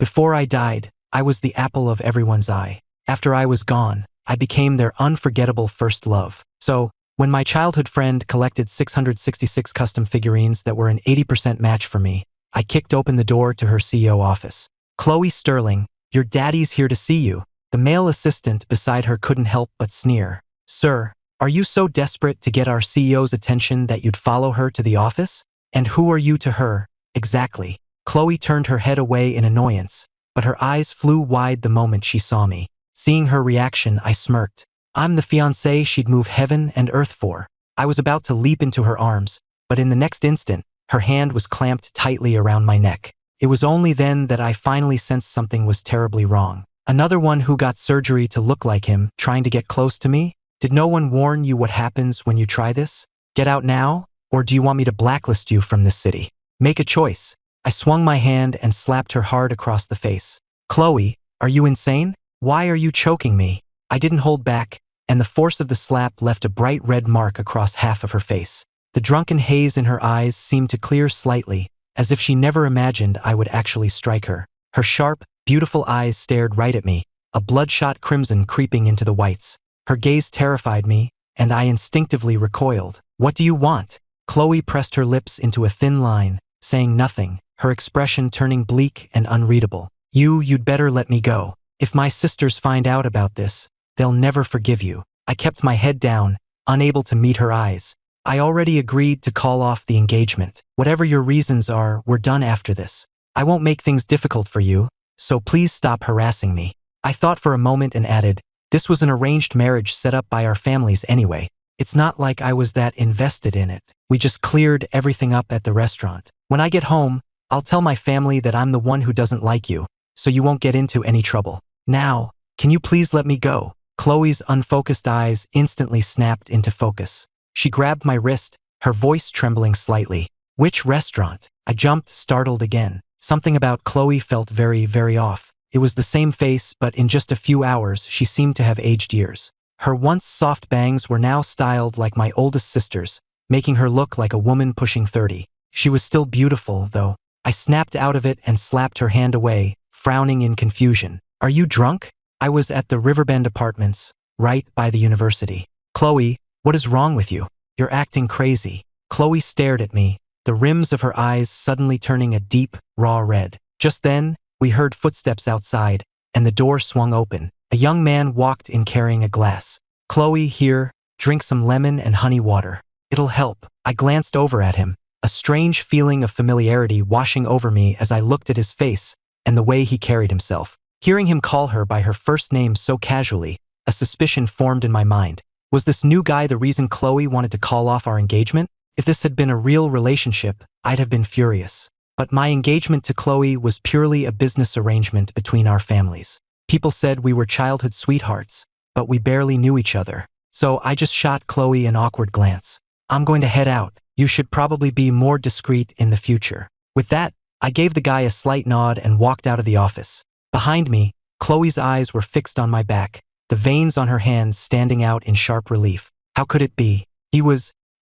Before I died, I was the apple of everyone's eye. After I was gone, I became their unforgettable first love. So, when my childhood friend collected 666 custom figurines that were an 80% match for me, I kicked open the door to her CEO office. "Chloe Sterling, your daddy's here to see you." The male assistant beside her couldn't help but sneer. "Sir, are you so desperate to get our CEO's attention that you'd follow her to the office? And who are you to her, exactly?" Chloe turned her head away in annoyance, but her eyes flew wide the moment she saw me. Seeing her reaction, I smirked. I'm the fiancé she'd move heaven and earth for. I was about to leap into her arms, but in the next instant, her hand was clamped tightly around my neck. It was only then that I finally sensed something was terribly wrong. Another one who got surgery to look like him, trying to get close to me? Did no one warn you what happens when you try this? Get out now, or do you want me to blacklist you from this city? Make a choice. I swung my hand and slapped her hard across the face. Chloe, are you insane? Why are you choking me? I didn't hold back, and the force of the slap left a bright red mark across half of her face. The drunken haze in her eyes seemed to clear slightly, as if she never imagined I would actually strike her. Her sharp, beautiful eyes stared right at me, a bloodshot crimson creeping into the whites. Her gaze terrified me, and I instinctively recoiled. What do you want? Chloe pressed her lips into a thin line, saying nothing, her expression turning bleak and unreadable. You'd better let me go. If my sisters find out about this, they'll never forgive you. I kept my head down, unable to meet her eyes. I already agreed to call off the engagement. Whatever your reasons are, we're done after this. I won't make things difficult for you, so please stop harassing me. I thought for a moment and added, this was an arranged marriage set up by our families anyway. It's not like I was that invested in it. We just cleared everything up at the restaurant. When I get home, I'll tell my family that I'm the one who doesn't like you, so you won't get into any trouble. Now, can you please let me go? Chloe's unfocused eyes instantly snapped into focus. She grabbed my wrist, her voice trembling slightly. Which restaurant? I jumped, startled again. Something about Chloe felt very, very off. It was the same face, but in just a few hours, she seemed to have aged years. Her once soft bangs were now styled like my oldest sister's, making her look like a woman pushing 30. She was still beautiful, though. I snapped out of it and slapped her hand away, frowning in confusion. Are you drunk? I was at the Riverbend Apartments, right by the university. Chloe, what is wrong with you? You're acting crazy. Chloe stared at me, the rims of her eyes suddenly turning a deep, raw red. Just then, we heard footsteps outside, and the door swung open. A young man walked in carrying a glass. Chloe, here, drink some lemon and honey water. It'll help. I glanced over at him, a strange feeling of familiarity washing over me as I looked at his face and the way he carried himself. Hearing him call her by her first name so casually, a suspicion formed in my mind. Was this new guy the reason Chloe wanted to call off our engagement? If this had been a real relationship, I'd have been furious. But my engagement to Chloe was purely a business arrangement between our families. People said we were childhood sweethearts, but we barely knew each other. So I just shot Chloe an awkward glance. I'm going to head out. You should probably be more discreet in the future. With that, I gave the guy a slight nod and walked out of the office. Behind me, Chloe's eyes were fixed on my back, the veins on her hands standing out in sharp relief. How could it be?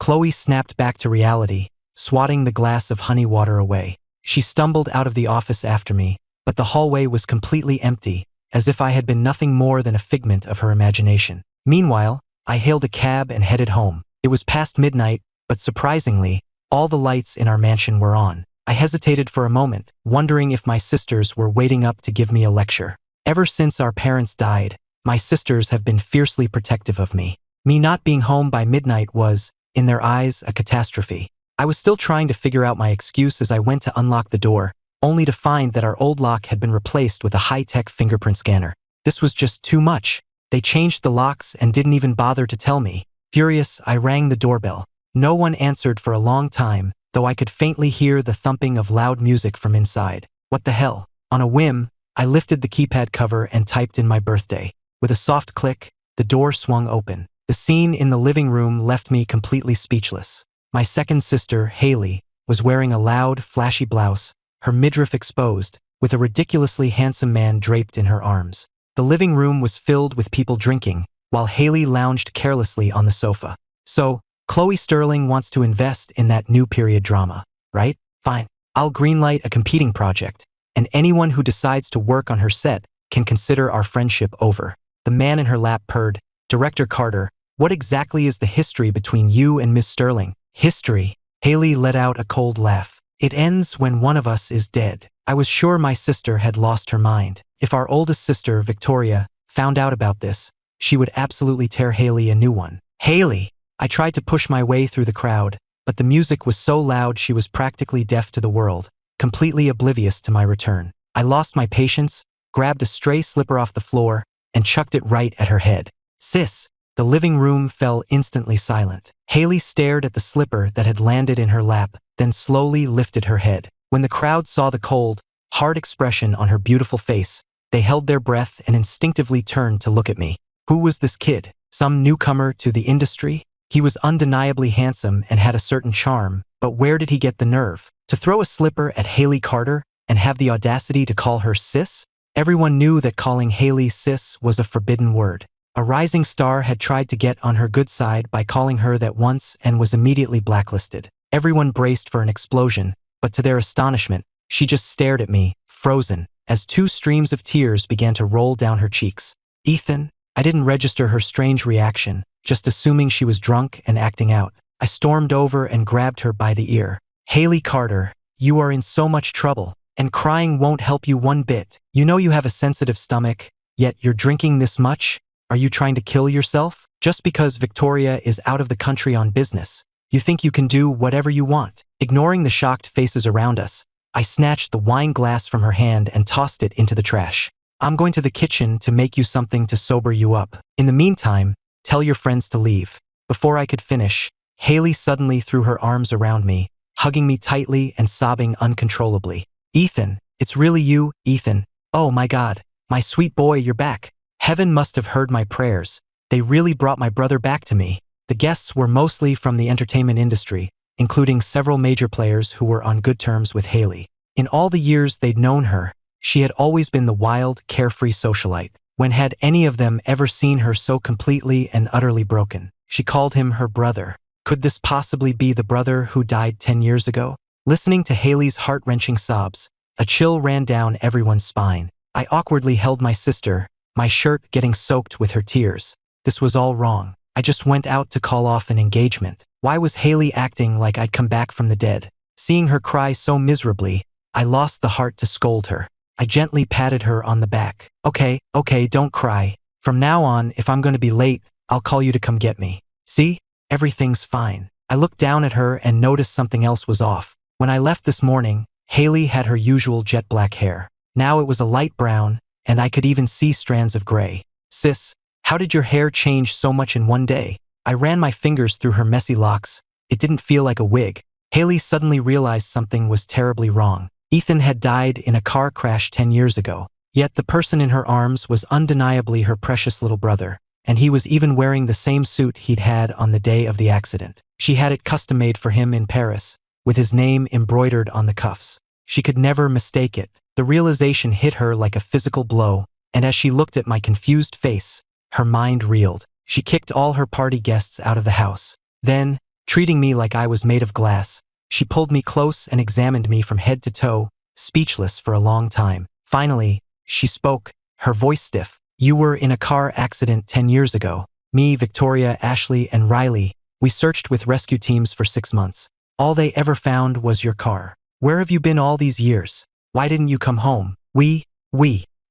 Chloe snapped back to reality, swatting the glass of honey water away. She stumbled out of the office after me, but the hallway was completely empty, as if I had been nothing more than a figment of her imagination. Meanwhile, I hailed a cab and headed home. It was past midnight, but surprisingly, all the lights in our mansion were on. I hesitated for a moment, wondering if my sisters were waiting up to give me a lecture. Ever since our parents died, my sisters have been fiercely protective of me. Me not being home by midnight was, in their eyes, a catastrophe. I was still trying to figure out my excuse as I went to unlock the door, only to find that our old lock had been replaced with a high-tech fingerprint scanner. This was just too much. They changed the locks and didn't even bother to tell me. Furious, I rang the doorbell. No one answered for a long time, though I could faintly hear the thumping of loud music from inside. What the hell? On a whim, I lifted the keypad cover and typed in my birthday. With a soft click, the door swung open. The scene in the living room left me completely speechless. My second sister, Haley, was wearing a loud, flashy blouse, her midriff exposed, with a ridiculously handsome man draped in her arms. The living room was filled with people drinking, while Haley lounged carelessly on the sofa. So, Chloe Sterling wants to invest in that new period drama, right? Fine. I'll greenlight a competing project. and anyone who decides to work on her set can consider our friendship over." The man in her lap purred, "Director Carter, what exactly is the history between you and Miss Sterling?" "History?" Haley let out a cold laugh. "It ends when one of us is dead." I was sure my sister had lost her mind. If our oldest sister, Victoria, found out about this, she would absolutely tear Haley a new one. "Haley!" I tried to push my way through the crowd, but the music was so loud she was practically deaf to the world, completely oblivious to my return. I lost my patience, grabbed a stray slipper off the floor, and chucked it right at her head. "Sis!" The living room fell instantly silent. Haley stared at the slipper that had landed in her lap, then slowly lifted her head. When the crowd saw the cold, hard expression on her beautiful face, they held their breath and instinctively turned to look at me. Who was this kid? Some newcomer to the industry? He was undeniably handsome and had a certain charm, but where did he get the nerve to throw a slipper at Haley Carter and have the audacity to call her sis? Everyone knew that calling Haley sis was a forbidden word. A rising star had tried to get on her good side by calling her that once and was immediately blacklisted. Everyone braced for an explosion, but to their astonishment, she just stared at me, frozen, as two streams of tears began to roll down her cheeks. "Ethan?" I didn't register her strange reaction, just assuming she was drunk and acting out. I stormed over and grabbed her by the ear. "Haley Carter, you are in so much trouble, and crying won't help you one bit. You know you have a sensitive stomach, yet you're drinking this much? Are you trying to kill yourself? Just because Victoria is out of the country on business, you think you can do whatever you want?" Ignoring the shocked faces around us, I snatched the wine glass from her hand and tossed it into the trash. "I'm going to the kitchen to make you something to sober you up. In the meantime, tell your friends to leave." Before I could finish, Haley suddenly threw her arms around me, hugging me tightly and sobbing uncontrollably. "Ethan, it's really you, Ethan. Oh my God, my sweet boy, you're back. Heaven must have heard my prayers. They really brought my brother back to me." The guests were mostly from the entertainment industry, including several major players who were on good terms with Haley. In all the years they'd known her, she had always been the wild, carefree socialite. When had any of them ever seen her so completely and utterly broken? She called him her brother. Could this possibly be the brother who died 10 years ago? Listening to Haley's heart-wrenching sobs, a chill ran down everyone's spine. I awkwardly held my sister, my shirt getting soaked with her tears. This was all wrong. I just went out to call off an engagement. Why was Haley acting like I'd come back from the dead? Seeing her cry so miserably, I lost the heart to scold her. I gently patted her on the back. Okay, don't cry. From now on, if I'm going to be late, I'll call you to come get me. See? Everything's fine." I looked down at her and noticed something else was off. When I left this morning, Haley had her usual jet black hair. Now it was a light brown, and I could even see strands of gray. "Sis, how did your hair change so much in one day?" I ran my fingers through her messy locks. It didn't feel like a wig. Haley suddenly realized something was terribly wrong. Ethan had died in a car crash 10 years ago, yet the person in her arms was undeniably her precious little brother, and he was even wearing the same suit he'd had on the day of the accident. She had it custom-made for him in Paris, with his name embroidered on the cuffs. She could never mistake it. The realization hit her like a physical blow, and as she looked at my confused face, her mind reeled. She kicked all her party guests out of the house. Then, treating me like I was made of glass, she pulled me close and examined me from head to toe, speechless for a long time. Finally, she spoke, her voice stiff. "You were in a car accident 10 years ago. Me, Victoria, Ashley, and Riley, we searched with rescue teams for 6 months. All they ever found was your car. Where have you been all these years? Why didn't you come home?" We.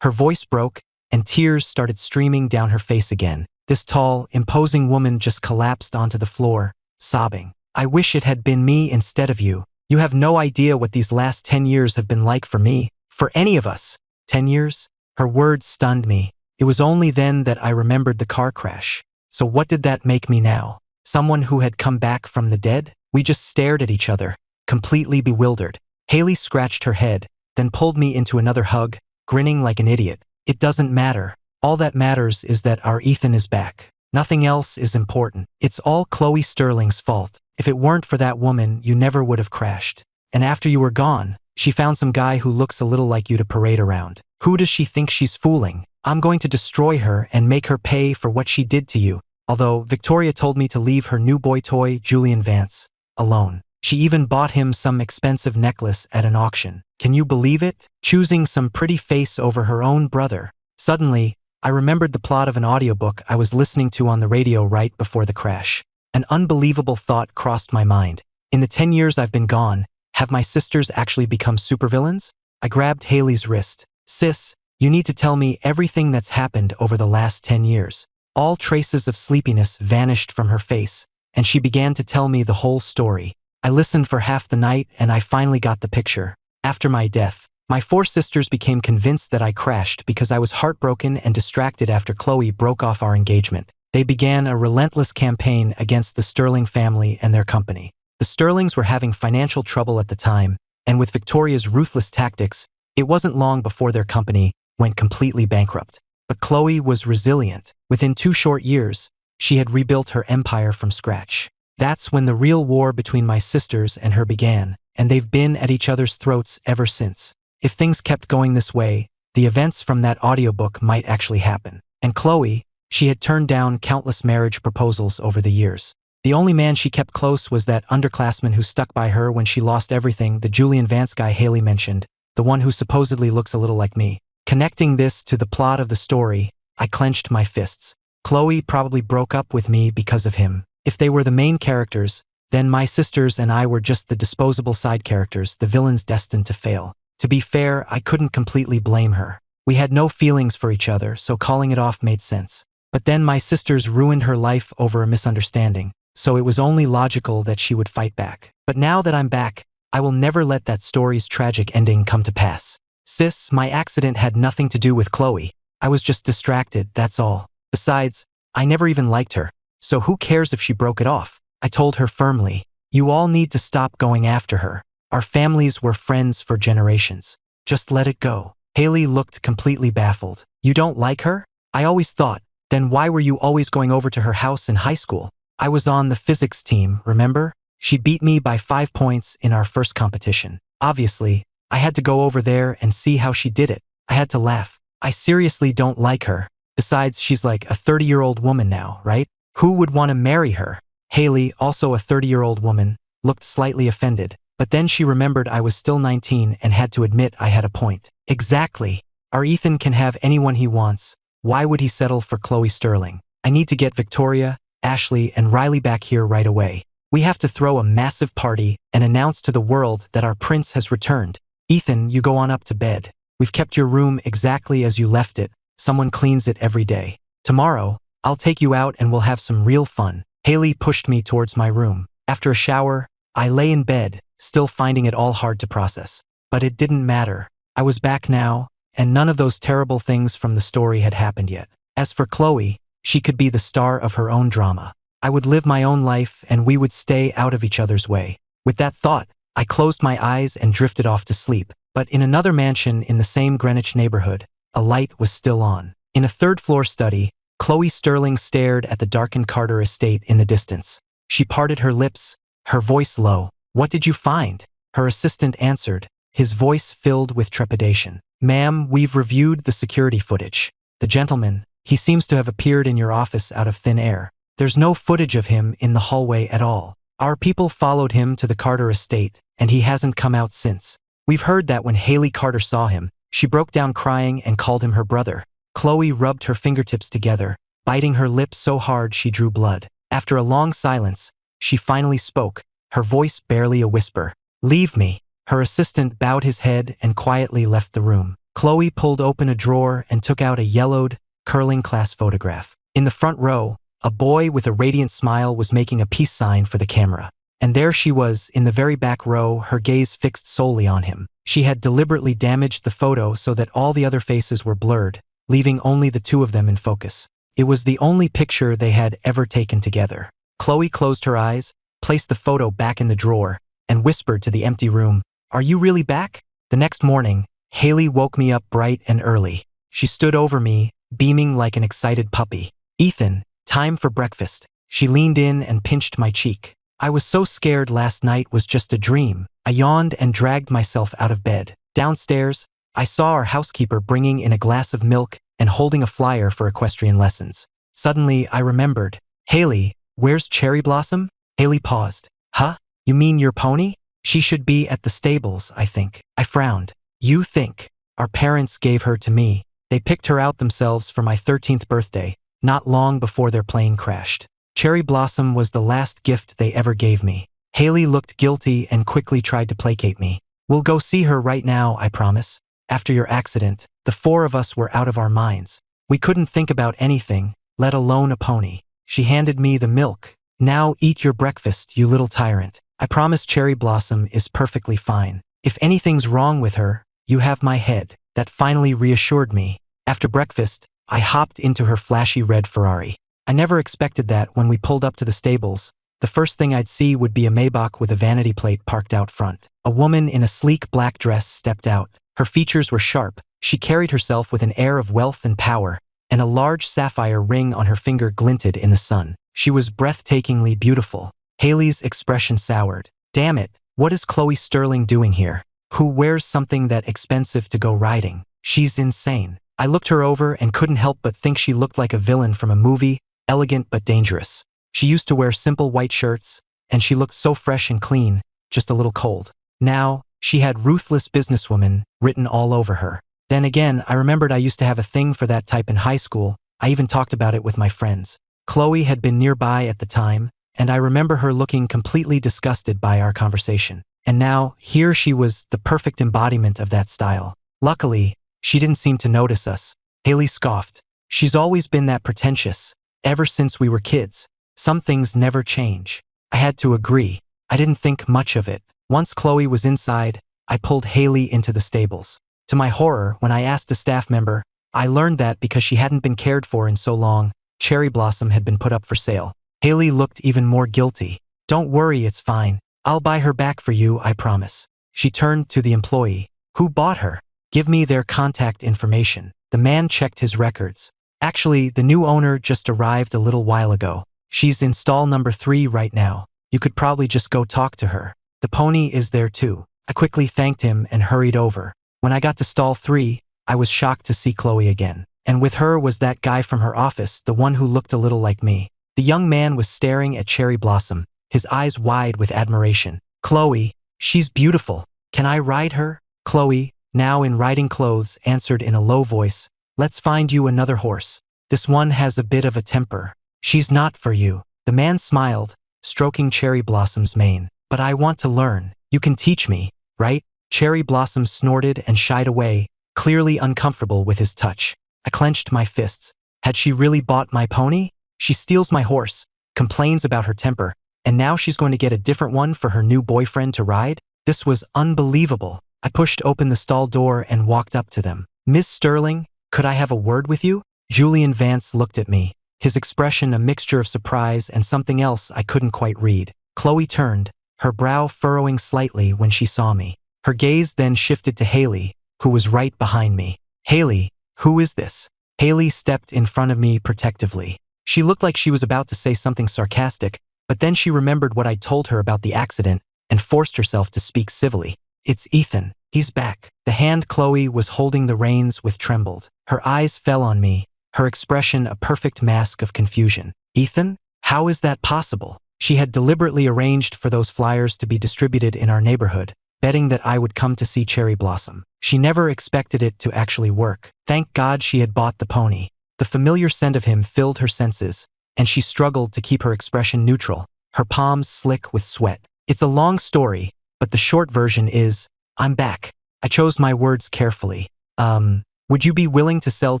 Her voice broke, and tears started streaming down her face again. This tall, imposing woman just collapsed onto the floor, sobbing. "I wish it had been me instead of you. You have no idea what these last 10 years have been like for me, for any of us." 10 years? Her words stunned me. It was only then that I remembered the car crash. So what did that make me now? Someone who had come back from the dead? We just stared at each other, completely bewildered. Haley scratched her head, then pulled me into another hug, grinning like an idiot. "It doesn't matter. All that matters is that our Ethan is back. Nothing else is important. It's all Chloe Sterling's fault. If it weren't for that woman, you never would have crashed. And after you were gone, she found some guy who looks a little like you to parade around. Who does she think she's fooling? I'm going to destroy her and make her pay for what she did to you." Although Victoria told me to leave her new boy toy, Julian Vance, alone. She even bought him some expensive necklace at an auction. Can you believe it? Choosing some pretty face over her own brother. Suddenly, I remembered the plot of an audiobook I was listening to on the radio right before the crash. An unbelievable thought crossed my mind. In the 10 years I've been gone, have my sisters actually become supervillains? I grabbed Haley's wrist. Sis, you need to tell me everything that's happened over the last 10 years. All traces of sleepiness vanished from her face, and she began to tell me the whole story. I listened for half the night and I finally got the picture. After my death, my 4 sisters became convinced that I crashed because I was heartbroken and distracted after Chloe broke off our engagement. They began a relentless campaign against the Sterling family and their company. The Sterlings were having financial trouble at the time, and with Victoria's ruthless tactics, it wasn't long before their company went completely bankrupt. But Chloe was resilient. Within 2 short years, she had rebuilt her empire from scratch. That's when the real war between my sisters and her began, and they've been at each other's throats ever since. If things kept going this way, the events from that audiobook might actually happen. And Chloe, she had turned down countless marriage proposals over the years. The only man she kept close was that underclassman who stuck by her when she lost everything, the Julian Vance guy Haley mentioned, the one who supposedly looks a little like me. Connecting this to the plot of the story, I clenched my fists. Chloe probably broke up with me because of him. If they were the main characters, then my sisters and I were just the disposable side characters, the villains destined to fail. To be fair, I couldn't completely blame her. We had no feelings for each other, so calling it off made sense. But then my sisters ruined her life over a misunderstanding, so it was only logical that she would fight back. But now that I'm back, I will never let that story's tragic ending come to pass. Sis, my accident had nothing to do with Chloe. I was just distracted, that's all. Besides, I never even liked her, so who cares if she broke it off? I told her firmly, you all need to stop going after her. Our families were friends for generations. Just let it go. Haley looked completely baffled. You don't like her? I always thought, then why were you always going over to her house in high school? I was on the physics team, remember? She beat me by 5 points in our first competition. Obviously, I had to go over there and see how she did it. I had to laugh. I seriously don't like her. Besides, she's like a 30-year-old woman now, right? Who would want to marry her? Haley, also a 30-year-old woman, looked slightly offended, but then she remembered I was still 19 and had to admit I had a point. Exactly. Our Ethan can have anyone he wants. Why would he settle for Chloe Sterling? I need to get Victoria, Ashley, and Riley back here right away. We have to throw a massive party and announce to the world that our prince has returned. Ethan, you go on up to bed. We've kept your room exactly as you left it. Someone cleans it every day. Tomorrow, I'll take you out and we'll have some real fun. Haley pushed me towards my room. After a shower, I lay in bed, still finding it all hard to process. But it didn't matter. I was back now, and none of those terrible things from the story had happened yet. As for Chloe, she could be the star of her own drama. I would live my own life and we would stay out of each other's way. With that thought, I closed my eyes and drifted off to sleep. But in another mansion in the same Greenwich neighborhood, a light was still on. In a third-floor study, Chloe Sterling stared at the darkened Carter estate in the distance. She parted her lips, her voice low. What did you find? Her assistant answered, his voice filled with trepidation. Ma'am, we've reviewed the security footage. The gentleman, he seems to have appeared in your office out of thin air. There's no footage of him in the hallway at all. Our people followed him to the Carter estate, and he hasn't come out since. We've heard that when Haley Carter saw him, she broke down crying and called him her brother. Chloe rubbed her fingertips together, biting her lip so hard she drew blood. After a long silence, she finally spoke, her voice barely a whisper. Leave me. Her assistant bowed his head and quietly left the room. Chloe pulled open a drawer and took out a yellowed, curling class photograph. In the front row, a boy with a radiant smile was making a peace sign for the camera. And there she was, in the very back row, her gaze fixed solely on him. She had deliberately damaged the photo so that all the other faces were blurred, leaving only the two of them in focus. It was the only picture they had ever taken together. Chloe closed her eyes, placed the photo back in the drawer, and whispered to the empty room, "Are you really back?" The next morning, Haley woke me up bright and early. She stood over me, beaming like an excited puppy. "Ethan, time for breakfast." She leaned in and pinched my cheek. I was so scared last night was just a dream. I yawned and dragged myself out of bed. Downstairs, I saw our housekeeper bringing in a glass of milk and holding a flyer for equestrian lessons. Suddenly, I remembered. "Haley, where's Cherry Blossom?" Haley paused. "Huh? You mean your pony?" She should be at the stables, I think. I frowned. You think? Our parents gave her to me. They picked her out themselves for my 13th birthday, not long before their plane crashed. Cherry Blossom was the last gift they ever gave me. Haley looked guilty and quickly tried to placate me. We'll go see her right now, I promise. After your accident, the four of us were out of our minds. We couldn't think about anything, let alone a pony. She handed me the milk. Now eat your breakfast, you little tyrant. I promise Cherry Blossom is perfectly fine. If anything's wrong with her, you have my head. That finally reassured me. After breakfast, I hopped into her flashy red Ferrari. I never expected that when we pulled up to the stables, the first thing I'd see would be a Maybach with a vanity plate parked out front. A woman in a sleek black dress stepped out. Her features were sharp. She carried herself with an air of wealth and power, and a large sapphire ring on her finger glinted in the sun. She was breathtakingly beautiful. Haley's expression soured. Damn it, what is Chloe Sterling doing here? Who wears something that expensive to go riding? She's insane. I looked her over and couldn't help but think she looked like a villain from a movie, elegant but dangerous. She used to wear simple white shirts, and she looked so fresh and clean, just a little cold. Now, she had ruthless businesswoman written all over her. Then again, I remembered I used to have a thing for that type in high school. I even talked about it with my friends. Chloe had been nearby at the time, and I remember her looking completely disgusted by our conversation. And now, here she was, the perfect embodiment of that style. Luckily, she didn't seem to notice us. Haley scoffed. She's always been that pretentious, ever since we were kids. Some things never change. I had to agree. I didn't think much of it. Once Chloe was inside, I pulled Haley into the stables. To my horror, when I asked a staff member, I learned that because she hadn't been cared for in so long, Cherry Blossom had been put up for sale. Haley looked even more guilty. Don't worry, it's fine. I'll buy her back for you, I promise. She turned to the employee. Who bought her? Give me their contact information. The man checked his records. Actually, the new owner just arrived a little while ago. She's in stall number 3 right now. You could probably just go talk to her. The pony is there too. I quickly thanked him and hurried over. When I got to stall 3, I was shocked to see Chloe again. And with her was that guy from her office, the one who looked a little like me. The young man was staring at Cherry Blossom, his eyes wide with admiration. Chloe, she's beautiful. Can I ride her? Chloe, now in riding clothes, answered in a low voice. Let's find you another horse. This one has a bit of a temper. She's not for you. The man smiled, stroking Cherry Blossom's mane. But I want to learn. You can teach me, right? Cherry Blossom snorted and shied away, clearly uncomfortable with his touch. I clenched my fists. Had she really bought my pony? She steals my horse, complains about her temper, and now she's going to get a different one for her new boyfriend to ride? This was unbelievable. I pushed open the stall door and walked up to them. Miss Sterling, could I have a word with you? Julian Vance looked at me, his expression a mixture of surprise and something else I couldn't quite read. Chloe turned, her brow furrowing slightly when she saw me. Her gaze then shifted to Haley, who was right behind me. Haley, who is this? Haley stepped in front of me protectively. She looked like she was about to say something sarcastic, but then she remembered what I'd told her about the accident and forced herself to speak civilly. It's Ethan. He's back. The hand Chloe was holding the reins with trembled. Her eyes fell on me, her expression a perfect mask of confusion. Ethan? How is that possible? She had deliberately arranged for those flyers to be distributed in our neighborhood, betting that I would come to see Cherry Blossom. She never expected it to actually work. Thank God she had bought the pony. The familiar scent of him filled her senses, and she struggled to keep her expression neutral, her palms slick with sweat. It's a long story, but the short version is, I'm back. I chose my words carefully. Would you be willing to sell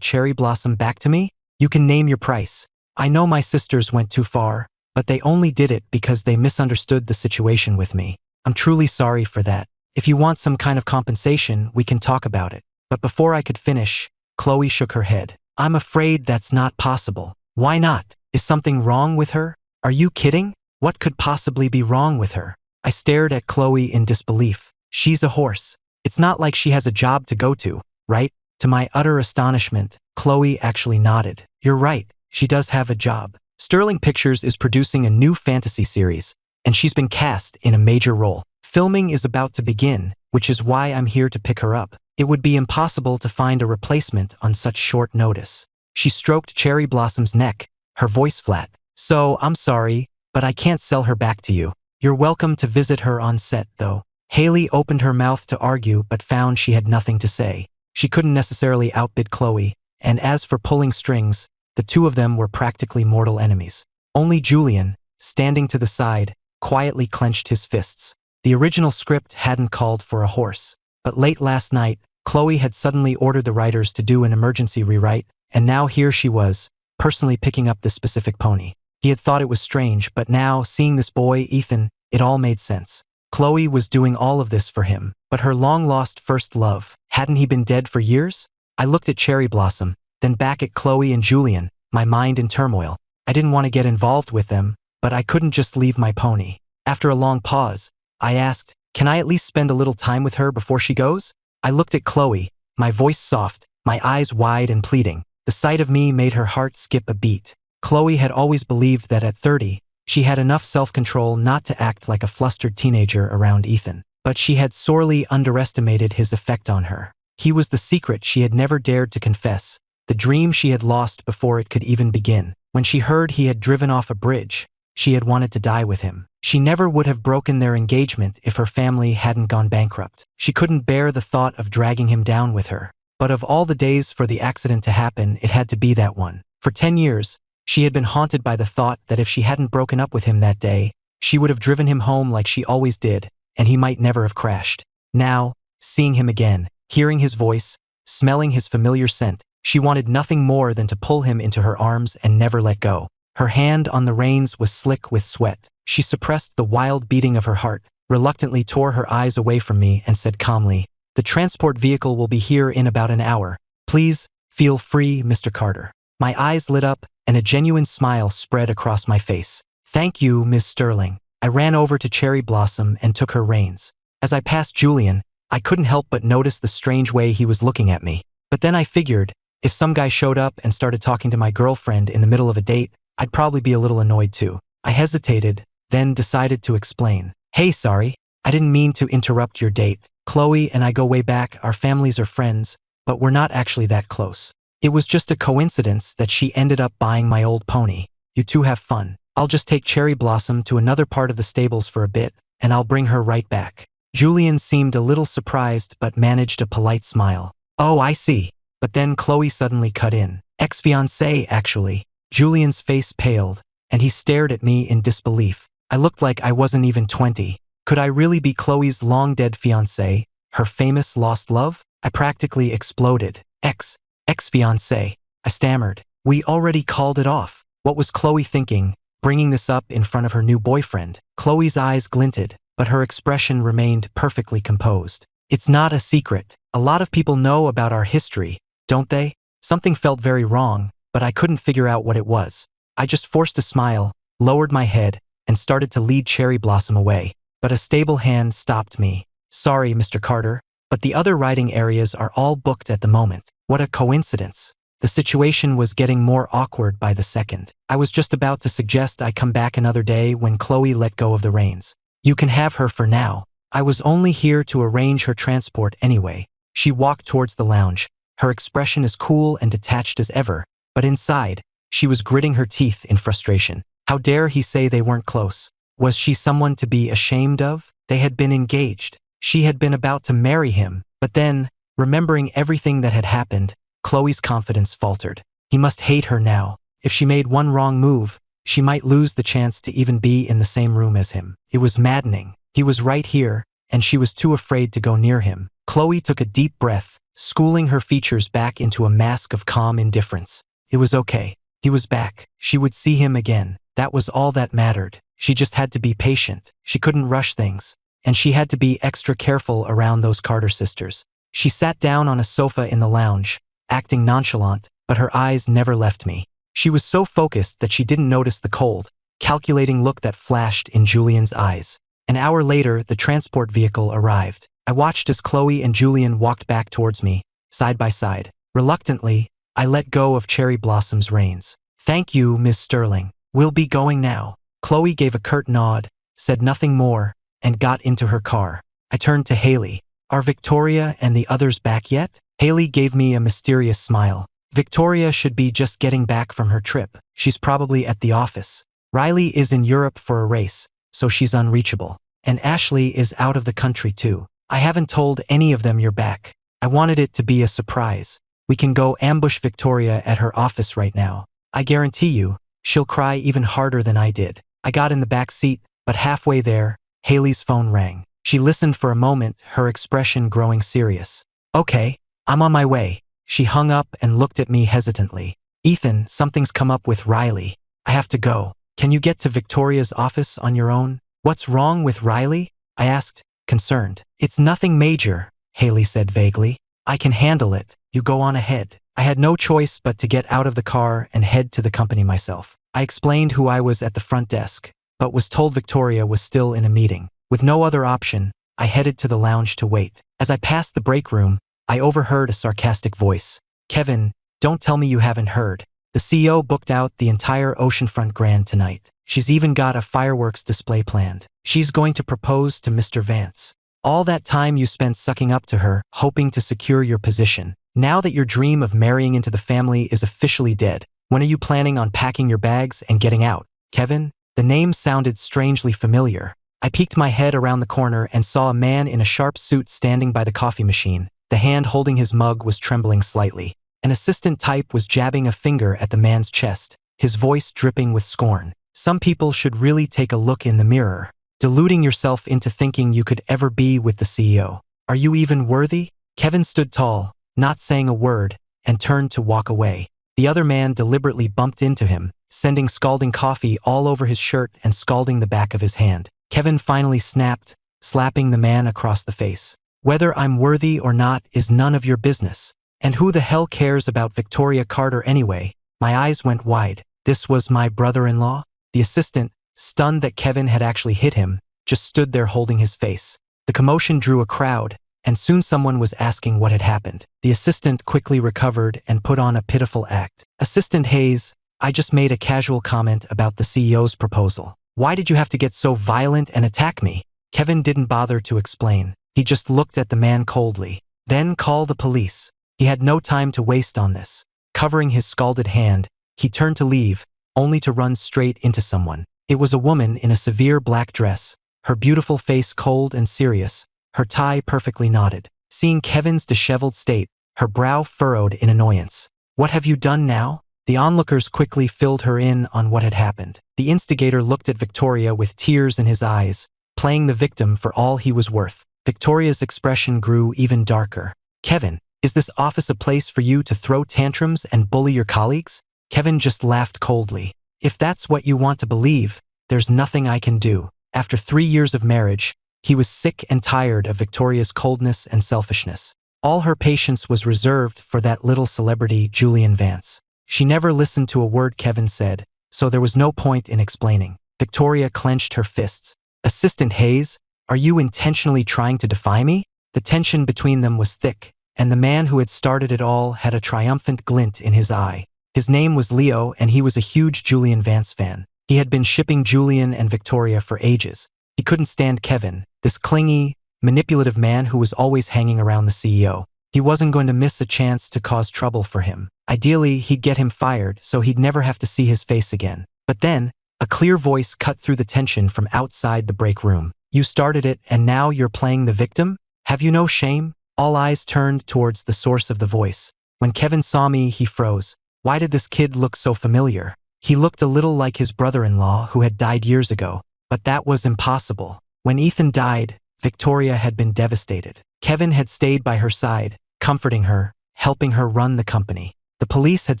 Cherry Blossom back to me? You can name your price. I know my sisters went too far, but they only did it because they misunderstood the situation with me. I'm truly sorry for that. If you want some kind of compensation, we can talk about it. But before I could finish, Chloe shook her head. I'm afraid that's not possible. Why not? Is something wrong with her? Are you kidding? What could possibly be wrong with her? I stared at Chloe in disbelief. She's a horse. It's not like she has a job to go to, right? To my utter astonishment, Chloe actually nodded. You're right, she does have a job. Sterling Pictures is producing a new fantasy series, and she's been cast in a major role. Filming is about to begin, which is why I'm here to pick her up. It would be impossible to find a replacement on such short notice. She stroked Cherry Blossom's neck, her voice flat. So, I'm sorry, but I can't sell her back to you. You're welcome to visit her on set, though. Haley opened her mouth to argue but found she had nothing to say. She couldn't necessarily outbid Chloe, and as for pulling strings, the two of them were practically mortal enemies. Only Julian, standing to the side, quietly clenched his fists. The original script hadn't called for a horse, but late last night, Chloe had suddenly ordered the writers to do an emergency rewrite, and now here she was, personally picking up this specific pony. He had thought it was strange, but now, seeing this boy, Ethan, it all made sense. Chloe was doing all of this for him, but her long-lost first love, hadn't he been dead for years? I looked at Cherry Blossom, then back at Chloe and Julian, my mind in turmoil. I didn't want to get involved with them, but I couldn't just leave my pony. After a long pause, I asked, "Can I at least spend a little time with her before she goes?" I looked at Chloe, my voice soft, my eyes wide and pleading. The sight of me made her heart skip a beat. Chloe had always believed that at 30, she had enough self-control not to act like a flustered teenager around Ethan, but she had sorely underestimated his effect on her. He was the secret she had never dared to confess, the dream she had lost before it could even begin. When she heard he had driven off a bridge, she had wanted to die with him. She never would have broken their engagement if her family hadn't gone bankrupt. She couldn't bear the thought of dragging him down with her. But of all the days for the accident to happen, it had to be that one. For 10 years, she had been haunted by the thought that if she hadn't broken up with him that day, she would have driven him home like she always did, and he might never have crashed. Now, seeing him again, hearing his voice, smelling his familiar scent, she wanted nothing more than to pull him into her arms and never let go. Her hand on the reins was slick with sweat. She suppressed the wild beating of her heart, reluctantly tore her eyes away from me and said calmly, "The transport vehicle will be here in about an hour. Please, feel free, Mr. Carter." My eyes lit up, and a genuine smile spread across my face. "Thank you, Ms. Sterling." I ran over to Cherry Blossom and took her reins. As I passed Julian, I couldn't help but notice the strange way he was looking at me. But then I figured, if some guy showed up and started talking to my girlfriend in the middle of a date, I'd probably be a little annoyed too. I hesitated, then decided to explain. "Hey, sorry, I didn't mean to interrupt your date. Chloe and I go way back, our families are friends, but we're not actually that close. It was just a coincidence that she ended up buying my old pony. You two have fun. I'll just take Cherry Blossom to another part of the stables for a bit, and I'll bring her right back." Julian seemed a little surprised but managed a polite smile. "Oh, I see." But then Chloe suddenly cut in. "Ex-fiancée, actually." Julian's face paled, and he stared at me in disbelief. I looked like I wasn't even 20. Could I really be Chloe's long-dead fiancé, her famous lost love? I practically exploded. Ex-fiancé. I stammered. We already called it off. What was Chloe thinking, bringing this up in front of her new boyfriend? Chloe's eyes glinted, but her expression remained perfectly composed. "It's not a secret. A lot of people know about our history, don't they?" Something felt very wrong, but I couldn't figure out what it was. I just forced a smile, lowered my head, and started to lead Cherry Blossom away. But a stable hand stopped me. "Sorry, Mr. Carter, but the other riding areas are all booked at the moment." What a coincidence. The situation was getting more awkward by the second. I was just about to suggest I come back another day when Chloe let go of the reins. "You can have her for now. I was only here to arrange her transport anyway." She walked towards the lounge, her expression as cool and detached as ever, but inside, she was gritting her teeth in frustration. How dare he say they weren't close? Was she someone to be ashamed of? They had been engaged. She had been about to marry him, but then, remembering everything that had happened, Chloe's confidence faltered. He must hate her now. If she made one wrong move, she might lose the chance to even be in the same room as him. It was maddening. He was right here, and she was too afraid to go near him. Chloe took a deep breath, schooling her features back into a mask of calm indifference. It was okay. He was back. She would see him again. That was all that mattered. She just had to be patient. She couldn't rush things. And she had to be extra careful around those Carter sisters. She sat down on a sofa in the lounge, acting nonchalant, but her eyes never left me. She was so focused that she didn't notice the cold, calculating look that flashed in Julian's eyes. An hour later, the transport vehicle arrived. I watched as Chloe and Julian walked back towards me, side by side. Reluctantly, I let go of Cherry Blossom's reins. "Thank you, Ms. Sterling. We'll be going now." Chloe gave a curt nod, said nothing more, and got into her car. I turned to Haley. "Are Victoria and the others back yet?" Haley gave me a mysterious smile. "Victoria should be just getting back from her trip. She's probably at the office. Riley is in Europe for a race, so she's unreachable. And Ashley is out of the country too. I haven't told any of them you're back. I wanted it to be a surprise. We can go ambush Victoria at her office right now. I guarantee you, she'll cry even harder than I did. I got in the back seat, but halfway there, Haley's phone rang. She listened for a moment, her expression growing serious. Okay, I'm on my way. She hung up and looked at me hesitantly. Ethan, something's come up with Riley. I have to go. Can you get to Victoria's office on your own? What's wrong with Riley? I asked, concerned. It's nothing major, Haley said vaguely. I can handle it. You go on ahead. I had no choice but to get out of the car and head to the company myself. I explained who I was at the front desk, but was told Victoria was still in a meeting. With no other option, I headed to the lounge to wait. As I passed the break room, I overheard a sarcastic voice. Kevin, don't tell me you haven't heard. The CEO booked out the entire Oceanfront Grand tonight. She's even got a fireworks display planned. She's going to propose to Mr. Vance. All that time you spent sucking up to her, hoping to secure your position. Now that your dream of marrying into the family is officially dead, when are you planning on packing your bags and getting out? Kevin? The name sounded strangely familiar. I peeked my head around the corner and saw a man in a sharp suit standing by the coffee machine. The hand holding his mug was trembling slightly. An assistant type was jabbing a finger at the man's chest, his voice dripping with scorn. Some people should really take a look in the mirror, deluding yourself into thinking you could ever be with the CEO. Are you even worthy? Kevin stood tall, not saying a word, and turned to walk away. The other man deliberately bumped into him, sending scalding coffee all over his shirt and scalding the back of his hand. Kevin finally snapped, slapping the man across the face. Whether I'm worthy or not is none of your business. And who the hell cares about Victoria Carter anyway? My eyes went wide. This was my brother-in-law? The assistant, stunned that Kevin had actually hit him, just stood there holding his face. The commotion drew a crowd, and soon someone was asking what had happened. The assistant quickly recovered and put on a pitiful act. Assistant Hayes, I just made a casual comment about the CEO's proposal. Why did you have to get so violent and attack me? Kevin didn't bother to explain. He just looked at the man coldly. Then call the police. He had no time to waste on this. Covering his scalded hand, he turned to leave, only to run straight into someone. It was a woman in a severe black dress, her beautiful face cold and serious, her tie perfectly knotted. Seeing Kevin's disheveled state, her brow furrowed in annoyance. What have you done now? The onlookers quickly filled her in on what had happened. The instigator looked at Victoria with tears in his eyes, playing the victim for all he was worth. Victoria's expression grew even darker. Kevin, is this office a place for you to throw tantrums and bully your colleagues? Kevin just laughed coldly. If that's what you want to believe, there's nothing I can do. After 3 years of marriage, he was sick and tired of Victoria's coldness and selfishness. All her patience was reserved for that little celebrity, Julian Vance. She never listened to a word Kevin said, so there was no point in explaining. Victoria clenched her fists. Assistant Hayes, are you intentionally trying to defy me? The tension between them was thick, and the man who had started it all had a triumphant glint in his eye. His name was Leo, and he was a huge Julian Vance fan. He had been shipping Julian and Victoria for ages. He couldn't stand Kevin, this clingy, manipulative man who was always hanging around the CEO. He wasn't going to miss a chance to cause trouble for him. Ideally, he'd get him fired so he'd never have to see his face again. But then, a clear voice cut through the tension from outside the break room. You started it and now you're playing the victim? Have you no shame? All eyes turned towards the source of the voice. When Kevin saw me, he froze. Why did this kid look so familiar? He looked a little like his brother-in-law who had died years ago. But that was impossible. When Ethan died, Victoria had been devastated. Kevin had stayed by her side, comforting her, helping her run the company. The police had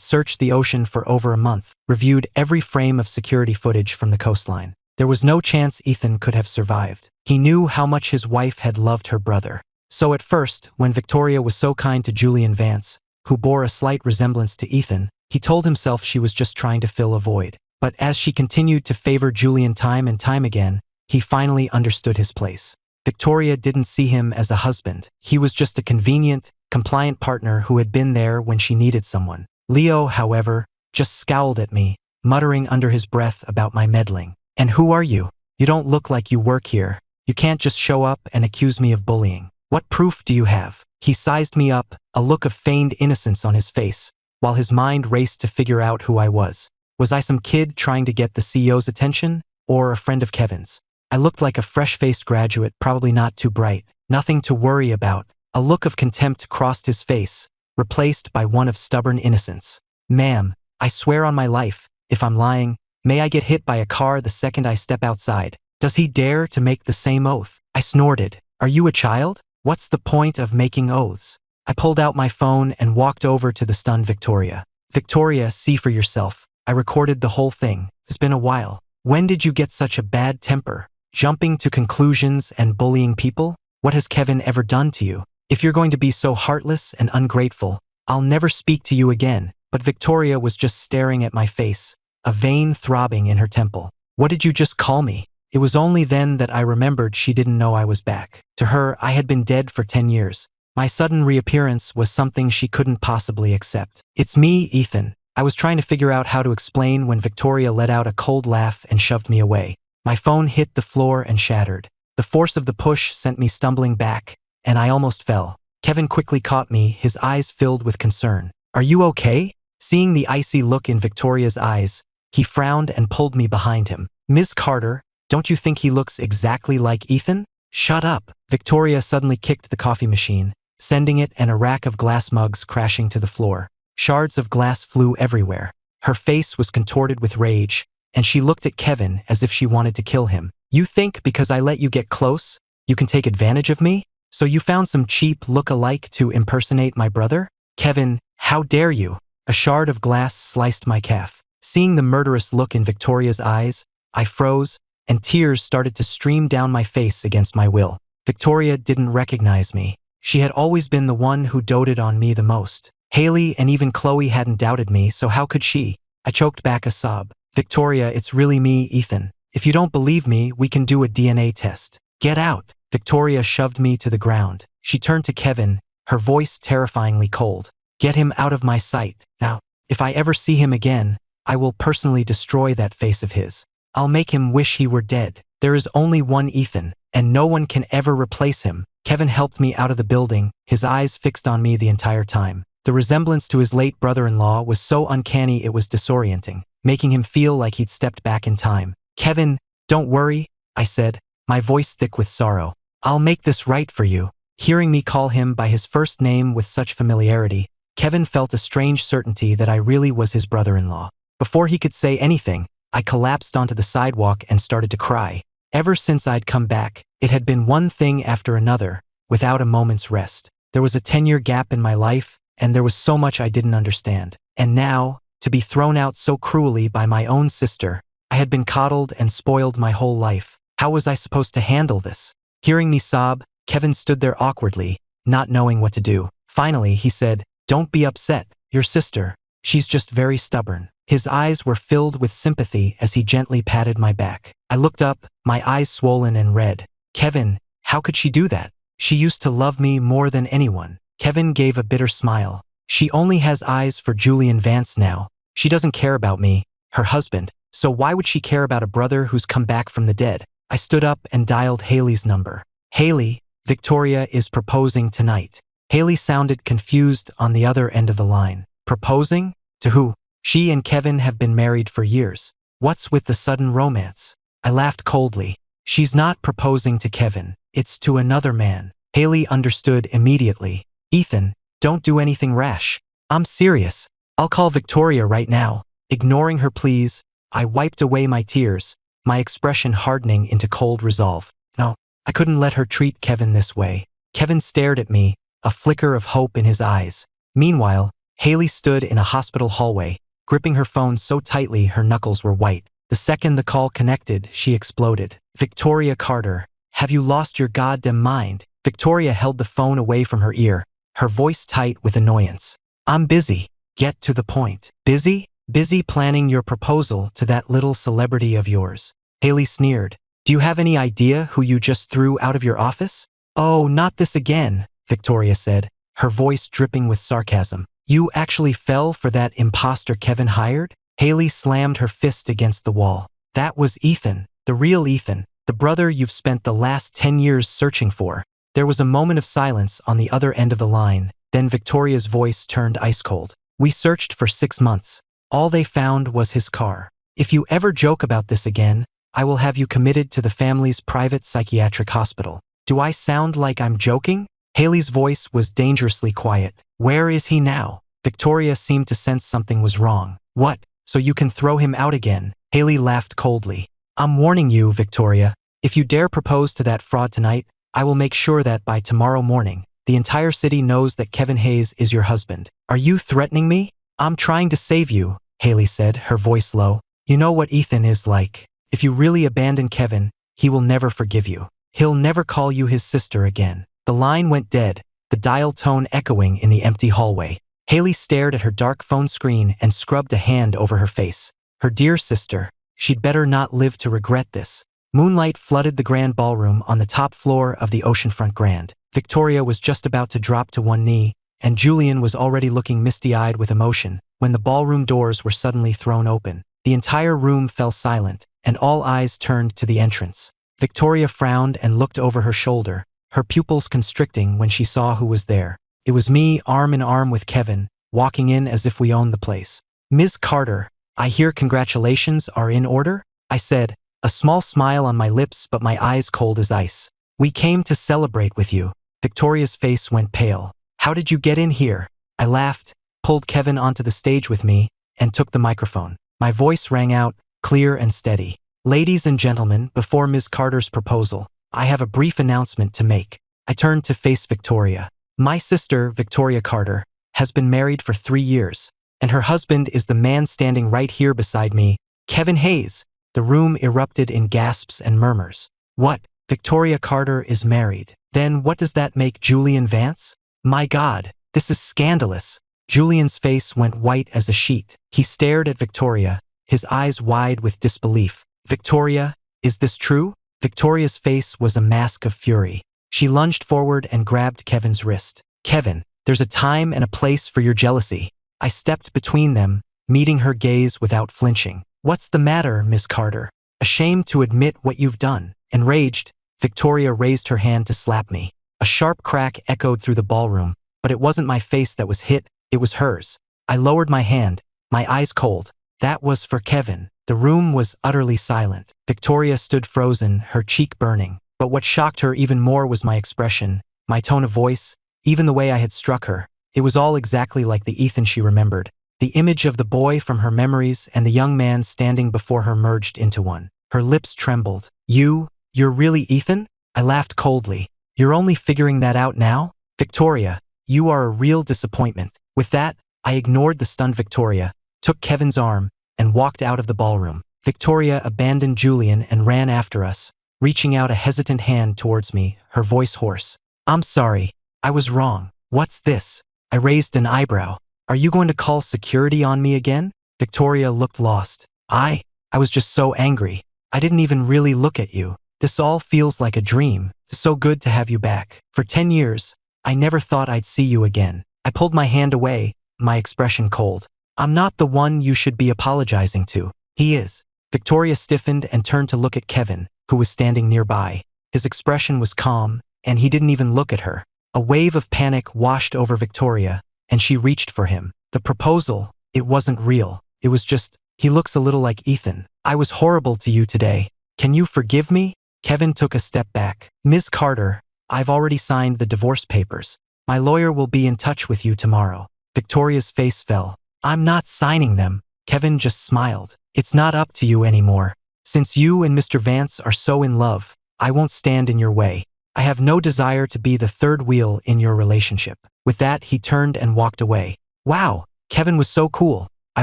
searched the ocean for over a month, reviewed every frame of security footage from the coastline. There was no chance Ethan could have survived. He knew how much his wife had loved her brother. So at first, when Victoria was so kind to Julian Vance, who bore a slight resemblance to Ethan, he told himself she was just trying to fill a void. But as she continued to favor Julian time and time again, he finally understood his place. Victoria didn't see him as a husband. He was just a convenient, compliant partner who had been there when she needed someone. Leo, however, just scowled at me, muttering under his breath about my meddling. And who are you? You don't look like you work here. You can't just show up and accuse me of bullying. What proof do you have? He sized me up, a look of feigned innocence on his face, while his mind raced to figure out who I was. Was I some kid trying to get the CEO's attention, or a friend of Kevin's? I looked like a fresh-faced graduate, probably not too bright. Nothing to worry about. A look of contempt crossed his face, replaced by one of stubborn innocence. Ma'am, I swear on my life, if I'm lying, may I get hit by a car the second I step outside. Does he dare to make the same oath? I snorted. Are you a child? What's the point of making oaths? I pulled out my phone and walked over to the stunned Victoria. Victoria, see for yourself. I recorded the whole thing. It's been a while. When did you get such a bad temper? Jumping to conclusions and bullying people? What has Kevin ever done to you? If you're going to be so heartless and ungrateful, I'll never speak to you again. But Victoria was just staring at my face, a vein throbbing in her temple. What did you just call me? It was only then that I remembered she didn't know I was back. To her, I had been dead for 10 years. My sudden reappearance was something she couldn't possibly accept. It's me, Ethan. I was trying to figure out how to explain when Victoria let out a cold laugh and shoved me away. My phone hit the floor and shattered. The force of the push sent me stumbling back, and I almost fell. Kevin quickly caught me, his eyes filled with concern. Are you okay? Seeing the icy look in Victoria's eyes, he frowned and pulled me behind him. Ms. Carter, don't you think he looks exactly like Ethan? Shut up. Victoria suddenly kicked the coffee machine, sending it and a rack of glass mugs crashing to the floor. Shards of glass flew everywhere. Her face was contorted with rage, and she looked at Kevin as if she wanted to kill him. You think because I let you get close, you can take advantage of me? So you found some cheap look-alike to impersonate my brother? Kevin, how dare you? A shard of glass sliced my calf. Seeing the murderous look in Victoria's eyes, I froze, and tears started to stream down my face against my will. Victoria didn't recognize me. She had always been the one who doted on me the most. Haley and even Chloe hadn't doubted me, so how could she? I choked back a sob. Victoria, it's really me, Ethan. If you don't believe me, we can do a DNA test. Get out. Victoria shoved me to the ground. She turned to Kevin, her voice terrifyingly cold. Get him out of my sight. Now, if I ever see him again, I will personally destroy that face of his. I'll make him wish he were dead. There is only one Ethan, and no one can ever replace him. Kevin helped me out of the building, his eyes fixed on me the entire time. The resemblance to his late brother-in-law was so uncanny it was disorienting, making him feel like he'd stepped back in time. Kevin, don't worry, I said, my voice thick with sorrow. I'll make this right for you. Hearing me call him by his first name with such familiarity, Kevin felt a strange certainty that I really was his brother-in-law. Before he could say anything, I collapsed onto the sidewalk and started to cry. Ever since I'd come back, it had been one thing after another, without a moment's rest. There was a 10-year gap in my life, and there was so much I didn't understand. And now, to be thrown out so cruelly by my own sister, I had been coddled and spoiled my whole life. How was I supposed to handle this? Hearing me sob, Kevin stood there awkwardly, not knowing what to do. Finally, he said, Don't be upset. Your sister, she's just very stubborn. His eyes were filled with sympathy as he gently patted my back. I looked up, my eyes swollen and red. Kevin, how could she do that? She used to love me more than anyone. Kevin gave a bitter smile. She only has eyes for Julian Vance now. She doesn't care about me, her husband, so why would she care about a brother who's come back from the dead? I stood up and dialed Haley's number. Haley, Victoria is proposing tonight. Haley sounded confused on the other end of the line. Proposing? To who? She and Kevin have been married for years. What's with the sudden romance? I laughed coldly. She's not proposing to Kevin. It's to another man. Haley understood immediately. Ethan, don't do anything rash. I'm serious. I'll call Victoria right now. Ignoring her pleas, I wiped away my tears, my expression hardening into cold resolve. No, I couldn't let her treat Kevin this way. Kevin stared at me, a flicker of hope in his eyes. Meanwhile, Haley stood in a hospital hallway, gripping her phone so tightly her knuckles were white. The second the call connected, she exploded. Victoria Carter, have you lost your goddamn mind? Victoria held the phone away from her ear, her voice tight with annoyance. I'm busy. Get to the point. Busy? Busy planning your proposal to that little celebrity of yours. Haley sneered. Do you have any idea who you just threw out of your office? Oh, not this again, Victoria said, her voice dripping with sarcasm. You actually fell for that imposter Kevin hired? Haley slammed her fist against the wall. That was Ethan, the real Ethan, the brother you've spent the last 10 years searching for. There was a moment of silence on the other end of the line, then Victoria's voice turned ice cold. We searched for 6 months. All they found was his car. If you ever joke about this again, I will have you committed to the family's private psychiatric hospital. Do I sound like I'm joking? Haley's voice was dangerously quiet. Where is he now? Victoria seemed to sense something was wrong. What? So you can throw him out again? Haley laughed coldly. I'm warning you, Victoria. If you dare propose to that fraud tonight, I will make sure that by tomorrow morning, the entire city knows that Kevin Hayes is your husband. Are you threatening me? I'm trying to save you, Haley said, her voice low. You know what Ethan is like. If you really abandon Kevin, he will never forgive you. He'll never call you his sister again. The line went dead, the dial tone echoing in the empty hallway. Haley stared at her dark phone screen and scrubbed a hand over her face. Her dear sister. She'd better not live to regret this. Moonlight flooded the grand ballroom on the top floor of the Oceanfront Grand. Victoria was just about to drop to one knee, and Julian was already looking misty-eyed with emotion, when the ballroom doors were suddenly thrown open. The entire room fell silent, and all eyes turned to the entrance. Victoria frowned and looked over her shoulder, her pupils constricting when she saw who was there. It was me, arm in arm with Kevin, walking in as if we owned the place. Ms. Carter, I hear congratulations are in order? I said, a small smile on my lips but my eyes cold as ice. We came to celebrate with you. Victoria's face went pale. How did you get in here? I laughed, pulled Kevin onto the stage with me, and took the microphone. My voice rang out, clear and steady. Ladies and gentlemen, before Ms. Carter's proposal, I have a brief announcement to make. I turned to face Victoria. My sister, Victoria Carter, has been married for 3 years, and her husband is the man standing right here beside me, Kevin Hayes. The room erupted in gasps and murmurs. What? Victoria Carter is married. Then what does that make Julian Vance? My God, this is scandalous. Julian's face went white as a sheet. He stared at Victoria, his eyes wide with disbelief. Victoria, is this true? Victoria's face was a mask of fury. She lunged forward and grabbed Kevin's wrist. Kevin, there's a time and a place for your jealousy. I stepped between them, meeting her gaze without flinching. What's the matter, Miss Carter? Ashamed to admit what you've done. Enraged, Victoria raised her hand to slap me. A sharp crack echoed through the ballroom, but it wasn't my face that was hit, it was hers. I lowered my hand, my eyes cold. That was for Kevin. The room was utterly silent. Victoria stood frozen, her cheek burning. But what shocked her even more was my expression, my tone of voice, even the way I had struck her. It was all exactly like the Ethan she remembered. The image of the boy from her memories and the young man standing before her merged into one. Her lips trembled. You're really Ethan? I laughed coldly. You're only figuring that out now? Victoria, you are a real disappointment. With that, I ignored the stunned Victoria, took Kevin's arm, and walked out of the ballroom. Victoria abandoned Julian and ran after us, reaching out a hesitant hand towards me, her voice hoarse. I'm sorry. I was wrong. What's this? I raised an eyebrow. Are you going to call security on me again? Victoria looked lost. I was just so angry. I didn't even really look at you. This all feels like a dream. It's so good to have you back. For 10 years, I never thought I'd see you again. I pulled my hand away, my expression cold. I'm not the one you should be apologizing to. He is. Victoria stiffened and turned to look at Kevin, who was standing nearby. His expression was calm, and he didn't even look at her. A wave of panic washed over Victoria, and she reached for him. The proposal, it wasn't real. It was just, he looks a little like Ethan. I was horrible to you today. Can you forgive me? Kevin took a step back. Ms. Carter, I've already signed the divorce papers. My lawyer will be in touch with you tomorrow. Victoria's face fell. I'm not signing them. Kevin just smiled. It's not up to you anymore. Since you and Mr. Vance are so in love, I won't stand in your way. I have no desire to be the third wheel in your relationship. With that, he turned and walked away. Wow, Kevin was so cool. I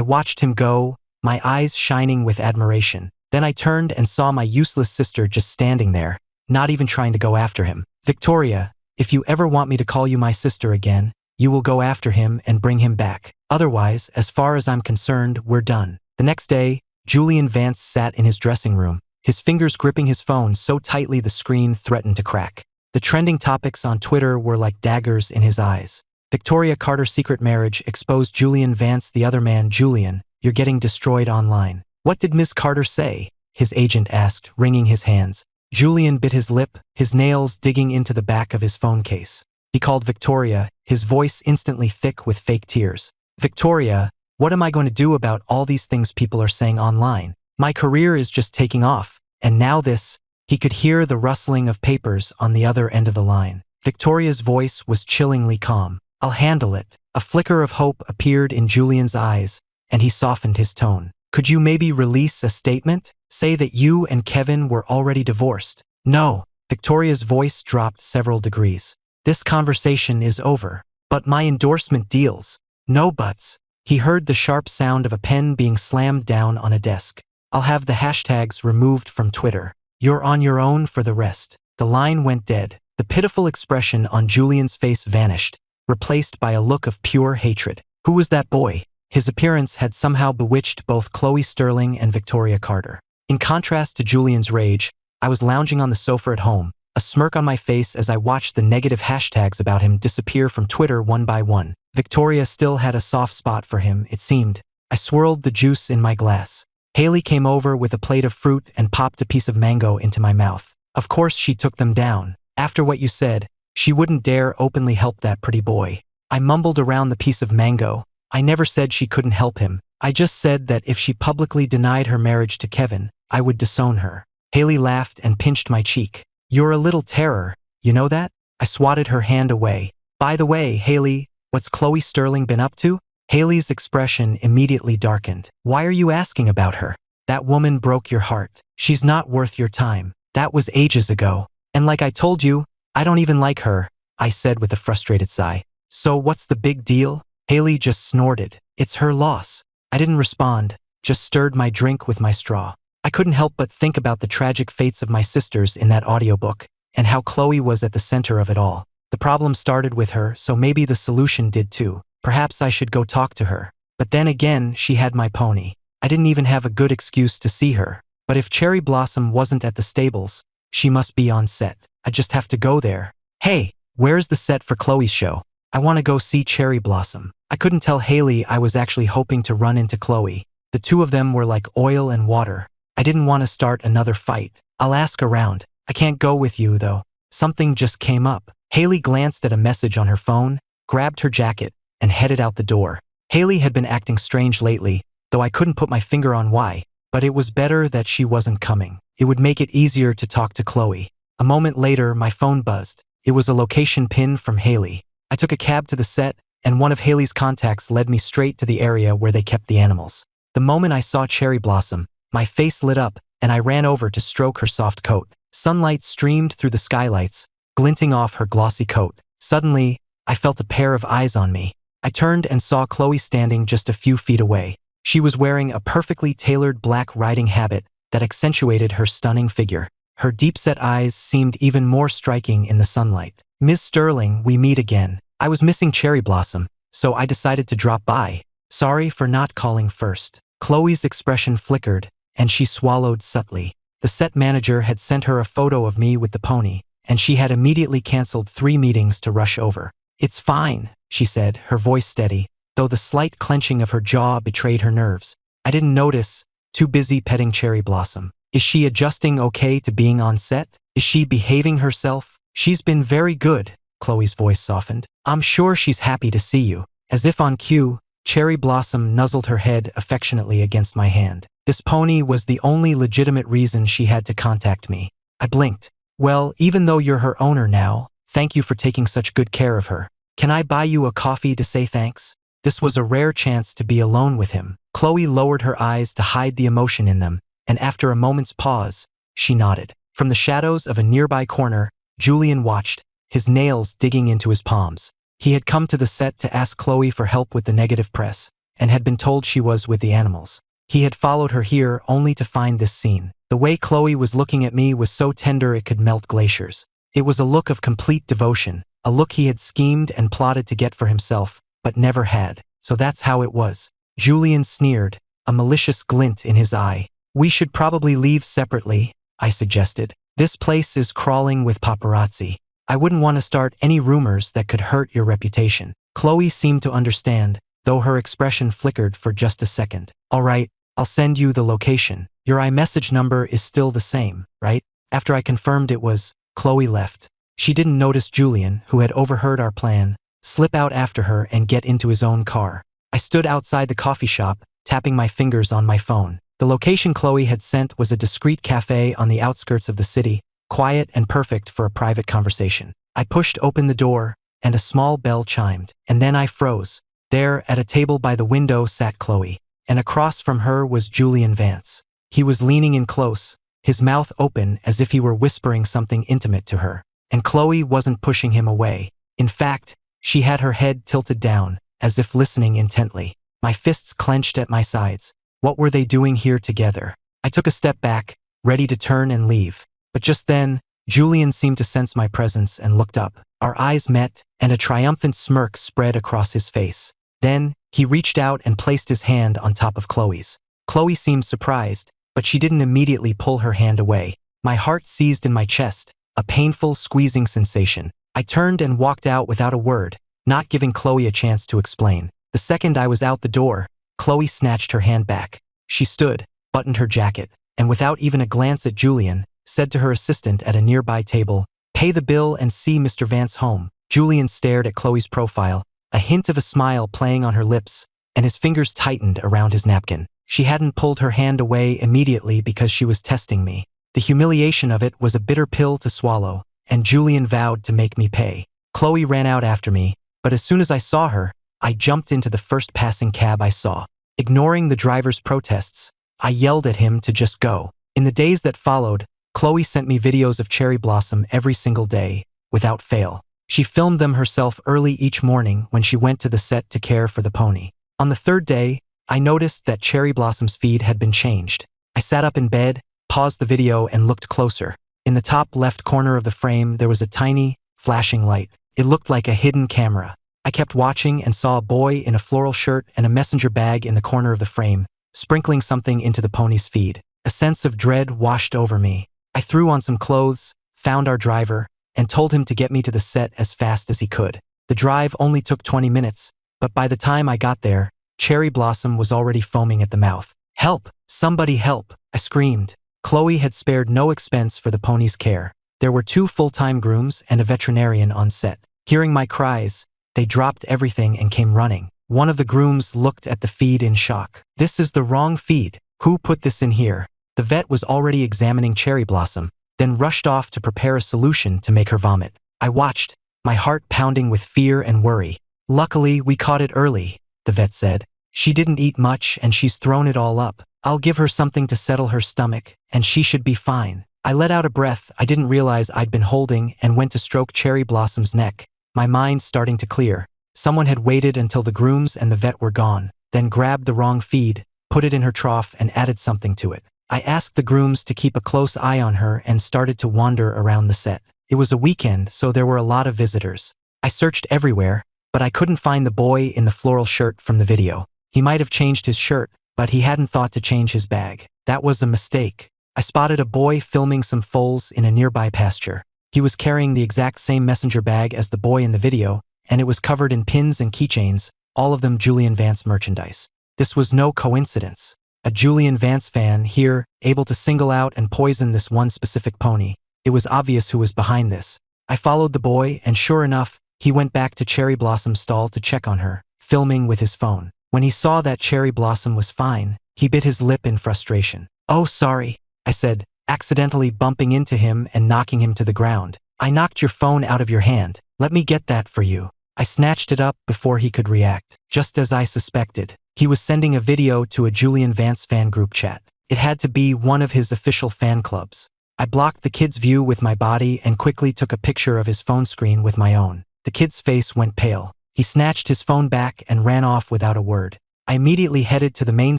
watched him go, my eyes shining with admiration. Then I turned and saw my useless sister just standing there, not even trying to go after him. Victoria, if you ever want me to call you my sister again, you will go after him and bring him back. Otherwise, as far as I'm concerned, we're done. The next day, Julian Vance sat in his dressing room, his fingers gripping his phone so tightly the screen threatened to crack. The trending topics on Twitter were like daggers in his eyes. Victoria Carter's secret marriage exposed Julian Vance, the other man. Julian, you're getting destroyed online. What did Miss Carter say? His agent asked, wringing his hands. Julian bit his lip, his nails digging into the back of his phone case. He called Victoria, his voice instantly thick with fake tears. Victoria, what am I going to do about all these things people are saying online? My career is just taking off, And now this, he could hear the rustling of papers on the other end of the line. Victoria's voice was chillingly calm. I'll handle it. A flicker of hope appeared in Julian's eyes, and he softened his tone. Could you maybe release a statement? Say that you and Kevin were already divorced. No. Victoria's voice dropped several degrees. This conversation is over. But my endorsement deals. No buts. He heard the sharp sound of a pen being slammed down on a desk. I'll have the hashtags removed from Twitter. You're on your own for the rest. The line went dead. The pitiful expression on Julian's face vanished, replaced by a look of pure hatred. Who was that boy? His appearance had somehow bewitched both Chloe Sterling and Victoria Carter. In contrast to Julian's rage, I was lounging on the sofa at home, a smirk on my face as I watched the negative hashtags about him disappear from Twitter one by one. Victoria still had a soft spot for him, it seemed. I swirled the juice in my glass. Haley came over with a plate of fruit and popped a piece of mango into my mouth. Of course she took them down. After what you said, she wouldn't dare openly help that pretty boy. I mumbled around the piece of mango. I never said she couldn't help him. I just said that if she publicly denied her marriage to Kevin, I would disown her. Haley laughed and pinched my cheek. You're a little terror, you know that? I swatted her hand away. By the way, Haley, what's Chloe Sterling been up to? Haley's expression immediately darkened. Why are you asking about her? That woman broke your heart. She's not worth your time. That was ages ago. And like I told you, I don't even like her, I said with a frustrated sigh. So what's the big deal? Haley just snorted. It's her loss. I didn't respond, just stirred my drink with my straw. I couldn't help but think about the tragic fates of my sisters in that audiobook, and how Chloe was at the center of it all. The problem started with her, so maybe the solution did too. Perhaps I should go talk to her. But then again, she had my pony. I didn't even have a good excuse to see her. But if Cherry Blossom wasn't at the stables, she must be on set. I just have to go there. Hey, where's the set for Chloe's show? I want to go see Cherry Blossom. I couldn't tell Haley I was actually hoping to run into Chloe. The two of them were like oil and water. I didn't want to start another fight. I'll ask around. I can't go with you, though. Something just came up. Haley glanced at a message on her phone, grabbed her jacket, and headed out the door. Haley had been acting strange lately, though I couldn't put my finger on why. But it was better that she wasn't coming. It would make it easier to talk to Chloe. A moment later, my phone buzzed. It was a location pin from Haley. I took a cab to the set, and one of Haley's contacts led me straight to the area where they kept the animals. The moment I saw Cherry Blossom, my face lit up, and I ran over to stroke her soft coat. Sunlight streamed through the skylights, glinting off her glossy coat. Suddenly, I felt a pair of eyes on me. I turned and saw Chloe standing just a few feet away. She was wearing a perfectly tailored black riding habit that accentuated her stunning figure. Her deep-set eyes seemed even more striking in the sunlight. Ms. Sterling, we meet again. I was missing Cherry Blossom, so I decided to drop by. Sorry for not calling first. Chloe's expression flickered, and she swallowed subtly. The set manager had sent her a photo of me with the pony, and she had immediately canceled 3 meetings to rush over. It's fine, she said, her voice steady, though the slight clenching of her jaw betrayed her nerves. I didn't notice, too busy petting Cherry Blossom. Is she adjusting okay to being on set? Is she behaving herself? She's been very good, Chloe's voice softened. I'm sure she's happy to see you. As if on cue, Cherry Blossom nuzzled her head affectionately against my hand. This pony was the only legitimate reason she had to contact me. I blinked. Well, even though you're her owner now, thank you for taking such good care of her. Can I buy you a coffee to say thanks? This was a rare chance to be alone with him. Chloe lowered her eyes to hide the emotion in them, and after a moment's pause, she nodded. From the shadows of a nearby corner, Julian watched, his nails digging into his palms. He had come to the set to ask Chloe for help with the negative press, and had been told she was with the animals. He had followed her here only to find this scene. The way Chloe was looking at me was so tender it could melt glaciers. It was a look of complete devotion, a look he had schemed and plotted to get for himself, but never had. So that's how it was. Julian sneered, a malicious glint in his eye. We should probably leave separately, I suggested. This place is crawling with paparazzi. I wouldn't want to start any rumors that could hurt your reputation. Chloe seemed to understand, though her expression flickered for just a second. All right, I'll send you the location. Your iMessage number is still the same, right? After I confirmed it was, Chloe left. She didn't notice Julian, who had overheard our plan, slip out after her and get into his own car. I stood outside the coffee shop, tapping my fingers on my phone. The location Chloe had sent was a discreet cafe on the outskirts of the city, quiet and perfect for a private conversation. I pushed open the door, and a small bell chimed, and then I froze. There, at a table by the window, sat Chloe, and across from her was Julian Vance. He was leaning in close, his mouth open as if he were whispering something intimate to her. And Chloe wasn't pushing him away. In fact, she had her head tilted down, as if listening intently. My fists clenched at my sides. What were they doing here together? I took a step back, ready to turn and leave. But just then, Julian seemed to sense my presence and looked up. Our eyes met, and a triumphant smirk spread across his face. Then, he reached out and placed his hand on top of Chloe's. Chloe seemed surprised, but she didn't immediately pull her hand away. My heart seized in my chest, a painful, squeezing sensation. I turned and walked out without a word, not giving Chloe a chance to explain. The second I was out the door, Chloe snatched her hand back. She stood, buttoned her jacket, and without even a glance at Julian, said to her assistant at a nearby table, "Pay the bill and see Mr. Vance home." Julian stared at Chloe's profile, a hint of a smile playing on her lips, and his fingers tightened around his napkin. She hadn't pulled her hand away immediately because she was testing me. The humiliation of it was a bitter pill to swallow, and Julian vowed to make me pay. Chloe ran out after me, but as soon as I saw her, I jumped into the first passing cab I saw. Ignoring the driver's protests, I yelled at him to just go. In the days that followed, Chloe sent me videos of Cherry Blossom every single day, without fail. She filmed them herself early each morning when she went to the set to care for the pony. On the third day, I noticed that Cherry Blossom's feed had been changed. I sat up in bed, paused the video, and looked closer. In the top left corner of the frame, there was a tiny, flashing light. It looked like a hidden camera. I kept watching and saw a boy in a floral shirt and a messenger bag in the corner of the frame, sprinkling something into the pony's feed. A sense of dread washed over me. I threw on some clothes, found our driver, and told him to get me to the set as fast as he could. The drive only took 20 minutes, but by the time I got there, Cherry Blossom was already foaming at the mouth. "Help! Somebody help!" I screamed. Chloe had spared no expense for the pony's care. There were 2 full-time grooms and a veterinarian on set. Hearing my cries, they dropped everything and came running. One of the grooms looked at the feed in shock. "This is the wrong feed. Who put this in here?" The vet was already examining Cherry Blossom, then rushed off to prepare a solution to make her vomit. I watched, my heart pounding with fear and worry. "Luckily, we caught it early," the vet said. "She didn't eat much and she's thrown it all up. I'll give her something to settle her stomach, and she should be fine." I let out a breath I didn't realize I'd been holding and went to stroke Cherry Blossom's neck, my mind starting to clear. Someone had waited until the grooms and the vet were gone, then grabbed the wrong feed, put it in her trough, and added something to it. I asked the grooms to keep a close eye on her and started to wander around the set. It was a weekend, so there were a lot of visitors. I searched everywhere, but I couldn't find the boy in the floral shirt from the video. He might have changed his shirt, but he hadn't thought to change his bag. That was a mistake. I spotted a boy filming some foals in a nearby pasture. He was carrying the exact same messenger bag as the boy in the video, and it was covered in pins and keychains, all of them Julian Vance merchandise. This was no coincidence. A Julian Vance fan here, able to single out and poison this one specific pony. It was obvious who was behind this. I followed the boy, and sure enough, he went back to Cherry Blossom's stall to check on her, filming with his phone. When he saw that Cherry Blossom was fine, he bit his lip in frustration. "Oh, sorry," I said, accidentally bumping into him and knocking him to the ground. "I knocked your phone out of your hand. Let me get that for you." I snatched it up before he could react. Just as I suspected, he was sending a video to a Julian Vance fan group chat. It had to be one of his official fan clubs. I blocked the kid's view with my body and quickly took a picture of his phone screen with my own. The kid's face went pale. He snatched his phone back and ran off without a word. I immediately headed to the main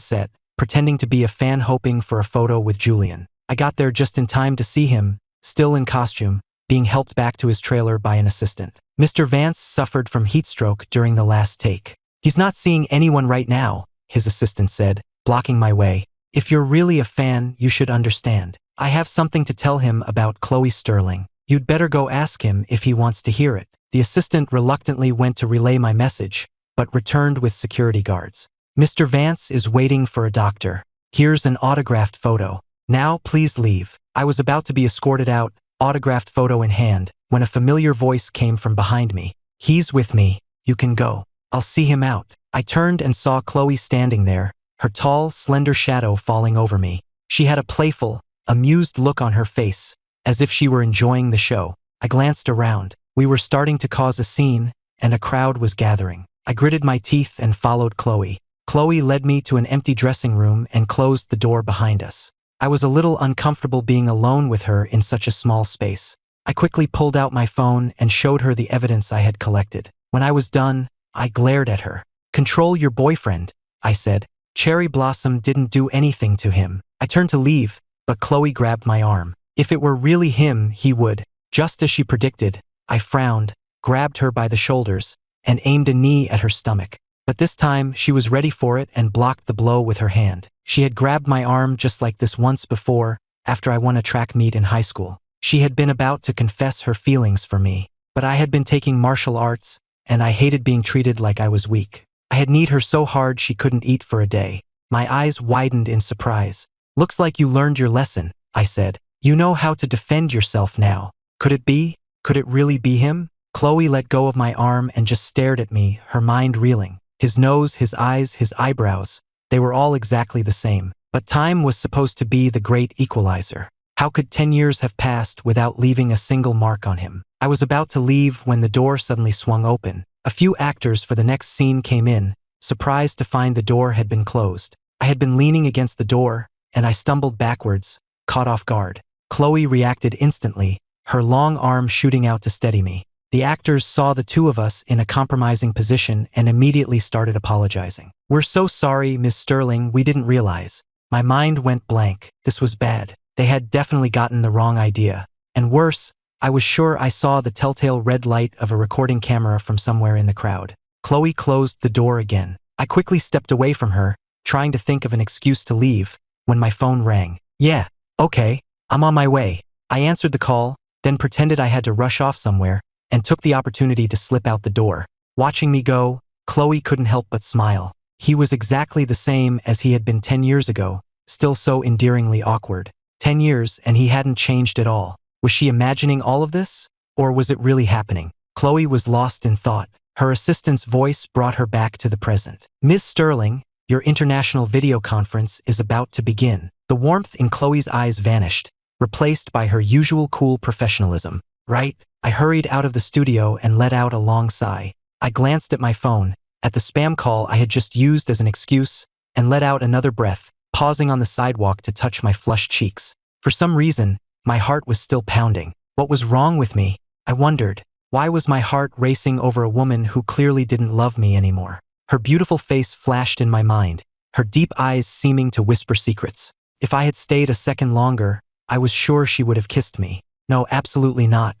set, pretending to be a fan hoping for a photo with Julian. I got there just in time to see him, still in costume, being helped back to his trailer by an assistant. Mr. Vance suffered from heat stroke during the last take. "He's not seeing anyone right now," his assistant said, blocking my way. "If you're really a fan, you should understand. I have something to tell him about Chloe Sterling. You'd better go ask him if he wants to hear it." The assistant reluctantly went to relay my message, but returned with security guards. "Mr. Vance is waiting for a doctor. Here's an autographed photo. Now please leave." I was about to be escorted out, autographed photo in hand, when a familiar voice came from behind me. "He's with me. You can go. I'll see him out." I turned and saw Chloe standing there, her tall, slender shadow falling over me. She had a playful, amused look on her face, as if she were enjoying the show. I glanced around. We were starting to cause a scene, and a crowd was gathering. I gritted my teeth and followed Chloe. Chloe led me to an empty dressing room and closed the door behind us. I was a little uncomfortable being alone with her in such a small space. I quickly pulled out my phone and showed her the evidence I had collected. When I was done, I glared at her. "Control your boyfriend," I said. "Cherry Blossom didn't do anything to him." I turned to leave, but Chloe grabbed my arm. If it were really him, he would. Just as she predicted, I frowned, grabbed her by the shoulders, and aimed a knee at her stomach. But this time, she was ready for it and blocked the blow with her hand. She had grabbed my arm just like this once before, after I won a track meet in high school. She had been about to confess her feelings for me, but I had been taking martial arts, and I hated being treated like I was weak. I had kneed her so hard she couldn't eat for a day. My eyes widened in surprise. "Looks like you learned your lesson," I said. "You know how to defend yourself now." Could it be? Could it really be him? Chloe let go of my arm and just stared at me, her mind reeling. His nose, his eyes, his eyebrows, they were all exactly the same. But time was supposed to be the great equalizer. How could 10 years have passed without leaving a single mark on him? I was about to leave when the door suddenly swung open. A few actors for the next scene came in, surprised to find the door had been closed. I had been leaning against the door, and I stumbled backwards, caught off guard. Chloe reacted instantly, her long arm shooting out to steady me. The actors saw the two of us in a compromising position and immediately started apologizing. "We're so sorry, Miss Sterling, we didn't realize." My mind went blank. This was bad. They had definitely gotten the wrong idea. And worse, I was sure I saw the telltale red light of a recording camera from somewhere in the crowd. Chloe closed the door again. I quickly stepped away from her, trying to think of an excuse to leave, when my phone rang. "Yeah, okay, I'm on my way." I answered the call, then pretended I had to rush off somewhere, and took the opportunity to slip out the door. Watching me go, Chloe couldn't help but smile. He was exactly the same as he had been 10 years ago, still so endearingly awkward. 10 years and he hadn't changed at all. Was she imagining all of this? Or was it really happening? Chloe was lost in thought. Her assistant's voice brought her back to the present. "Ms. Sterling, your international video conference is about to begin." The warmth in Chloe's eyes vanished, replaced by her usual cool professionalism. "Right?" I hurried out of the studio and let out a long sigh. I glanced at my phone, at the spam call I had just used as an excuse, and let out another breath, pausing on the sidewalk to touch my flushed cheeks. For some reason, my heart was still pounding. What was wrong with me? I wondered. Why was my heart racing over a woman who clearly didn't love me anymore? Her beautiful face flashed in my mind, her deep eyes seeming to whisper secrets. If I had stayed a second longer, I was sure she would have kissed me. No, absolutely not.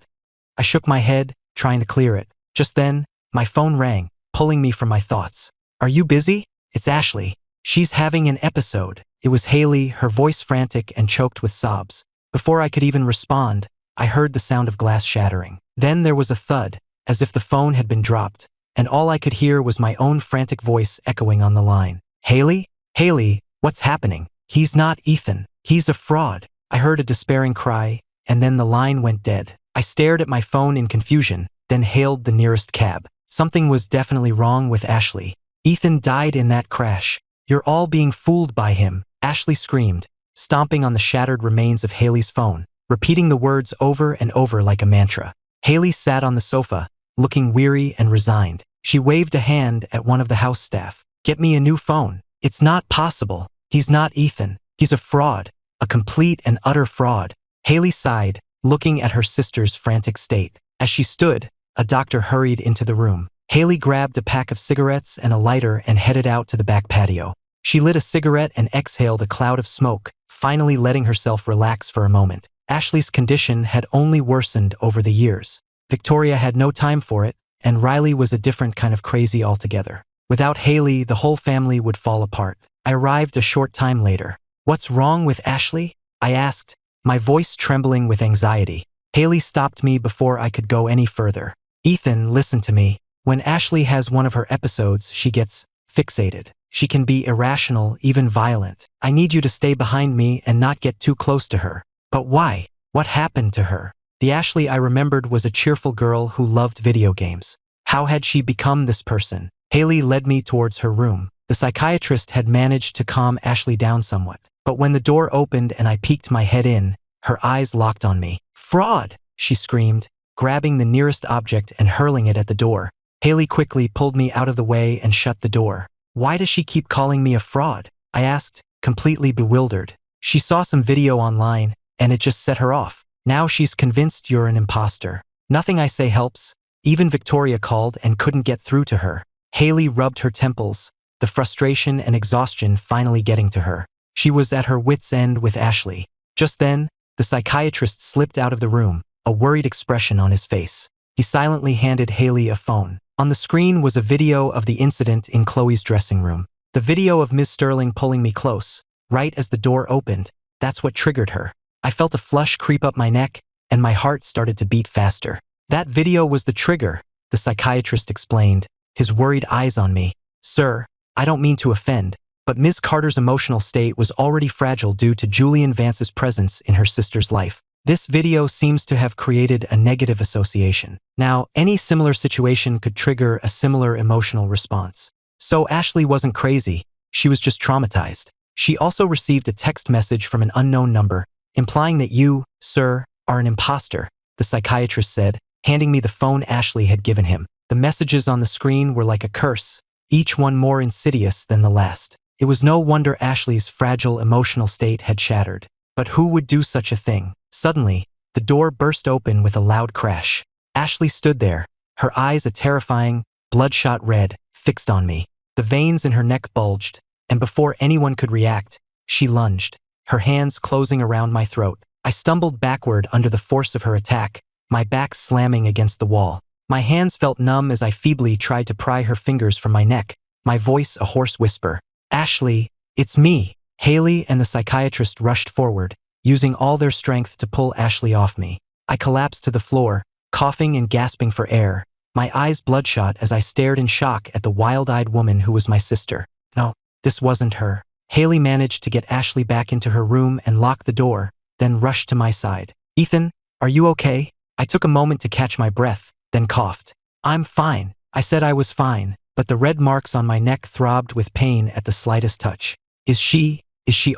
I shook my head, trying to clear it. Just then, my phone rang, pulling me from my thoughts. "Are you busy? It's Ashley. She's having an episode." It was Haley, her voice frantic and choked with sobs. Before I could even respond, I heard the sound of glass shattering. Then there was a thud, as if the phone had been dropped, and all I could hear was my own frantic voice echoing on the line. "Haley? Haley, what's happening? He's not Ethan. He's a fraud." I heard a despairing cry, and then the line went dead. I stared at my phone in confusion, then hailed the nearest cab. Something was definitely wrong with Ashley. "Ethan died in that crash. You're all being fooled by him," Ashley screamed, stomping on the shattered remains of Haley's phone, repeating the words over and over like a mantra. Haley sat on the sofa, looking weary and resigned. She waved a hand at one of the house staff. "Get me a new phone." "It's not possible. He's not Ethan. He's a fraud. A complete and utter fraud." Haley sighed, looking at her sister's frantic state. As she stood, a doctor hurried into the room. Haley grabbed a pack of cigarettes and a lighter and headed out to the back patio. She lit a cigarette and exhaled a cloud of smoke, finally letting herself relax for a moment. Ashley's condition had only worsened over the years. Victoria had no time for it, and Riley was a different kind of crazy altogether. Without Haley, the whole family would fall apart. I arrived a short time later. "What's wrong with Ashley?" I asked, my voice trembling with anxiety. Haley stopped me before I could go any further. "Ethan, listen to me. When Ashley has one of her episodes, she gets fixated. She can be irrational, even violent. I need you to stay behind me and not get too close to her." "But why? What happened to her?" The Ashley I remembered was a cheerful girl who loved video games. How had she become this person? Haley led me towards her room. The psychiatrist had managed to calm Ashley down somewhat. But when the door opened and I peeked my head in, her eyes locked on me. "Fraud!" she screamed, grabbing the nearest object and hurling it at the door. Haley quickly pulled me out of the way and shut the door. "Why does she keep calling me a fraud?" I asked, completely bewildered. "She saw some video online, and it just set her off. Now she's convinced you're an imposter. Nothing I say helps. Even Victoria called and couldn't get through to her." Haley rubbed her temples, the frustration and exhaustion finally getting to her. She was at her wits' end with Ashley. Just then, the psychiatrist slipped out of the room, a worried expression on his face. He silently handed Haley a phone. On the screen was a video of the incident in Chloe's dressing room. The video of Ms. Sterling pulling me close, right as the door opened. That's what triggered her. I felt a flush creep up my neck, and my heart started to beat faster. "That video was the trigger," the psychiatrist explained, his worried eyes on me. "Sir, I don't mean to offend, but Ms. Carter's emotional state was already fragile due to Julian Vance's presence in her sister's life. This video seems to have created a negative association. Now, any similar situation could trigger a similar emotional response. So Ashley wasn't crazy, she was just traumatized. She also received a text message from an unknown number, implying that you, sir, are an imposter," the psychiatrist said, handing me the phone Ashley had given him. The messages on the screen were like a curse, each one more insidious than the last. It was no wonder Ashley's fragile emotional state had shattered. But who would do such a thing? Suddenly, the door burst open with a loud crash. Ashley stood there, her eyes a terrifying, bloodshot red, fixed on me. The veins in her neck bulged, and before anyone could react, she lunged, her hands closing around my throat. I stumbled backward under the force of her attack, my back slamming against the wall. My hands felt numb as I feebly tried to pry her fingers from my neck, my voice a hoarse whisper. "Ashley, it's me." Haley and the psychiatrist rushed forward, using all their strength to pull Ashley off me. I collapsed to the floor, coughing and gasping for air, my eyes bloodshot as I stared in shock at the wild-eyed woman who was my sister. No, this wasn't her. Haley managed to get Ashley back into her room and lock the door, then rushed to my side. "Ethan, are you okay?" I took a moment to catch my breath, then coughed. "I'm fine." I said I was fine, but the red marks on my neck throbbed with pain at the slightest touch. Is she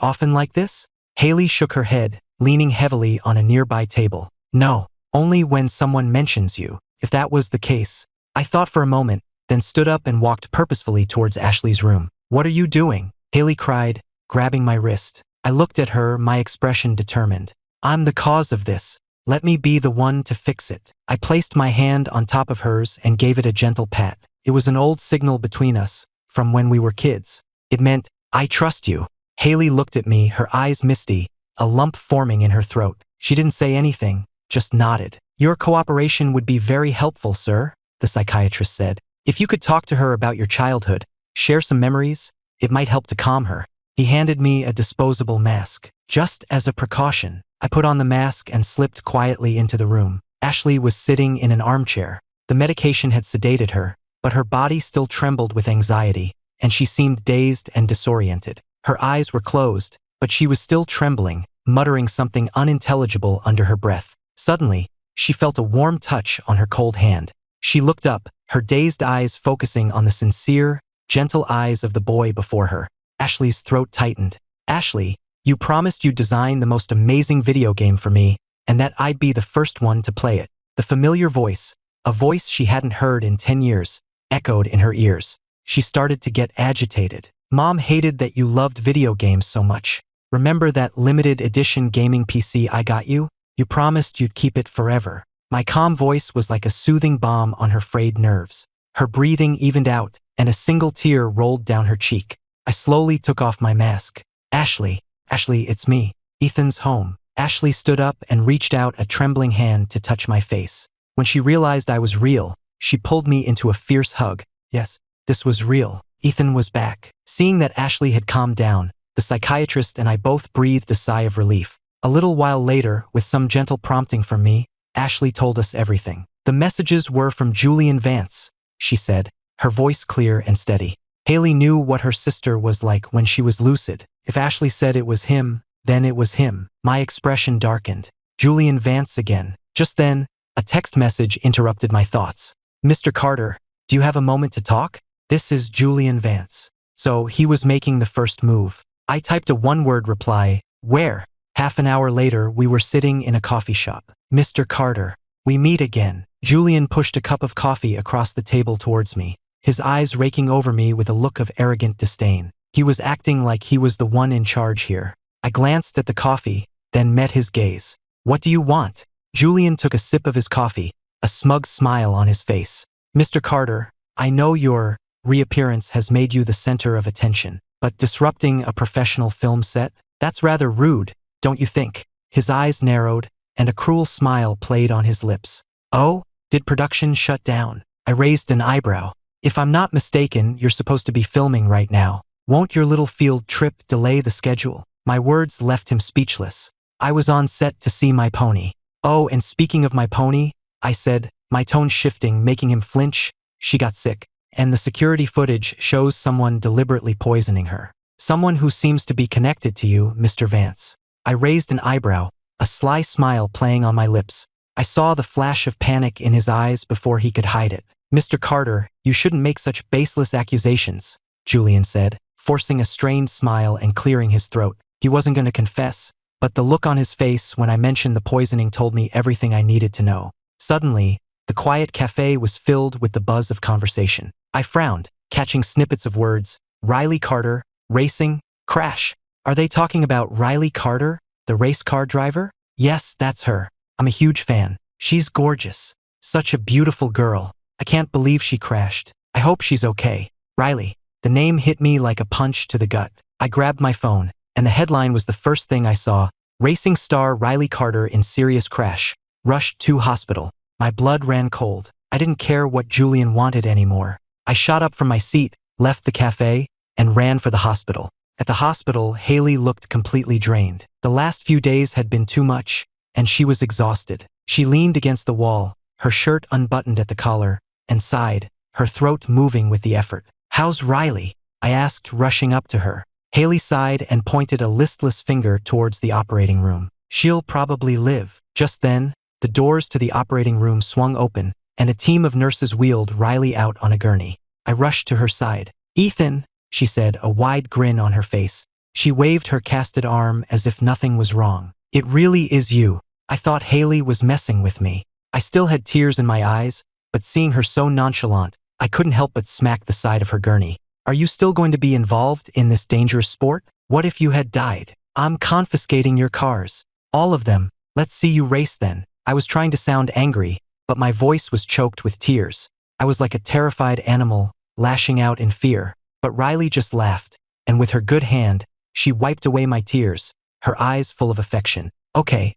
often like this?" Haley shook her head, leaning heavily on a nearby table. "No, only when someone mentions you." If that was the case, I thought for a moment, then stood up and walked purposefully towards Ashley's room. "What are you doing?" Haley cried, grabbing my wrist. I looked at her, my expression determined. "I'm the cause of this. Let me be the one to fix it." I placed my hand on top of hers and gave it a gentle pat. It was an old signal between us, from when we were kids. It meant, "I trust you." Haley looked at me, her eyes misty, a lump forming in her throat. She didn't say anything, just nodded. "Your cooperation would be very helpful, sir," the psychiatrist said. "If you could talk to her about your childhood, share some memories, it might help to calm her." He handed me a disposable mask. Just as a precaution, I put on the mask and slipped quietly into the room. Ashley was sitting in an armchair. The medication had sedated her, but her body still trembled with anxiety, and she seemed dazed and disoriented. Her eyes were closed, but she was still trembling, muttering something unintelligible under her breath. Suddenly, she felt a warm touch on her cold hand. She looked up, her dazed eyes focusing on the sincere, gentle eyes of the boy before her. Ashley's throat tightened. "Ashley, you promised you'd design the most amazing video game for me, and that I'd be the first one to play it." The familiar voice, a voice she hadn't heard in 10 years, echoed in her ears. She started to get agitated. "Mom hated that you loved video games so much. Remember that limited edition gaming PC I got you? You promised you'd keep it forever." My calm voice was like a soothing balm on her frayed nerves. Her breathing evened out, and a single tear rolled down her cheek. I slowly took off my mask. Ashley, it's me. Ethan's home." Ashley stood up and reached out a trembling hand to touch my face. When she realized I was real, she pulled me into a fierce hug. Yes, this was real. Ethan was back. Seeing that Ashley had calmed down, the psychiatrist and I both breathed a sigh of relief. A little while later, with some gentle prompting from me, Ashley told us everything. "The messages were from Julian Vance," she said, her voice clear and steady. Haley knew what her sister was like when she was lucid. If Ashley said it was him, then it was him. My expression darkened. Julian Vance again. Just then, a text message interrupted my thoughts. "Mr. Carter, do you have a moment to talk? This is Julian Vance." So he was making the first move. I typed a one-word reply, "Where?" Half an hour later, we were sitting in a coffee shop. "Mr. Carter, we meet again." Julian pushed a cup of coffee across the table towards me, his eyes raking over me with a look of arrogant disdain. He was acting like he was the one in charge here. I glanced at the coffee, then met his gaze. "What do you want?" Julian took a sip of his coffee, a smug smile on his face. "Mr. Carter, I know your reappearance has made you the center of attention, but disrupting a professional film set? That's rather rude, don't you think?" His eyes narrowed, and a cruel smile played on his lips. "Oh, did production shut down?" I raised an eyebrow. "If I'm not mistaken, you're supposed to be filming right now. Won't your little field trip delay the schedule?" My words left him speechless. "I was on set to see my pony." "Oh, and speaking of my pony," I said, my tone shifting, making him flinch, "she got sick, and the security footage shows someone deliberately poisoning her. Someone who seems to be connected to you, Mr. Vance." I raised an eyebrow, a sly smile playing on my lips. I saw the flash of panic in his eyes before he could hide it. "Mr. Carter, you shouldn't make such baseless accusations," Julian said, forcing a strained smile and clearing his throat. He wasn't going to confess, but the look on his face when I mentioned the poisoning told me everything I needed to know. Suddenly, the quiet cafe was filled with the buzz of conversation. I frowned, catching snippets of words. "Riley Carter, racing, crash." Are they talking about Riley Carter, the race car driver? Yes, that's her. I'm a huge fan. She's gorgeous. Such a beautiful girl. I can't believe she crashed. I hope she's okay. Riley. The name hit me like a punch to the gut. I grabbed my phone, and the headline was the first thing I saw. "Racing star Riley Carter in serious crash. Rushed to hospital." My blood ran cold. I didn't care what Julian wanted anymore. I shot up from my seat, left the cafe, and ran for the hospital. At the hospital, Haley looked completely drained. The last few days had been too much, and she was exhausted. She leaned against the wall, her shirt unbuttoned at the collar, and sighed, her throat moving with the effort. "How's Riley?" I asked, rushing up to her. Haley sighed and pointed a listless finger towards the operating room. "She'll probably live." Just then, the doors to the operating room swung open, and a team of nurses wheeled Riley out on a gurney. I rushed to her side. "Ethan," she said, a wide grin on her face. She waved her casted arm as if nothing was wrong. "It really is you." I thought Haley was messing with me. I still had tears in my eyes, but seeing her so nonchalant, I couldn't help but smack the side of her gurney. "Are you still going to be involved in this dangerous sport? What if you had died? I'm confiscating your cars. All of them. Let's see you race then." I was trying to sound angry, but my voice was choked with tears. I was like a terrified animal, lashing out in fear. But Riley just laughed, and with her good hand, she wiped away my tears, her eyes full of affection. Okay,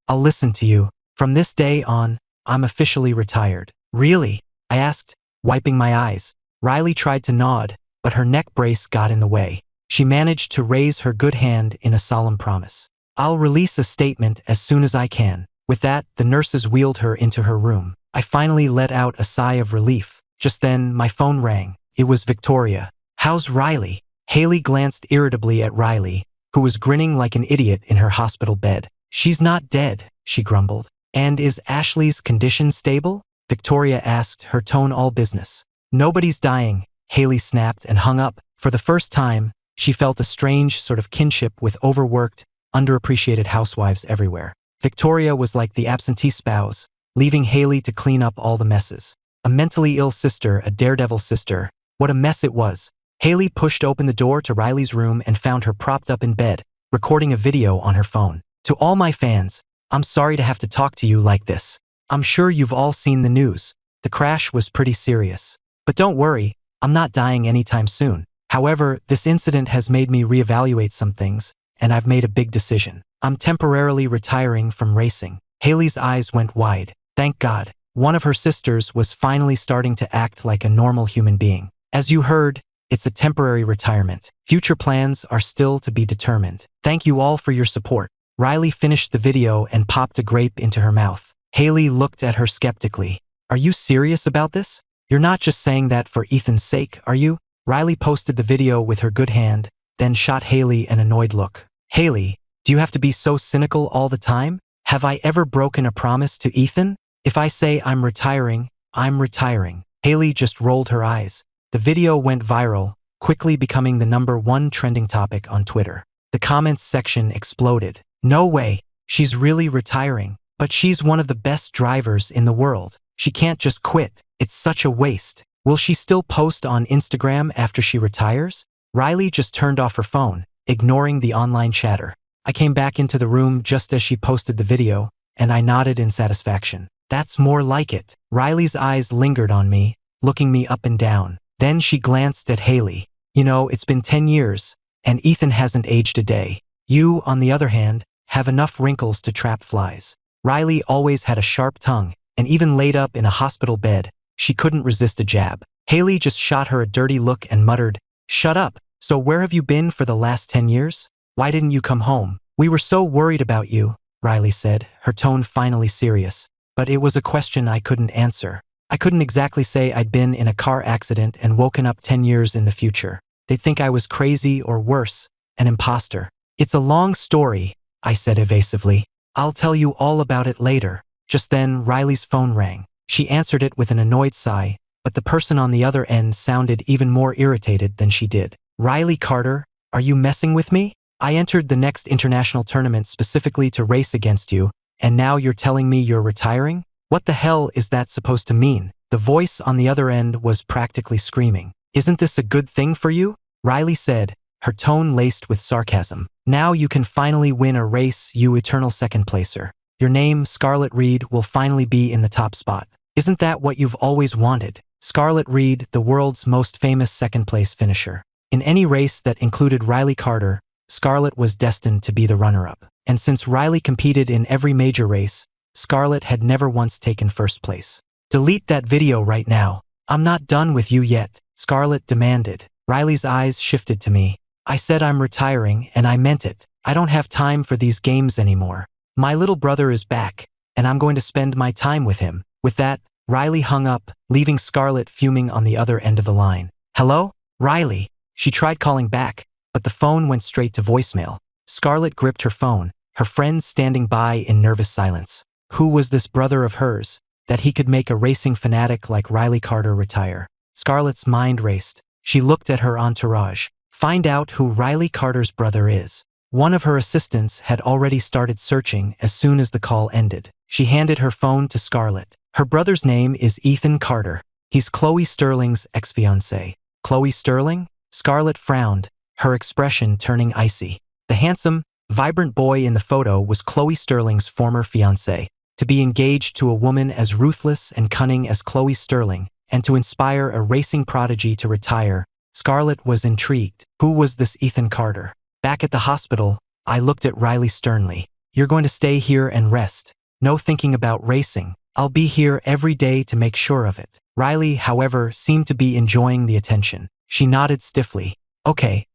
I'll listen to you. From this day on, I'm officially retired." "Really?" I asked, wiping my eyes. Riley tried to nod, but her neck brace got in the way. She managed to raise her good hand in a solemn promise. "I'll release a statement as soon as I can." With that, the nurses wheeled her into her room. I finally let out a sigh of relief. Just then, my phone rang. It was Victoria. "How's Riley?" Haley glanced irritably at Riley, who was grinning like an idiot in her hospital bed. "She's not dead," she grumbled. "And is Ashley's condition stable?" Victoria asked, her tone all business. "Nobody's dying," Haley snapped and hung up. For the first time, she felt a strange sort of kinship with overworked, underappreciated housewives everywhere. Victoria was like the absentee spouse, leaving Haley to clean up all the messes. A mentally ill sister, a daredevil sister. What a mess it was. Haley pushed open the door to Riley's room and found her propped up in bed, recording a video on her phone. "To all my fans, I'm sorry to have to talk to you like this. I'm sure you've all seen the news. The crash was pretty serious. But don't worry, I'm not dying anytime soon. However, this incident has made me reevaluate some things, and I've made a big decision. I'm temporarily retiring from racing." Haley's eyes went wide. Thank God. One of her sisters was finally starting to act like a normal human being. "As you heard, it's a temporary retirement. Future plans are still to be determined. Thank you all for your support." Riley finished the video and popped a grape into her mouth. Haley looked at her skeptically. "Are you serious about this? You're not just saying that for Ethan's sake, are you?" Riley posted the video with her good hand, then shot Haley an annoyed look. "Haley, do you have to be so cynical all the time? Have I ever broken a promise to Ethan? If I say I'm retiring, I'm retiring." Haley just rolled her eyes. The video went viral, quickly becoming the #1 trending topic on Twitter. The comments section exploded. No way, she's really retiring. But she's one of the best drivers in the world. She can't just quit. It's such a waste. Will she still post on Instagram after she retires? Riley just turned off her phone, ignoring the online chatter. I came back into the room just as she posted the video, and I nodded in satisfaction. That's more like it. Riley's eyes lingered on me, looking me up and down. Then she glanced at Haley. You know, it's been 10 years, and Ethan hasn't aged a day. You, on the other hand, have enough wrinkles to trap flies. Riley always had a sharp tongue, and even laid up in a hospital bed, she couldn't resist a jab. Haley just shot her a dirty look and muttered, "Shut up. So where have you been for the last 10 years? Why didn't you come home? We were so worried about you," Riley said, her tone finally serious. But it was a question I couldn't answer. I couldn't exactly say I'd been in a car accident and woken up 10 years in the future. They'd think I was crazy or worse, an imposter. "It's a long story," I said evasively. "I'll tell you all about it later." Just then, Riley's phone rang. She answered it with an annoyed sigh, but the person on the other end sounded even more irritated than she did. "Riley Carter, are you messing with me? I entered the next international tournament specifically to race against you, and now you're telling me you're retiring? What the hell is that supposed to mean?" The voice on the other end was practically screaming. "Isn't this a good thing for you?" Riley said, her tone laced with sarcasm. "Now you can finally win a race, you eternal second placer. Your name, Scarlett Reed, will finally be in the top spot. Isn't that what you've always wanted?" Scarlett Reed, the world's most famous second-place finisher. In any race that included Riley Carter, Scarlett was destined to be the runner-up. And since Riley competed in every major race, Scarlett had never once taken first place. "Delete that video right now. I'm not done with you yet," Scarlett demanded. Riley's eyes shifted to me. "I said I'm retiring, and I meant it. I don't have time for these games anymore. My little brother is back, and I'm going to spend my time with him." With that, Riley hung up, leaving Scarlett fuming on the other end of the line. "Hello? Riley?" She tried calling back, but the phone went straight to voicemail. Scarlett gripped her phone, her friends standing by in nervous silence. Who was this brother of hers, that he could make a racing fanatic like Riley Carter retire? Scarlett's mind raced. She looked at her entourage. Find out who Riley Carter's brother is. One of her assistants had already started searching as soon as the call ended. She handed her phone to Scarlett. "Her brother's name is Ethan Carter. He's Chloe Sterling's ex-fiancé." "Chloe Sterling?" Scarlett frowned, her expression turning icy. The handsome, vibrant boy in the photo was Chloe Sterling's former fiancé. To be engaged to a woman as ruthless and cunning as Chloe Sterling, and to inspire a racing prodigy to retire, Scarlett was intrigued. Who was this Ethan Carter? Back at the hospital, I looked at Riley sternly. "You're going to stay here and rest. No thinking about racing. I'll be here every day to make sure of it." Riley, however, seemed to be enjoying the attention. She nodded stiffly. Okay,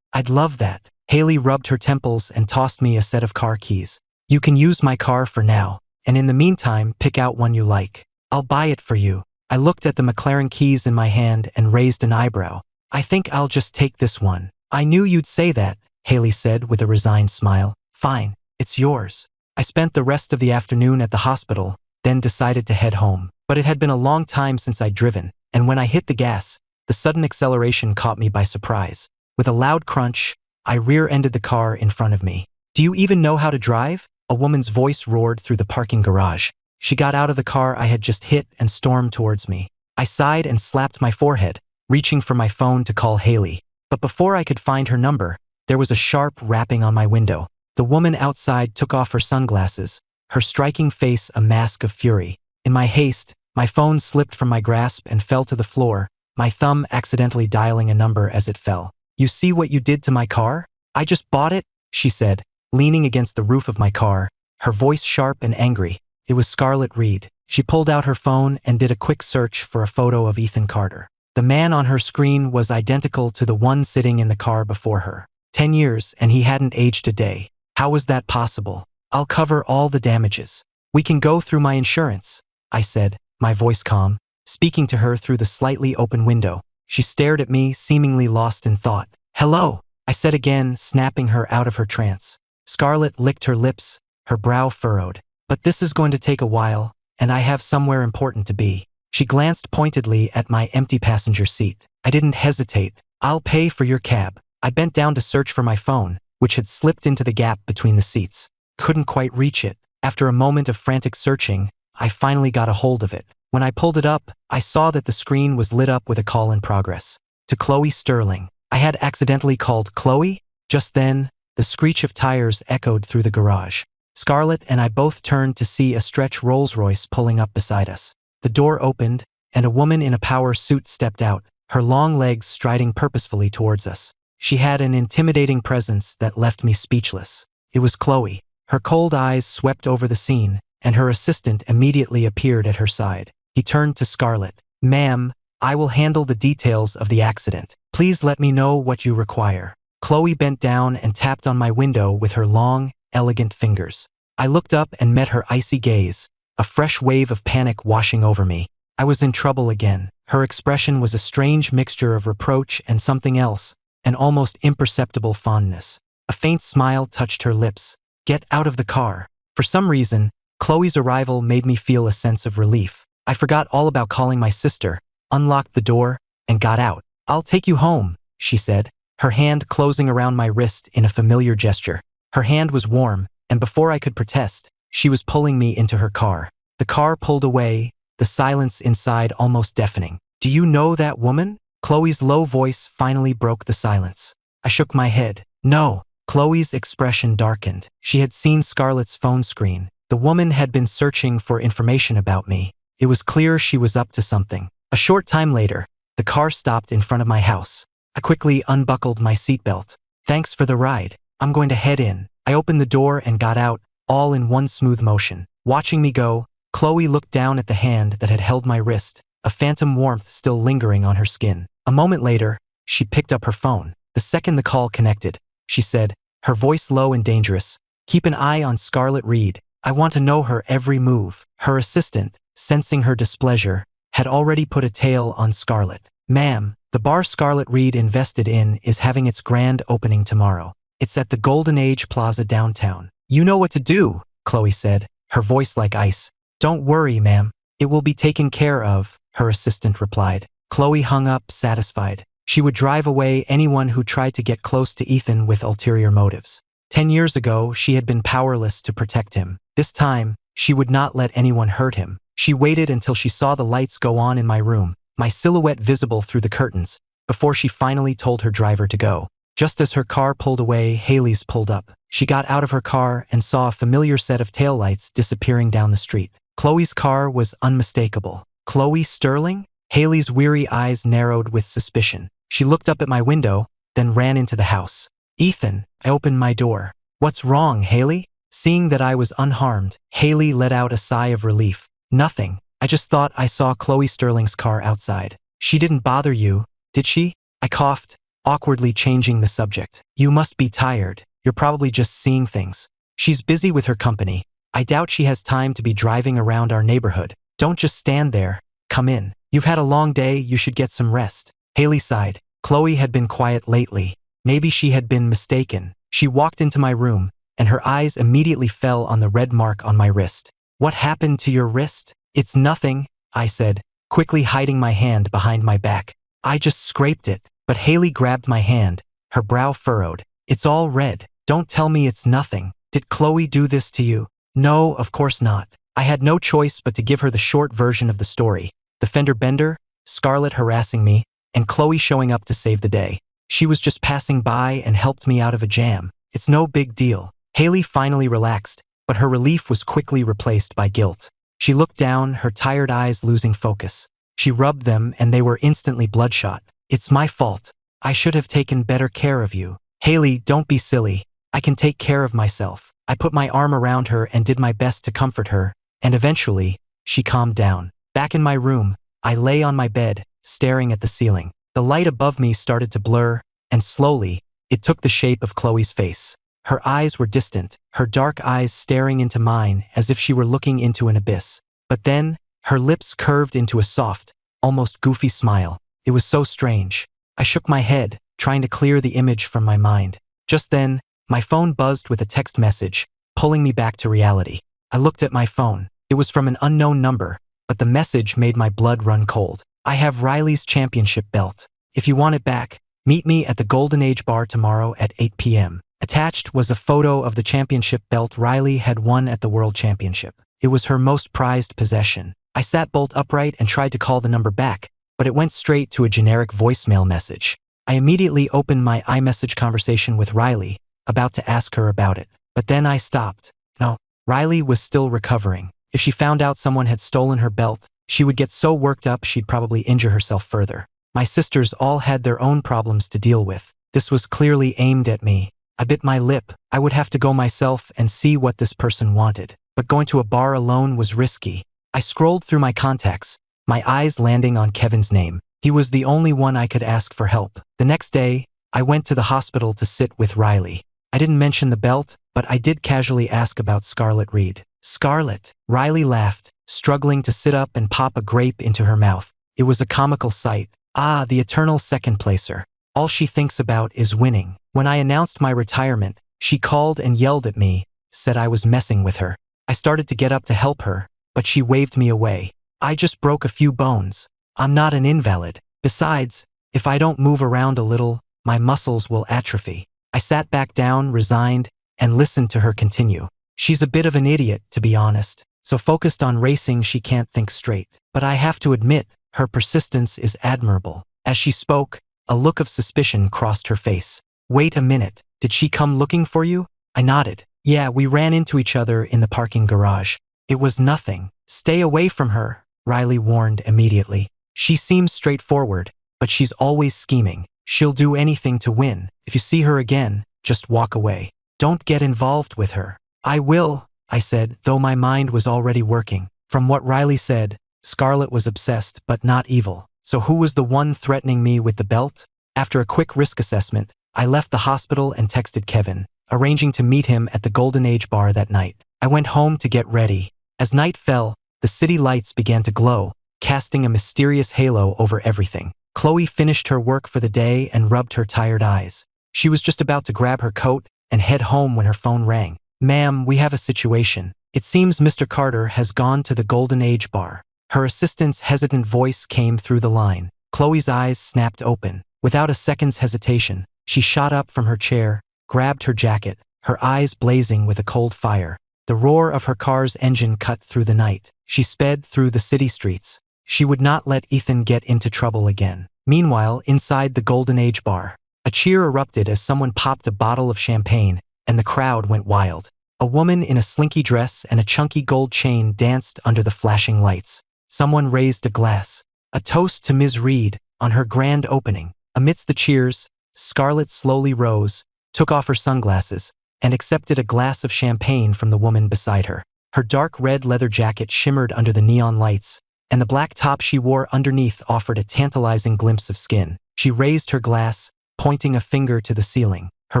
I'd love that." Haley rubbed her temples and tossed me a set of car keys. "You can use my car for now, and in the meantime, pick out one you like. I'll buy it for you." I looked at the McLaren keys in my hand and raised an eyebrow. "I think I'll just take this one." "I knew you'd say that," Haley said with a resigned smile. "Fine, it's yours." I spent the rest of the afternoon at the hospital, then decided to head home. But it had been a long time since I'd driven, and when I hit the gas, the sudden acceleration caught me by surprise. With a loud crunch, I rear-ended the car in front of me. "Do you even know how to drive?" A woman's voice roared through the parking garage. She got out of the car I had just hit and stormed towards me. I sighed and slapped my forehead, reaching for my phone to call Haley. But before I could find her number, there was a sharp rapping on my window. The woman outside took off her sunglasses, her striking face a mask of fury. In my haste, my phone slipped from my grasp and fell to the floor, my thumb accidentally dialing a number as it fell. "You see what you did to my car? I just bought it," she said, leaning against the roof of my car, her voice sharp and angry. It was Scarlett Reed. She pulled out her phone and did a quick search for a photo of Ethan Carter. The man on her screen was identical to the one sitting in the car before her. 10 years, and he hadn't aged a day. How was that possible? "I'll cover all the damages. We can go through my insurance," I said, my voice calm, speaking to her through the slightly open window. She stared at me, seemingly lost in thought. "Hello," I said again, snapping her out of her trance. Scarlett licked her lips, her brow furrowed. "But this is going to take a while, and I have somewhere important to be." She glanced pointedly at my empty passenger seat. I didn't hesitate. I'll pay for your cab. I bent down to search for my phone, which had slipped into the gap between the seats. Couldn't quite reach it. After a moment of frantic searching, I finally got a hold of it. When I pulled it up, I saw that the screen was lit up with a call in progress. To Chloe Sterling. I had accidentally called Chloe? Just then, the screech of tires echoed through the garage. Scarlett and I both turned to see a stretch Rolls-Royce pulling up beside us. The door opened, and a woman in a power suit stepped out, her long legs striding purposefully towards us. She had an intimidating presence that left me speechless. It was Chloe. Her cold eyes swept over the scene, and her assistant immediately appeared at her side. He turned to Scarlett. "Ma'am, I will handle the details of the accident. Please let me know what you require." Chloe bent down and tapped on my window with her long, elegant fingers. I looked up and met her icy gaze, a fresh wave of panic washing over me. I was in trouble again. Her expression was a strange mixture of reproach and something else, an almost imperceptible fondness. A faint smile touched her lips. "Get out of the car." For some reason, Chloe's arrival made me feel a sense of relief. I forgot all about calling my sister, unlocked the door, and got out. "I'll take you home," she said, her hand closing around my wrist in a familiar gesture. Her hand was warm, and before I could protest, she was pulling me into her car. The car pulled away, the silence inside almost deafening. "Do you know that woman?" Chloe's low voice finally broke the silence. I shook my head. "No." Chloe's expression darkened. She had seen Scarlett's phone screen. The woman had been searching for information about me. It was clear she was up to something. A short time later, the car stopped in front of my house. I quickly unbuckled my seatbelt. "Thanks for the ride. I'm going to head in." I opened the door and got out, all in one smooth motion. Watching me go, Chloe looked down at the hand that had held my wrist, a phantom warmth still lingering on her skin. A moment later, she picked up her phone. The second the call connected, she said, her voice low and dangerous, "Keep an eye on Scarlett Reed. I want to know her every move." Her assistant, sensing her displeasure, had already put a tail on Scarlett. "Ma'am, the bar Scarlett Reed invested in is having its grand opening tomorrow. It's at the Golden Age Plaza downtown." "You know what to do," Chloe said, her voice like ice. "Don't worry, ma'am. It will be taken care of," her assistant replied. Chloe hung up, satisfied. She would drive away anyone who tried to get close to Ethan with ulterior motives. 10 years ago, she had been powerless to protect him. This time, she would not let anyone hurt him. She waited until she saw the lights go on in my room, my silhouette visible through the curtains, before she finally told her driver to go. Just as her car pulled away, Haley's pulled up. She got out of her car and saw a familiar set of taillights disappearing down the street. Chloe's car was unmistakable. "Chloe Sterling?" Haley's weary eyes narrowed with suspicion. She looked up at my window, then ran into the house. "Ethan," I opened my door. "What's wrong, Haley?" Seeing that I was unharmed, Haley let out a sigh of relief. "Nothing. I just thought I saw Chloe Sterling's car outside." "She didn't bother you, did she?" I coughed, awkwardly changing the subject. "You must be tired. You're probably just seeing things. She's busy with her company. I doubt she has time to be driving around our neighborhood. Don't just stand there. Come in. You've had a long day, you should get some rest." Haley sighed. Chloe had been quiet lately. Maybe she had been mistaken. She walked into my room, and her eyes immediately fell on the red mark on my wrist. "What happened to your wrist?" "It's nothing," I said, quickly hiding my hand behind my back. "I just scraped it." But Haley grabbed my hand, her brow furrowed. "It's all red. Don't tell me it's nothing. Did Chloe do this to you?" "No, of course not." I had no choice but to give her the short version of the story. The fender bender, Scarlett harassing me, and Chloe showing up to save the day. "She was just passing by and helped me out of a jam. It's no big deal." Haley finally relaxed, but her relief was quickly replaced by guilt. She looked down, her tired eyes losing focus. She rubbed them and they were instantly bloodshot. "It's my fault. I should have taken better care of you." "Haley, don't be silly. I can take care of myself." I put my arm around her and did my best to comfort her, and eventually, she calmed down. Back in my room, I lay on my bed, staring at the ceiling. The light above me started to blur, and slowly, it took the shape of Chloe's face. Her eyes were distant, her dark eyes staring into mine as if she were looking into an abyss. But then, her lips curved into a soft, almost goofy smile. It was so strange. I shook my head, trying to clear the image from my mind. Just then, my phone buzzed with a text message, pulling me back to reality. I looked at my phone. It was from an unknown number, but the message made my blood run cold. "I have Riley's championship belt. If you want it back, Meet me at the Golden Age Bar tomorrow at 8 p.m. Attached was a photo of the championship belt Riley had won at the World Championship. It was her most prized possession. I sat bolt upright and tried to call the number back, but it went straight to a generic voicemail message. I immediately opened my iMessage conversation with Riley, about to ask her about it. But then I stopped. No, Riley was still recovering. If she found out someone had stolen her belt, she would get so worked up she'd probably injure herself further. My sisters all had their own problems to deal with. This was clearly aimed at me. I bit my lip. I would have to go myself and see what this person wanted. But going to a bar alone was risky. I scrolled through my contacts, my eyes landing on Kevin's name. He was the only one I could ask for help. The next day, I went to the hospital to sit with Riley. I didn't mention the belt, but I did casually ask about Scarlett Reed. Scarlett? Riley laughed, struggling to sit up and pop a grape into her mouth. It was a comical sight. Ah, the eternal second placer. All she thinks about is winning. When I announced my retirement, she called and yelled at me, said I was messing with her. I started to get up to help her, but she waved me away. I just broke a few bones. I'm not an invalid. Besides, if I don't move around a little, my muscles will atrophy. I sat back down, resigned, and listened to her continue. She's a bit of an idiot, to be honest, so focused on racing she can't think straight. But I have to admit, her persistence is admirable. As she spoke, a look of suspicion crossed her face. Wait a minute, did she come looking for you? I nodded. Yeah, we ran into each other in the parking garage. It was nothing. Stay away from her, Riley warned immediately. She seems straightforward, but she's always scheming. She'll do anything to win. If you see her again, just walk away. Don't get involved with her. I will, I said, though my mind was already working. From what Riley said, Scarlett was obsessed but not evil. So who was the one threatening me with the belt? After a quick risk assessment, I left the hospital and texted Kevin, arranging to meet him at the Golden Age Bar that night. I went home to get ready. As night fell, the city lights began to glow, casting a mysterious halo over everything. Chloe finished her work for the day and rubbed her tired eyes. She was just about to grab her coat and head home when her phone rang. Ma'am, we have a situation. It seems Mr. Carter has gone to the Golden Age Bar. Her assistant's hesitant voice came through the line. Chloe's eyes snapped open. Without a second's hesitation, she shot up from her chair, grabbed her jacket, her eyes blazing with a cold fire. The roar of her car's engine cut through the night. She sped through the city streets. She would not let Ethan get into trouble again. Meanwhile, inside the Golden Age Bar, a cheer erupted as someone popped a bottle of champagne, and the crowd went wild. A woman in a slinky dress and a chunky gold chain danced under the flashing lights. Someone raised a glass. A toast to Ms. Reed on her grand opening. Amidst the cheers, Scarlett slowly rose, took off her sunglasses, and accepted a glass of champagne from the woman beside her. Her dark red leather jacket shimmered under the neon lights, and the black top she wore underneath offered a tantalizing glimpse of skin. She raised her glass, pointing a finger to the ceiling. Her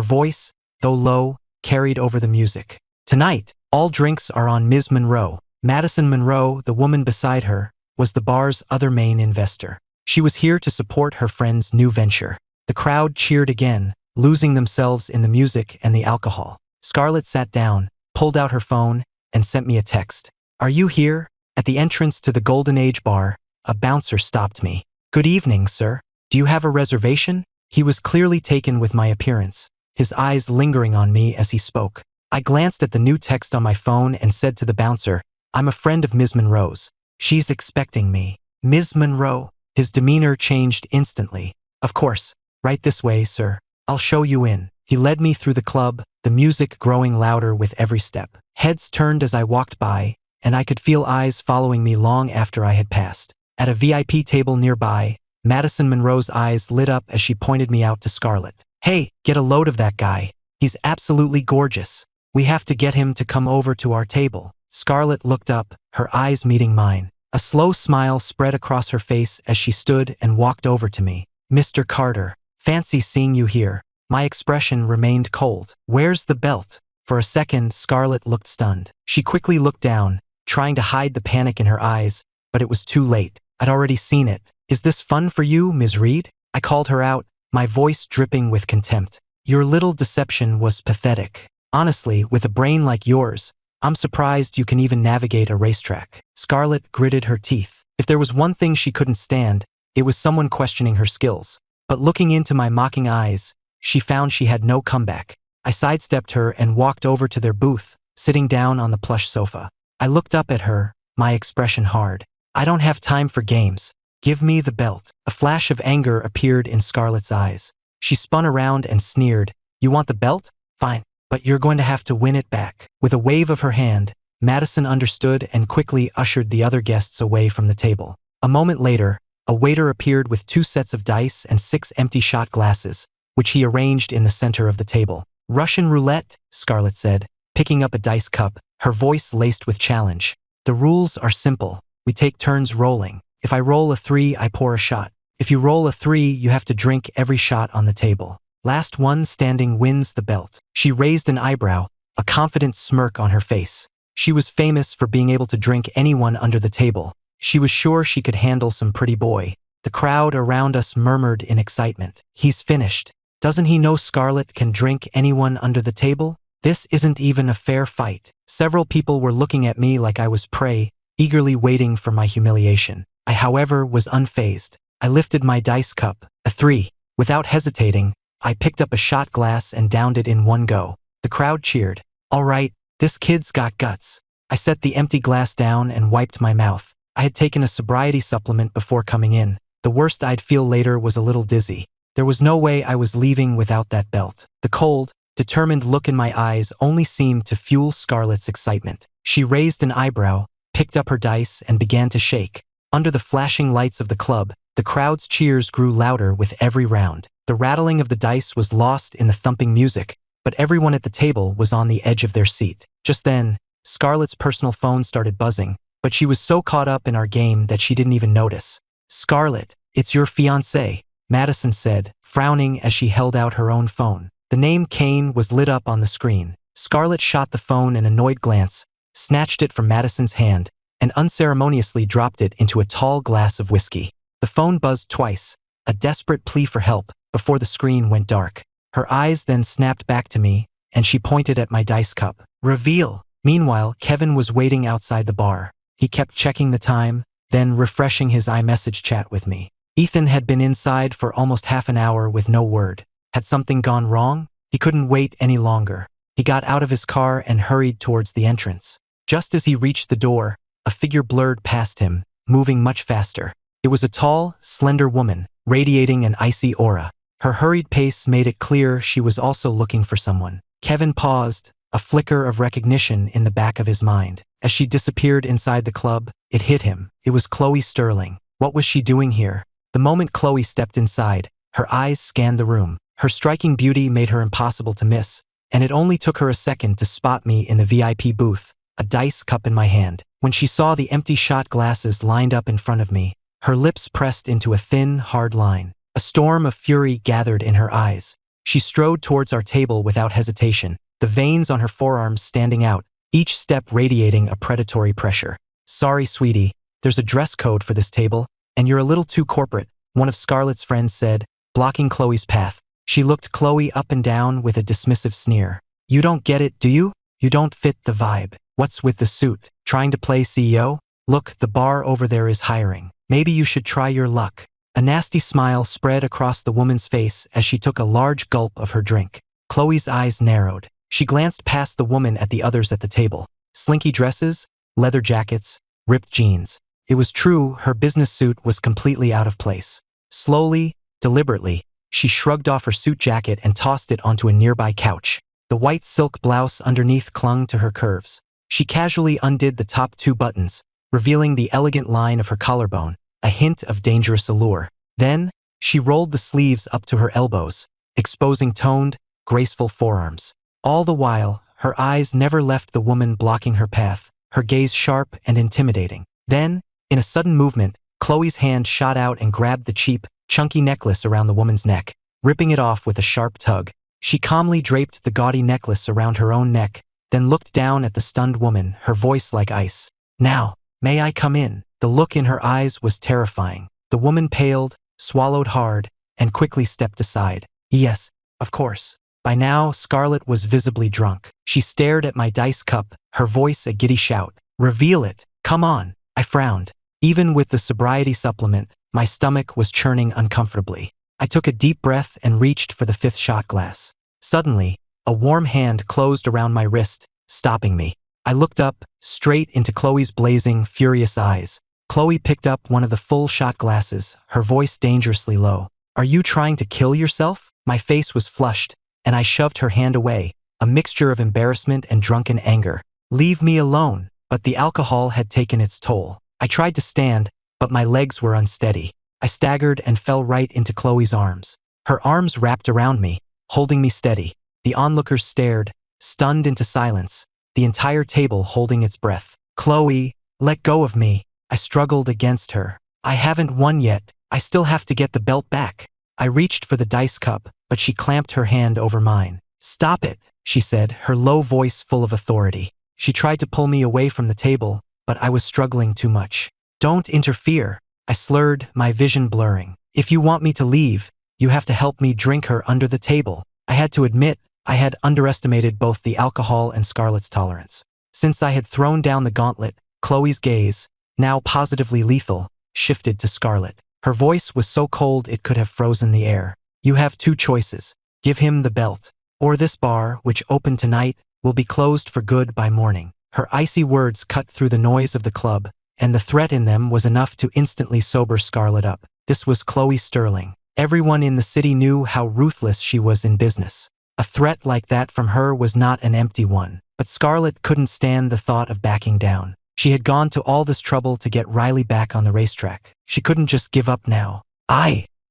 voice, though low, carried over the music. Tonight, all drinks are on Ms. Monroe. Madison Monroe, the woman beside her, was the bar's other main investor. She was here to support her friend's new venture. The crowd cheered again, losing themselves in the music and the alcohol. Scarlett sat down, pulled out her phone, and sent me a text. Are you here? At the entrance to the Golden Age Bar, a bouncer stopped me. Good evening, sir. Do you have a reservation? He was clearly taken with my appearance, his eyes lingering on me as he spoke. I glanced at the new text on my phone and said to the bouncer, I'm a friend of Ms. Monroe's. She's expecting me. Ms. Monroe. His demeanor changed instantly. Of course. Right this way, sir. I'll show you in. He led me through the club, the music growing louder with every step. Heads turned as I walked by, and I could feel eyes following me long after I had passed. At a VIP table nearby, Madison Monroe's eyes lit up as she pointed me out to Scarlett. Hey, get a load of that guy. He's absolutely gorgeous. We have to get him to come over to our table. Scarlett looked up, her eyes meeting mine. A slow smile spread across her face as she stood and walked over to me. Mr. Carter, fancy seeing you here. My expression remained cold. Where's the belt? For a second, Scarlett looked stunned. She quickly looked down, trying to hide the panic in her eyes, but it was too late. I'd already seen it. Is this fun for you, Ms. Reed? I called her out, my voice dripping with contempt. Your little deception was pathetic. Honestly, with a brain like yours, I'm surprised you can even navigate a racetrack. Scarlett gritted her teeth. If there was one thing she couldn't stand, it was someone questioning her skills. But looking into my mocking eyes, she found she had no comeback. I sidestepped her and walked over to their booth, sitting down on the plush sofa. I looked up at her, my expression hard. I don't have time for games. Give me the belt. A flash of anger appeared in Scarlett's eyes. She spun around and sneered. You want the belt? Fine, but you're going to have to win it back. With a wave of her hand, Madison understood and quickly ushered the other guests away from the table. A moment later, a waiter appeared with 2 sets of dice and 6 empty shot glasses, which he arranged in the center of the table. Russian roulette, Scarlett said, picking up a dice cup, her voice laced with challenge. The rules are simple. We take turns rolling. If I roll a 3, I pour a shot. If you roll a 3, you have to drink every shot on the table. Last one standing wins the belt. She raised an eyebrow, a confident smirk on her face. She was famous for being able to drink anyone under the table. She was sure she could handle some pretty boy. The crowd around us murmured in excitement. He's finished. Doesn't he know Scarlett can drink anyone under the table? This isn't even a fair fight. Several people were looking at me like I was prey, eagerly waiting for my humiliation. I, however, was unfazed. I lifted my dice cup, a 3. Without hesitating, I picked up a shot glass and downed it in one go. The crowd cheered. All right, this kid's got guts. I set the empty glass down and wiped my mouth. I had taken a sobriety supplement before coming in. The worst I'd feel later was a little dizzy. There was no way I was leaving without that belt. The cold, determined look in my eyes only seemed to fuel Scarlett's excitement. She raised an eyebrow, picked up her dice, and began to shake. Under the flashing lights of the club, the crowd's cheers grew louder with every round. The rattling of the dice was lost in the thumping music, but everyone at the table was on the edge of their seat. Just then, Scarlett's personal phone started buzzing, but she was so caught up in our game that she didn't even notice. Scarlett, it's your fiancé, Madison said, frowning as she held out her own phone. The name Kane was lit up on the screen. Scarlett shot the phone an annoyed glance, snatched it from Madison's hand, and unceremoniously dropped it into a tall glass of whiskey. The phone buzzed twice, a desperate plea for help, before the screen went dark. Her eyes then snapped back to me, and she pointed at my dice cup. Reveal! Meanwhile, Kevin was waiting outside the bar. He kept checking the time, then refreshing his iMessage chat with me. Ethan had been inside for almost half an hour with no word. Had something gone wrong? He couldn't wait any longer. He got out of his car and hurried towards the entrance. Just as he reached the door, a figure blurred past him, moving much faster. It was a tall, slender woman, radiating an icy aura. Her hurried pace made it clear she was also looking for someone. Kevin paused, a flicker of recognition in the back of his mind. As she disappeared inside the club, it hit him. It was Chloe Sterling. What was she doing here? The moment Chloe stepped inside, her eyes scanned the room. Her striking beauty made her impossible to miss, and it only took her a second to spot me in the VIP booth, a dice cup in my hand. When she saw the empty shot glasses lined up in front of me, her lips pressed into a thin, hard line. A storm of fury gathered in her eyes. She strode towards our table without hesitation, the veins on her forearms standing out, each step radiating a predatory pressure. Sorry, sweetie, there's a dress code for this table, and you're a little too corporate, one of Scarlett's friends said, blocking Chloe's path. She looked Chloe up and down with a dismissive sneer. You don't get it, do you? You don't fit the vibe. What's with the suit? Trying to play CEO? Look, the bar over there is hiring. Maybe you should try your luck. A nasty smile spread across the woman's face as she took a large gulp of her drink. Chloe's eyes narrowed. She glanced past the woman at the others at the table. Slinky dresses, leather jackets, ripped jeans. It was true, her business suit was completely out of place. Slowly, deliberately, she shrugged off her suit jacket and tossed it onto a nearby couch. The white silk blouse underneath clung to her curves. She casually undid the top 2 buttons, revealing the elegant line of her collarbone, a hint of dangerous allure. Then, she rolled the sleeves up to her elbows, exposing toned, graceful forearms. All the while, her eyes never left the woman blocking her path, her gaze sharp and intimidating. Then, in a sudden movement, Chloe's hand shot out and grabbed the cheap, chunky necklace around the woman's neck, ripping it off with a sharp tug. She calmly draped the gaudy necklace around her own neck, then looked down at the stunned woman, her voice like ice. Now, may I come in? The look in her eyes was terrifying. The woman paled, swallowed hard, and quickly stepped aside. Yes, of course. By now, Scarlett was visibly drunk. She stared at my dice cup, her voice a giddy shout. Reveal it. Come on. I frowned. Even with the sobriety supplement, my stomach was churning uncomfortably. I took a deep breath and reached for the fifth shot glass. Suddenly, a warm hand closed around my wrist, stopping me. I looked up, straight into Chloe's blazing, furious eyes. Chloe picked up one of the full shot glasses, her voice dangerously low. "Are you trying to kill yourself?" My face was flushed, and I shoved her hand away, a mixture of embarrassment and drunken anger. "Leave me alone." But the alcohol had taken its toll. I tried to stand, but my legs were unsteady. I staggered and fell right into Chloe's arms. Her arms wrapped around me, holding me steady. The onlookers stared, stunned into silence, the entire table holding its breath. "Chloe, let go of me." I struggled against her. "I haven't won yet. I still have to get the belt back." I reached for the dice cup, but she clamped her hand over mine. "Stop it," she said, her low voice full of authority. She tried to pull me away from the table, but I was struggling too much. "Don't interfere," I slurred, my vision blurring. "If you want me to leave, you have to help me drink her under the table." I had to admit, I had underestimated both the alcohol and Scarlett's tolerance. Since I had thrown down the gauntlet, Chloe's gaze, now positively lethal, shifted to Scarlett. Her voice was so cold it could have frozen the air. "You have two choices. Give him the belt, or this bar, which opened tonight, will be closed for good by morning." Her icy words cut through the noise of the club, and the threat in them was enough to instantly sober Scarlett up. This was Chloe Sterling. Everyone in the city knew how ruthless she was in business. A threat like that from her was not an empty one. But Scarlett couldn't stand the thought of backing down. She had gone to all this trouble to get Riley back on the racetrack. She couldn't just give up now.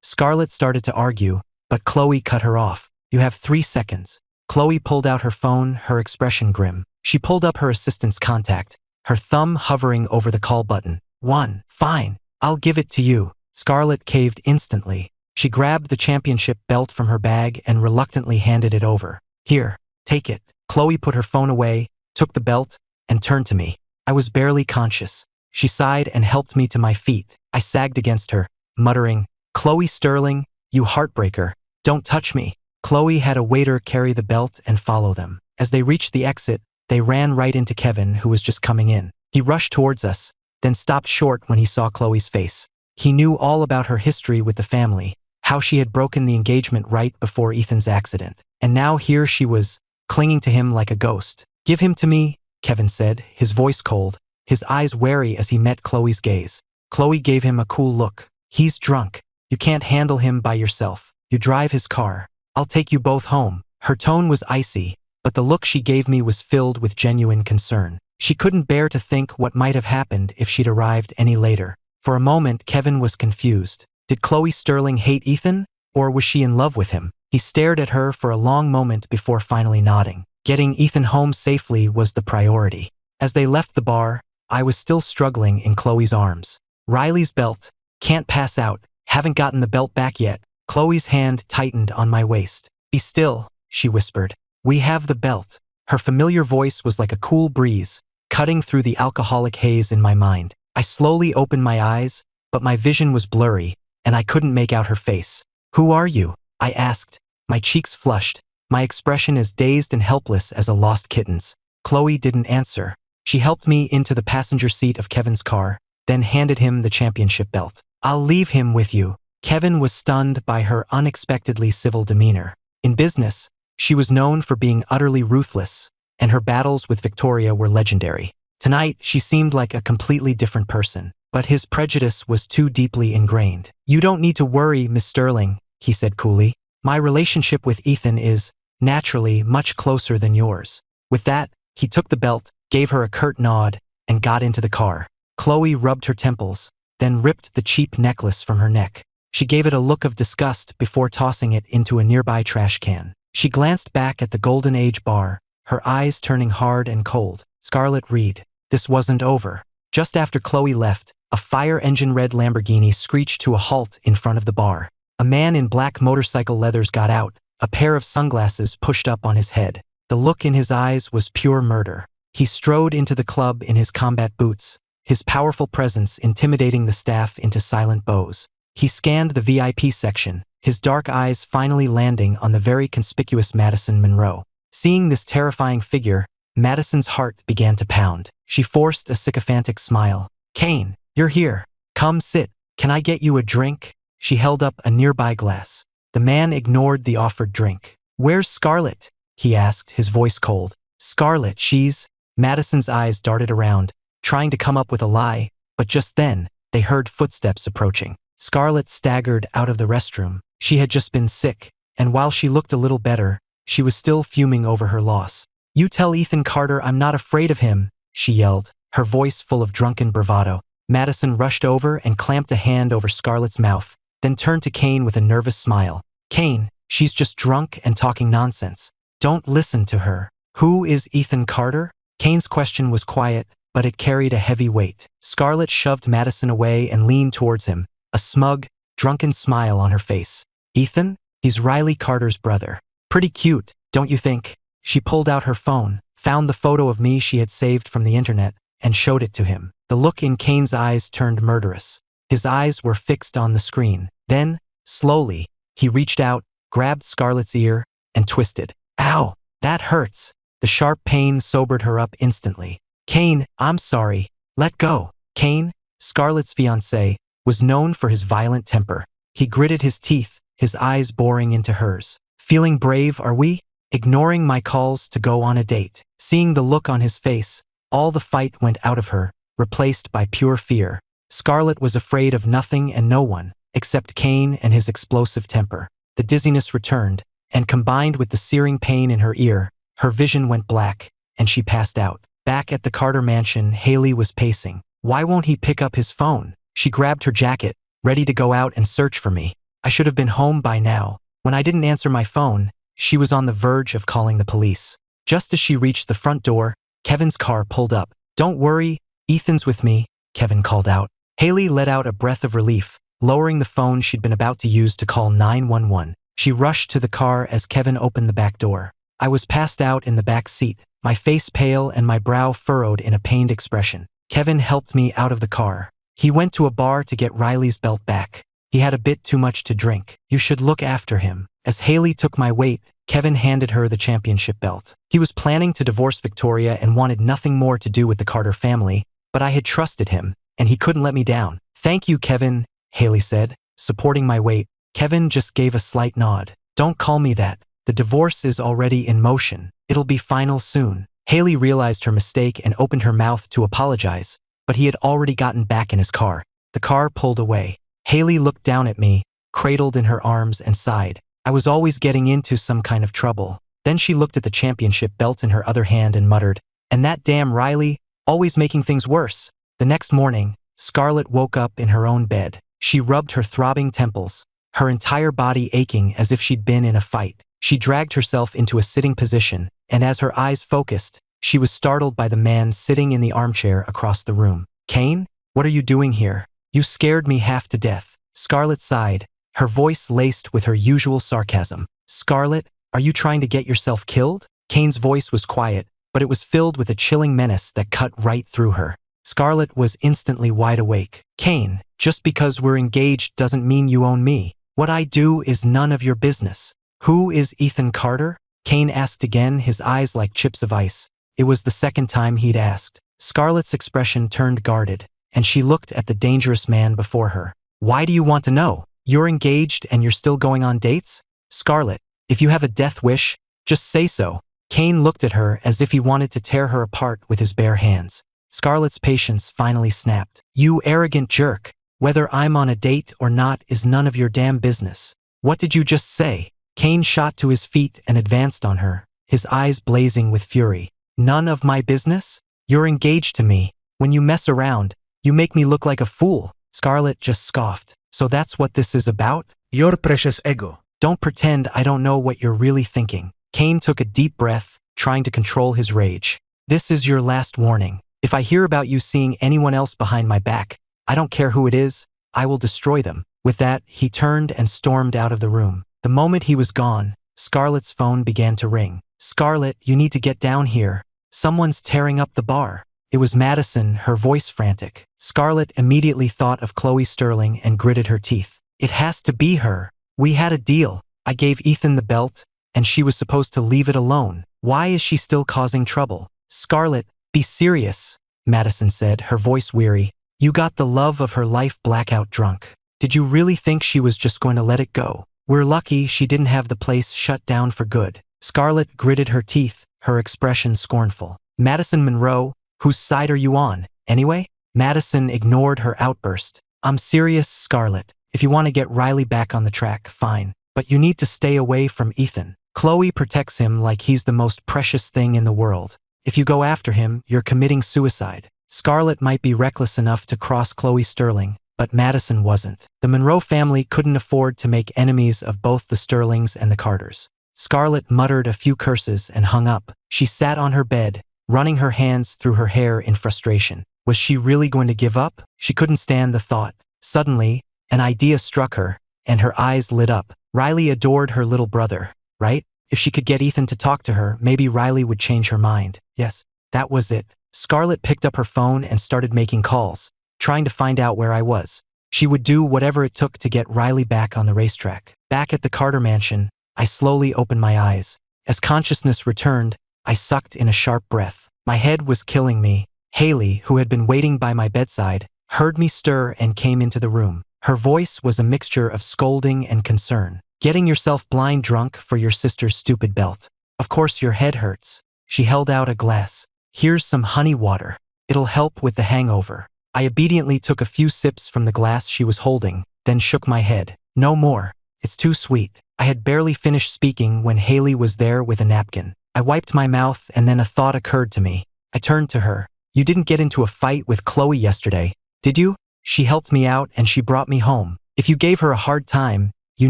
Scarlett started to argue, but Chloe cut her off. "You have 3 seconds. Chloe pulled out her phone, her expression grim. She pulled up her assistant's contact, her thumb hovering over the call button. "1. Fine. I'll give it to you." Scarlett caved instantly. She grabbed the championship belt from her bag and reluctantly handed it over. "Here, take it." Chloe put her phone away, took the belt, and turned to me. I was barely conscious. She sighed and helped me to my feet. I sagged against her, muttering, "Chloe Sterling, you heartbreaker, don't touch me." Chloe had a waiter carry the belt and follow them. As they reached the exit, they ran right into Kevin, who was just coming in. He rushed towards us, then stopped short when he saw Chloe's face. He knew all about her history with the family, how she had broken the engagement right before Ethan's accident. And now here she was, clinging to him like a ghost. "Give him to me," Kevin said, his voice cold, his eyes wary as he met Chloe's gaze. Chloe gave him a cool look. "He's drunk. You can't handle him by yourself. You drive his car. I'll take you both home." Her tone was icy, but the look she gave me was filled with genuine concern. She couldn't bear to think what might have happened if she'd arrived any later. For a moment, Kevin was confused. Did Chloe Sterling hate Ethan, or was she in love with him? He stared at her for a long moment before finally nodding. Getting Ethan home safely was the priority. As they left the bar, I was still struggling in Chloe's arms. "Riley's belt. Can't pass out. Haven't gotten the belt back yet." Chloe's hand tightened on my waist. "Be still," she whispered. "We have the belt." Her familiar voice was like a cool breeze, cutting through the alcoholic haze in my mind. I slowly opened my eyes, but my vision was blurry, and I couldn't make out her face. "Who are you?" I asked, my cheeks flushed, my expression as dazed and helpless as a lost kitten's. Chloe didn't answer. She helped me into the passenger seat of Kevin's car, then handed him the championship belt. "I'll leave him with you." Kevin was stunned by her unexpectedly civil demeanor. In business, she was known for being utterly ruthless, and her battles with Victoria were legendary. Tonight, she seemed like a completely different person, but his prejudice was too deeply ingrained. "You don't need to worry, Miss Sterling," he said coolly. "My relationship with Ethan is, naturally, much closer than yours." With that, he took the belt, gave her a curt nod, and got into the car. Chloe rubbed her temples, then ripped the cheap necklace from her neck. She gave it a look of disgust before tossing it into a nearby trash can. She glanced back at the Golden Age bar, her eyes turning hard and cold. Scarlett Reed. This wasn't over. Just after Chloe left, a fire engine red Lamborghini screeched to a halt in front of the bar. A man in black motorcycle leathers got out, a pair of sunglasses pushed up on his head. The look in his eyes was pure murder. He strode into the club in his combat boots, his powerful presence intimidating the staff into silent bows. He scanned the VIP section, his dark eyes finally landing on the very conspicuous Madison Monroe. Seeing this terrifying figure, Madison's heart began to pound. She forced a sycophantic smile. "Kane, you're here. Come sit. Can I get you a drink?" She held up a nearby glass. The man ignored the offered drink. "Where's Scarlett?" he asked, his voice cold. "Scarlett, she's—" Madison's eyes darted around, trying to come up with a lie, but just then, they heard footsteps approaching. Scarlett staggered out of the restroom. She had just been sick, and while she looked a little better, she was still fuming over her loss. "You tell Ethan Carter I'm not afraid of him," she yelled, her voice full of drunken bravado. Madison rushed over and clamped a hand over Scarlett's mouth, then turned to Kane with a nervous smile. "Kane, she's just drunk and talking nonsense. Don't listen to her." "Who is Ethan Carter?" Kane's question was quiet, but it carried a heavy weight. Scarlett shoved Madison away and leaned towards him, a smug, drunken smile on her face. "Ethan? He's Riley Carter's brother. Pretty cute, don't you think?" She pulled out her phone, found the photo of me she had saved from the internet, and showed it to him. The look in Kane's eyes turned murderous. His eyes were fixed on the screen. Then, slowly, he reached out, grabbed Scarlett's ear, and twisted. "Ow! That hurts." The sharp pain sobered her up instantly. "Kane, I'm sorry. Let go." Kane, Scarlett's fiancé, was known for his violent temper. He gritted his teeth, his eyes boring into hers. "Feeling brave, are we? Ignoring my calls to go on a date." Seeing the look on his face, all the fight went out of her, replaced by pure fear. Scarlett was afraid of nothing and no one, except Kane and his explosive temper. The dizziness returned, and combined with the searing pain in her ear, her vision went black, and she passed out. Back at the Carter mansion, Haley was pacing. "Why won't he pick up his phone?" She grabbed her jacket, ready to go out and search for me. "I should have been home by now." When I didn't answer my phone, she was on the verge of calling the police. Just as she reached the front door, Kevin's car pulled up. "Don't worry, Ethan's with me," Kevin called out. Haley let out a breath of relief, lowering the phone she'd been about to use to call 911. She rushed to the car as Kevin opened the back door. I was passed out in the back seat, my face pale and my brow furrowed in a pained expression. Kevin helped me out of the car. He went to a bar to get Riley's belt back. He had a bit too much to drink. "You should look after him." As Haley took my weight, Kevin handed her the championship belt. He was planning to divorce Victoria and wanted nothing more to do with the Carter family, but I had trusted him, and he couldn't let me down. "Thank you, Kevin," Haley said, supporting my weight. Kevin just gave a slight nod. "Don't call me that. The divorce is already in motion. It'll be final soon." Haley realized her mistake and opened her mouth to apologize, but he had already gotten back in his car. The car pulled away. Haley looked down at me, cradled in her arms, and sighed. I was always getting into some kind of trouble. Then she looked at the championship belt in her other hand and muttered, "And that damn Riley, always making things worse." The next morning, Scarlett woke up in her own bed. She rubbed her throbbing temples, her entire body aching as if she'd been in a fight. She dragged herself into a sitting position, and as her eyes focused, she was startled by the man sitting in the armchair across the room. "Kane, what are you doing here? You scared me half to death." Scarlett sighed, her voice laced with her usual sarcasm. "Scarlett, are you trying to get yourself killed?" Kane's voice was quiet, but it was filled with a chilling menace that cut right through her. Scarlett was instantly wide awake. "Kane, just because we're engaged doesn't mean you own me. What I do is none of your business." "Who is Ethan Carter?" Kane asked again, his eyes like chips of ice. It was the second time he'd asked. Scarlett's expression turned guarded, and she looked at the dangerous man before her. "Why do you want to know? You're engaged and you're still going on dates? Scarlett, if you have a death wish, just say so." Kane looked at her as if he wanted to tear her apart with his bare hands. Scarlett's patience finally snapped. "You arrogant jerk. Whether I'm on a date or not is none of your damn business." "What did you just say?" Kane shot to his feet and advanced on her, his eyes blazing with fury. "None of my business? You're engaged to me. When you mess around, you make me look like a fool." Scarlett just scoffed. "So that's what this is about? Your precious ego. Don't pretend I don't know what you're really thinking." Kane took a deep breath, trying to control his rage. "This is your last warning. If I hear about you seeing anyone else behind my back, I don't care who it is, I will destroy them." With that, he turned and stormed out of the room. The moment he was gone, Scarlett's phone began to ring. "Scarlett, you need to get down here. Someone's tearing up the bar." It was Madison, her voice frantic. Scarlett immediately thought of Chloe Sterling and gritted her teeth. "It has to be her. We had a deal. I gave Ethan the belt, and she was supposed to leave it alone. Why is she still causing trouble?" "Scarlett, be serious," Madison said, her voice weary. "You got the love of her life blackout drunk. Did you really think she was just going to let it go? We're lucky she didn't have the place shut down for good. Scarlett gritted her teeth, her expression scornful. Madison Monroe, whose side are you on, anyway? Madison ignored her outburst. I'm serious, Scarlett. If you want to get Riley back on the track, fine. But you need to stay away from Ethan. Chloe protects him like he's the most precious thing in the world. If you go after him, you're committing suicide. Scarlett might be reckless enough to cross Chloe Sterling, but Madison wasn't. The Monroe family couldn't afford to make enemies of both the Sterlings and the Carters. Scarlett muttered a few curses and hung up. She sat on her bed, running her hands through her hair in frustration. Was she really going to give up? She couldn't stand the thought. Suddenly, an idea struck her, and her eyes lit up. Riley adored her little brother, right? If she could get Ethan to talk to her, maybe Riley would change her mind. Yes, that was it. Scarlett picked up her phone and started making calls, trying to find out where I was. She would do whatever it took to get Riley back on the racetrack. Back at the Carter mansion, I slowly opened my eyes. As consciousness returned, I sucked in a sharp breath. My head was killing me. Haley, who had been waiting by my bedside, heard me stir and came into the room. Her voice was a mixture of scolding and concern. Getting yourself blind drunk for your sister's stupid belt. Of course your head hurts. She held out a glass. Here's some honey water. It'll help with the hangover. I obediently took a few sips from the glass she was holding, then shook my head. No more. It's too sweet. I had barely finished speaking when Haley was there with a napkin. I wiped my mouth and then a thought occurred to me. I turned to her. You didn't get into a fight with Chloe yesterday, did you? She helped me out and she brought me home. If you gave her a hard time, you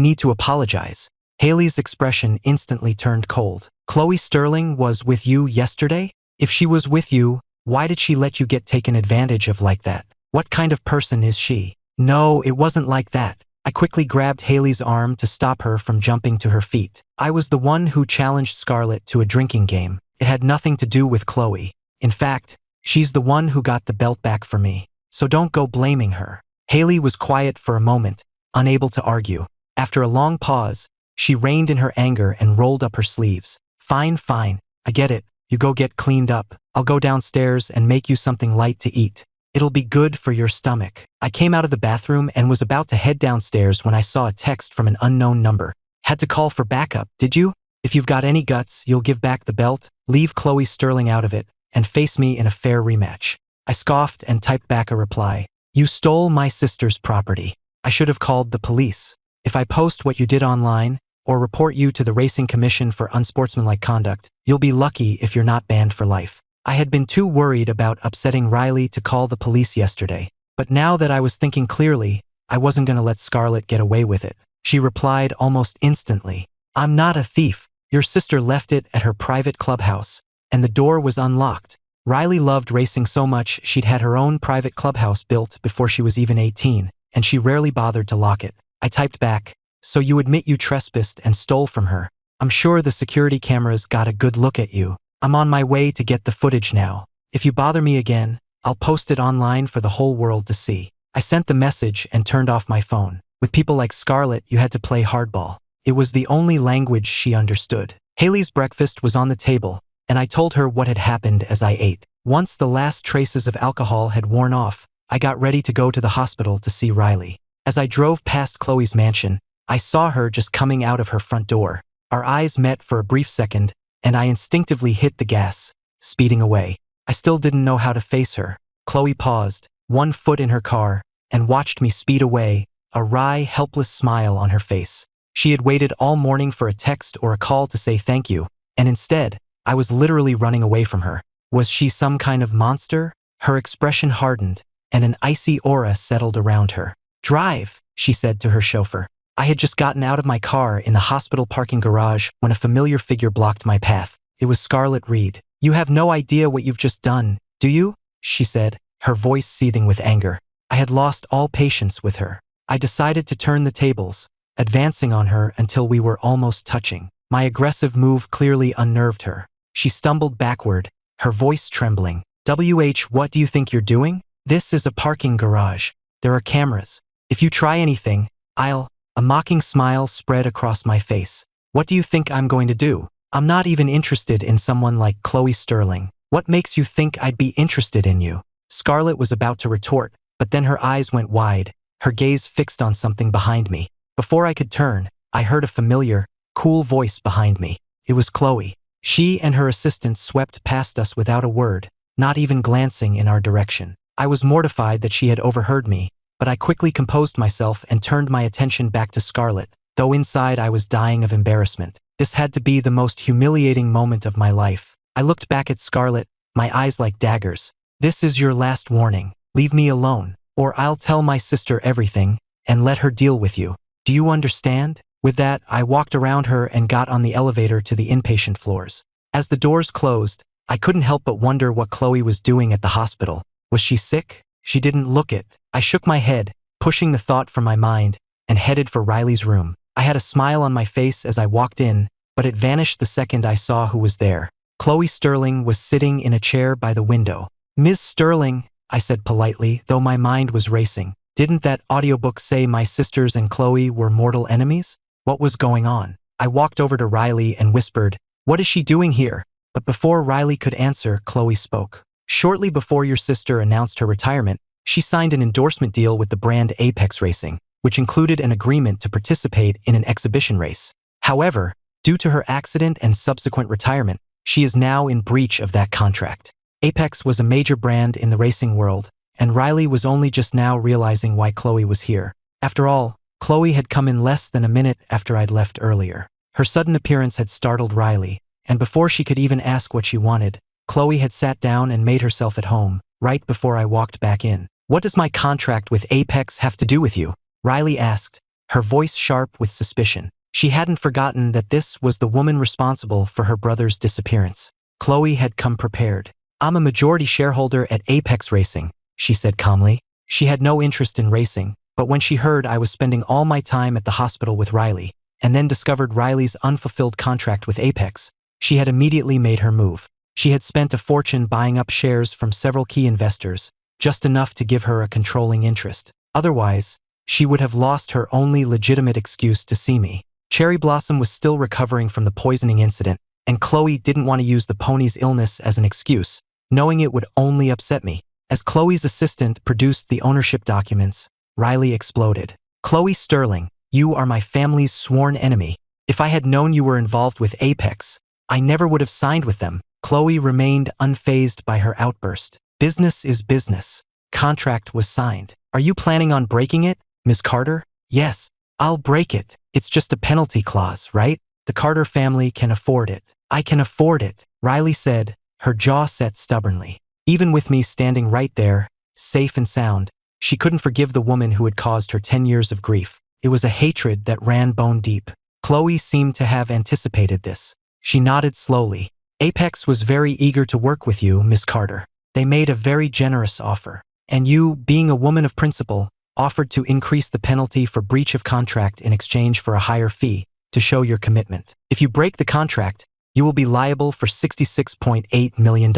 need to apologize. Haley's expression instantly turned cold. Chloe Sterling was with you yesterday? If she was with you, why did she let you get taken advantage of like that? What kind of person is she? No, it wasn't like that. I quickly grabbed Haley's arm to stop her from jumping to her feet. I was the one who challenged Scarlett to a drinking game. It had nothing to do with Chloe. In fact, she's the one who got the belt back for me. So don't go blaming her. Haley was quiet for a moment, unable to argue. After a long pause, she reined in her anger and rolled up her sleeves. Fine, fine. I get it. You go get cleaned up. I'll go downstairs and make you something light to eat. It'll be good for your stomach. I came out of the bathroom and was about to head downstairs when I saw a text from an unknown number. Had to call for backup, did you? If you've got any guts, you'll give back the belt, leave Chloe Sterling out of it, and face me in a fair rematch. I scoffed and typed back a reply. You stole my sister's property. I should have called the police. If I post what you did online, or report you to the Racing Commission for unsportsmanlike conduct, you'll be lucky if you're not banned for life. I had been too worried about upsetting Riley to call the police yesterday, but now that I was thinking clearly, I wasn't going to let Scarlett get away with it. She replied almost instantly. I'm not a thief. Your sister left it at her private clubhouse, and the door was unlocked. Riley loved racing so much she'd had her own private clubhouse built before she was even 18, and she rarely bothered to lock it. I typed back, so you admit you trespassed and stole from her. I'm sure the security cameras got a good look at you. I'm on my way to get the footage now. If you bother me again, I'll post it online for the whole world to see. I sent the message and turned off my phone. With people like Scarlett, you had to play hardball. It was the only language she understood. Haley's breakfast was on the table, and I told her what had happened as I ate. Once the last traces of alcohol had worn off, I got ready to go to the hospital to see Riley. As I drove past Chloe's mansion, I saw her just coming out of her front door. Our eyes met for a brief second, and I instinctively hit the gas, speeding away. I still didn't know how to face her. Chloe paused, one foot in her car, and watched me speed away, a wry, helpless smile on her face. She had waited all morning for a text or a call to say thank you, and instead, I was literally running away from her. Was she some kind of monster? Her expression hardened, and an icy aura settled around her. Drive, she said to her chauffeur. I had just gotten out of my car in the hospital parking garage when a familiar figure blocked my path. It was Scarlett Reed. You have no idea what you've just done, do you? She said, her voice seething with anger. I had lost all patience with her. I decided to turn the tables, advancing on her until we were almost touching. My aggressive move clearly unnerved her. She stumbled backward, her voice trembling. What do you think you're doing? This is a parking garage. There are cameras. If you try anything, I'll... A mocking smile spread across my face. What do you think I'm going to do? I'm not even interested in someone like Chloe Sterling. What makes you think I'd be interested in you? Scarlett was about to retort, but then her eyes went wide, her gaze fixed on something behind me. Before I could turn, I heard a familiar, cool voice behind me. It was Chloe. She and her assistant swept past us without a word, not even glancing in our direction. I was mortified that she had overheard me, but I quickly composed myself and turned my attention back to Scarlett, though inside I was dying of embarrassment. This had to be the most humiliating moment of my life. I looked back at Scarlett, my eyes like daggers. This is your last warning. Leave me alone, or I'll tell my sister everything, and let her deal with you. Do you understand? With that, I walked around her and got on the elevator to the inpatient floors. As the doors closed, I couldn't help but wonder what Chloe was doing at the hospital. Was she sick? She didn't look it. I shook my head, pushing the thought from my mind, and headed for Riley's room. I had a smile on my face as I walked in, but it vanished the second I saw who was there. Chloe Sterling was sitting in a chair by the window. "Ms. Sterling," I said politely, though my mind was racing. Didn't that audiobook say my sisters and Chloe were mortal enemies? What was going on? I walked over to Riley and whispered, "What is she doing here?" But before Riley could answer, Chloe spoke. "Shortly before your sister announced her retirement, she signed an endorsement deal with the brand Apex Racing, which included an agreement to participate in an exhibition race. However, due to her accident and subsequent retirement, she is now in breach of that contract." Apex was a major brand in the racing world, and Riley was only just now realizing why Chloe was here. After all, Chloe had come in less than a minute after I'd left earlier. Her sudden appearance had startled Riley, and before she could even ask what she wanted, Chloe had sat down and made herself at home, right before I walked back in. "What does my contract with Apex have to do with you?" Riley asked, her voice sharp with suspicion. She hadn't forgotten that this was the woman responsible for her brother's disappearance. Chloe had come prepared. "I'm a majority shareholder at Apex Racing," she said calmly. She had no interest in racing, but when she heard I was spending all my time at the hospital with Riley, and then discovered Riley's unfulfilled contract with Apex, she had immediately made her move. She had spent a fortune buying up shares from several key investors, just enough to give her a controlling interest. Otherwise, she would have lost her only legitimate excuse to see me. Cherry Blossom was still recovering from the poisoning incident, and Chloe didn't want to use the pony's illness as an excuse, knowing it would only upset me. As Chloe's assistant produced the ownership documents, Riley exploded. "Chloe Sterling, you are my family's sworn enemy. If I had known you were involved with Apex, I never would have signed with them." Chloe remained unfazed by her outburst. "Business is business. Contract was signed. Are you planning on breaking it, Ms. Carter?" "Yes, I'll break it. It's just a penalty clause, right? The Carter family can afford it." "I can afford it," Riley said, her jaw set stubbornly. Even with me standing right there, safe and sound, she couldn't forgive the woman who had caused her 10 years of grief. It was a hatred that ran bone deep. Chloe seemed to have anticipated this. She nodded slowly. "Apex was very eager to work with you, Miss Carter. They made a very generous offer. And you, being a woman of principle, offered to increase the penalty for breach of contract in exchange for a higher fee to show your commitment. If you break the contract, you will be liable for $66.8 million.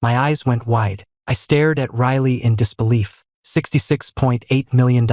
My eyes went wide. I stared at Riley in disbelief. $66.8 million?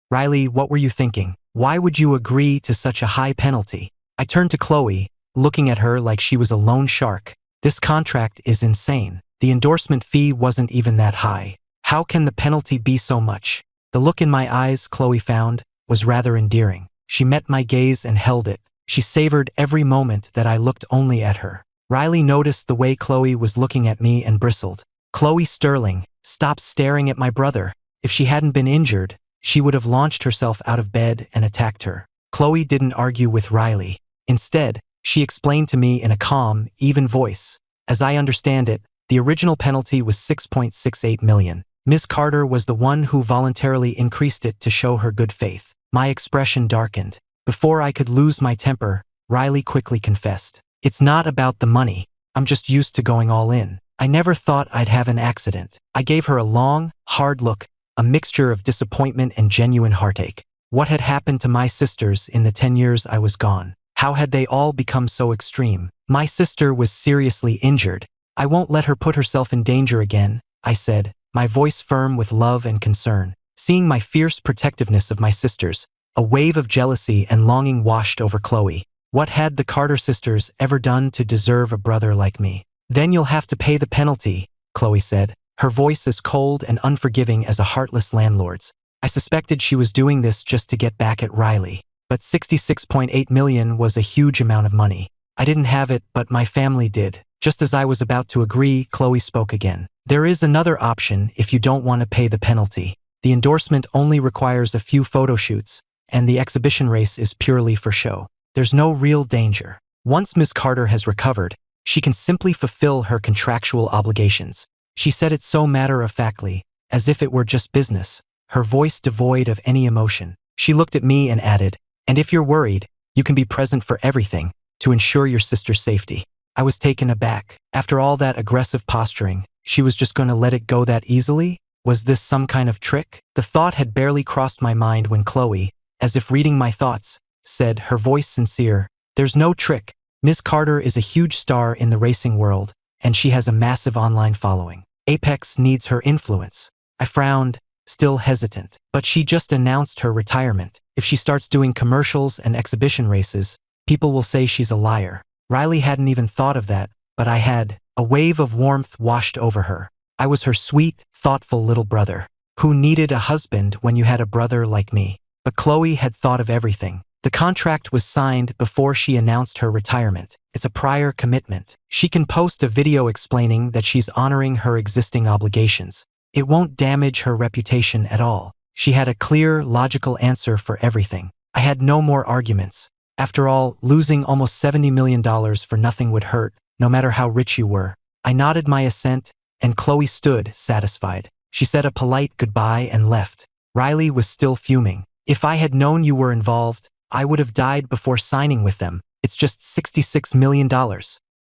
Riley, what were you thinking? Why would you agree to such a high penalty? I turned to Chloe, looking at her like she was a lone shark. This contract is insane. The endorsement fee wasn't even that high. How can the penalty be so much? The look in my eyes, Chloe found, was rather endearing. She met my gaze and held it. She savored every moment that I looked only at her. Riley noticed the way Chloe was looking at me and bristled. "Chloe Sterling, stop staring at my brother." If she hadn't been injured, she would have launched herself out of bed and attacked her. Chloe didn't argue with Riley. Instead, she explained to me in a calm, even voice. As I understand it, the original penalty was $6.68 million. Ms. Carter was the one who voluntarily increased it to show her good faith. My expression darkened. Before I could lose my temper, Riley quickly confessed. "It's not about the money. I'm just used to going all in. I never thought I'd have an accident." I gave her a long, hard look, a mixture of disappointment and genuine heartache. What had happened to my sisters in the 10 years I was gone? How had they all become so extreme? "My sister was seriously injured. I won't let her put herself in danger again," I said, my voice firm with love and concern. Seeing my fierce protectiveness of my sisters, a wave of jealousy and longing washed over Chloe. What had the Carter sisters ever done to deserve a brother like me? "Then you'll have to pay the penalty," Chloe said, her voice as cold and unforgiving as a heartless landlord's. I suspected she was doing this just to get back at Riley. But 66.8 million was a huge amount of money. I didn't have it, but my family did. Just as I was about to agree, Chloe spoke again. There is another option if you don't want to pay the penalty. The endorsement only requires a few photo shoots, and the exhibition race is purely for show. There's no real danger. Once Ms. Carter has recovered, she can simply fulfill her contractual obligations. She said it so matter-of-factly, as if it were just business, her voice devoid of any emotion. She looked at me and added, "And if you're worried, you can be present for everything, to ensure your sister's safety." I was taken aback. After all that aggressive posturing, she was just going to let it go that easily? Was this some kind of trick? The thought had barely crossed my mind when Chloe, as if reading my thoughts, said, her voice sincere, "There's no trick. Ms. Carter is a huge star in the racing world, and she has a massive online following. Apex needs her influence." I frowned, still hesitant. But she just announced her retirement. If she starts doing commercials and exhibition races, people will say she's a liar. Riley hadn't even thought of that, but I had. A wave of warmth washed over her. I was her sweet, thoughtful little brother. Who needed a husband when you had a brother like me? But Chloe had thought of everything. The contract was signed before she announced her retirement. It's a prior commitment. She can post a video explaining that she's honoring her existing obligations. It won't damage her reputation at all. She had a clear, logical answer for everything. I had no more arguments. After all, losing almost $70 million for nothing would hurt, no matter how rich you were. I nodded my assent, and Chloe stood, satisfied. She said a polite goodbye and left. Riley was still fuming. "If I had known you were involved, I would have died before signing with them. It's just $66 million.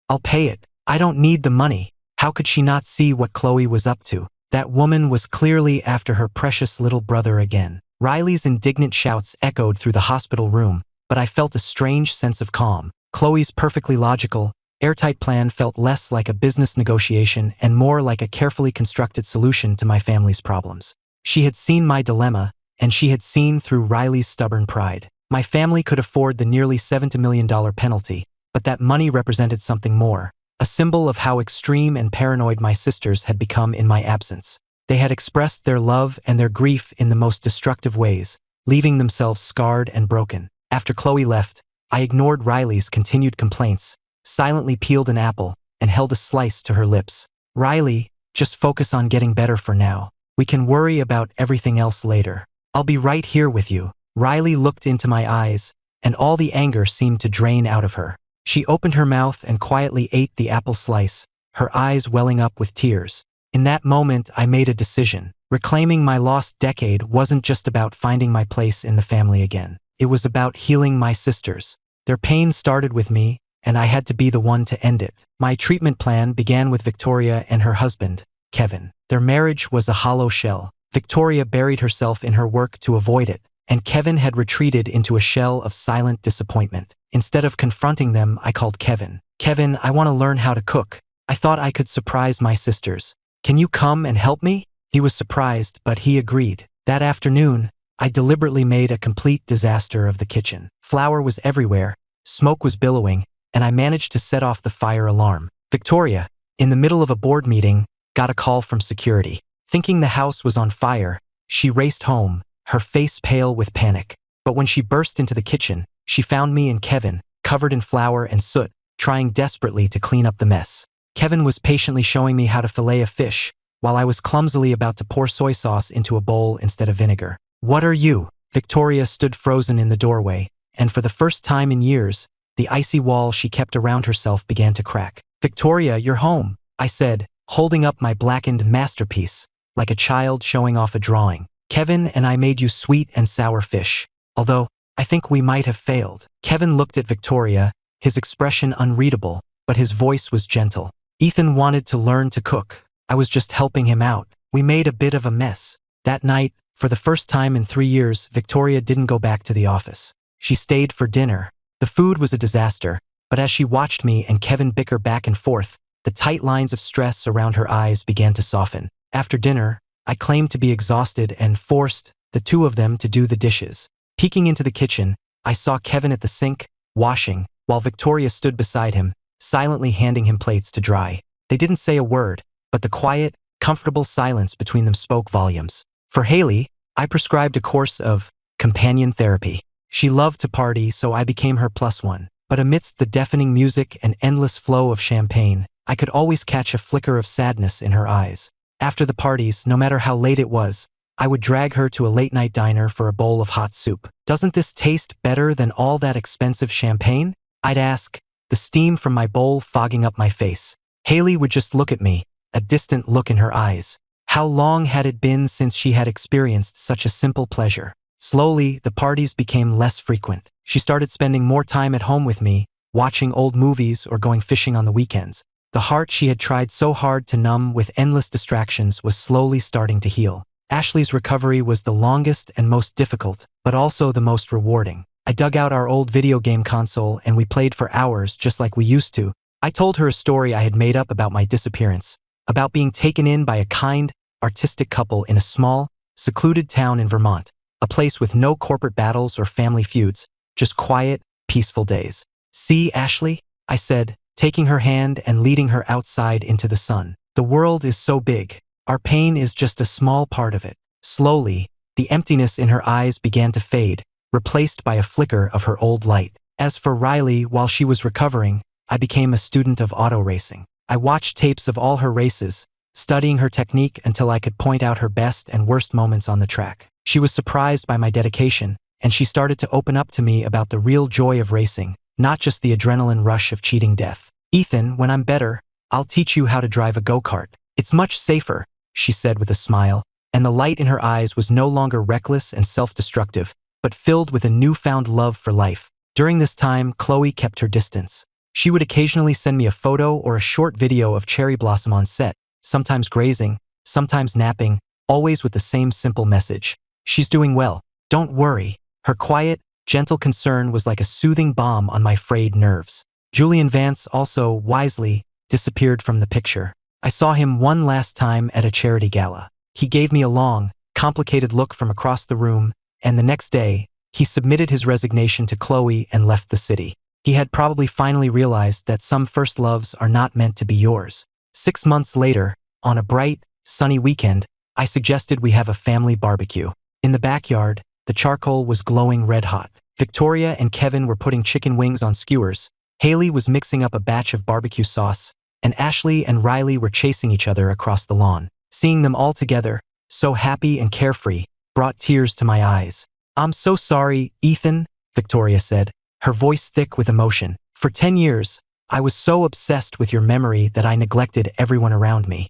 I'll pay it. I don't need the money." How could she not see what Chloe was up to? That woman was clearly after her precious little brother again. Riley's indignant shouts echoed through the hospital room, but I felt a strange sense of calm. Chloe's perfectly logical, airtight plan felt less like a business negotiation and more like a carefully constructed solution to my family's problems. She had seen my dilemma, and she had seen through Riley's stubborn pride. My family could afford the nearly $70 million penalty, but that money represented something more, a symbol of how extreme and paranoid my sisters had become in my absence. They had expressed their love and their grief in the most destructive ways, leaving themselves scarred and broken. After Chloe left, I ignored Riley's continued complaints, silently peeled an apple, and held a slice to her lips. "Riley, just focus on getting better for now. We can worry about everything else later. I'll be right here with you." Riley looked into my eyes, and all the anger seemed to drain out of her. She opened her mouth and quietly ate the apple slice, her eyes welling up with tears. In that moment, I made a decision. Reclaiming my lost decade wasn't just about finding my place in the family again. It was about healing my sisters. Their pain started with me, and I had to be the one to end it. My treatment plan began with Victoria and her husband, Kevin. Their marriage was a hollow shell. Victoria buried herself in her work to avoid it, and Kevin had retreated into a shell of silent disappointment. Instead of confronting them, I called Kevin. "Kevin, I want to learn how to cook. I thought I could surprise my sisters. Can you come and help me?" He was surprised, but he agreed. That afternoon, I deliberately made a complete disaster of the kitchen. Flour was everywhere, smoke was billowing, and I managed to set off the fire alarm. Victoria, in the middle of a board meeting, got a call from security. Thinking the house was on fire, she raced home, her face pale with panic. But when she burst into the kitchen, she found me and Kevin, covered in flour and soot, trying desperately to clean up the mess. Kevin was patiently showing me how to fillet a fish, while I was clumsily about to pour soy sauce into a bowl instead of vinegar. "What are you?" Victoria stood frozen in the doorway, and for the first time in years, the icy wall she kept around herself began to crack. "Victoria, you're home," I said, holding up my blackened masterpiece, like a child showing off a drawing. "Kevin and I made you sweet and sour fish, although I think we might have failed." Kevin looked at Victoria, his expression unreadable, but his voice was gentle. "Ethan wanted to learn to cook. I was just helping him out. We made a bit of a mess." That night, for the first time in 3 years, Victoria didn't go back to the office. She stayed for dinner. The food was a disaster, but as she watched me and Kevin bicker back and forth, the tight lines of stress around her eyes began to soften. After dinner, I claimed to be exhausted and forced the two of them to do the dishes. Peeking into the kitchen, I saw Kevin at the sink, washing, while Victoria stood beside him, silently handing him plates to dry. They didn't say a word, but the quiet, comfortable silence between them spoke volumes. For Haley, I prescribed a course of companion therapy. She loved to party, so I became her plus one. But amidst the deafening music and endless flow of champagne, I could always catch a flicker of sadness in her eyes. After the parties, no matter how late it was, I would drag her to a late-night diner for a bowl of hot soup. "Doesn't this taste better than all that expensive champagne?" I'd ask, the steam from my bowl fogging up my face. Haley would just look at me, a distant look in her eyes. How long had it been since she had experienced such a simple pleasure? Slowly, the parties became less frequent. She started spending more time at home with me, watching old movies or going fishing on the weekends. The heart she had tried so hard to numb with endless distractions was slowly starting to heal. Ashley's recovery was the longest and most difficult, but also the most rewarding. I dug out our old video game console and we played for hours just like we used to. I told her a story I had made up about my disappearance, about being taken in by a kind, artistic couple in a small, secluded town in Vermont, a place with no corporate battles or family feuds, just quiet, peaceful days. "See, Ashley?" I said, taking her hand and leading her outside into the sun. "The world is so big. Our pain is just a small part of it." Slowly, the emptiness in her eyes began to fade, replaced by a flicker of her old light. As for Riley, while she was recovering, I became a student of auto racing. I watched tapes of all her races, studying her technique until I could point out her best and worst moments on the track. She was surprised by my dedication, and she started to open up to me about the real joy of racing, not just the adrenaline rush of cheating death. "Ethan, when I'm better, I'll teach you how to drive a go-kart. It's much safer," she said with a smile, and the light in her eyes was no longer reckless and self-destructive, but filled with a newfound love for life. During this time, Chloe kept her distance. She would occasionally send me a photo or a short video of Cherry Blossom on set, sometimes grazing, sometimes napping, always with the same simple message: "She's doing well. Don't worry." Her quiet, gentle concern was like a soothing balm on my frayed nerves. Julian Vance also, wisely, disappeared from the picture. I saw him one last time at a charity gala. He gave me a long, complicated look from across the room, and the next day, he submitted his resignation to Chloe and left the city. He had probably finally realized that some first loves are not meant to be yours. 6 months later, on a bright, sunny weekend, I suggested we have a family barbecue. In the backyard, the charcoal was glowing red-hot. Victoria and Kevin were putting chicken wings on skewers, Haley was mixing up a batch of barbecue sauce, and Ashley and Riley were chasing each other across the lawn. Seeing them all together, so happy and carefree, brought tears to my eyes. "I'm so sorry, Ethan," Victoria said, her voice thick with emotion. "For 10 years, I was so obsessed with your memory that I neglected everyone around me.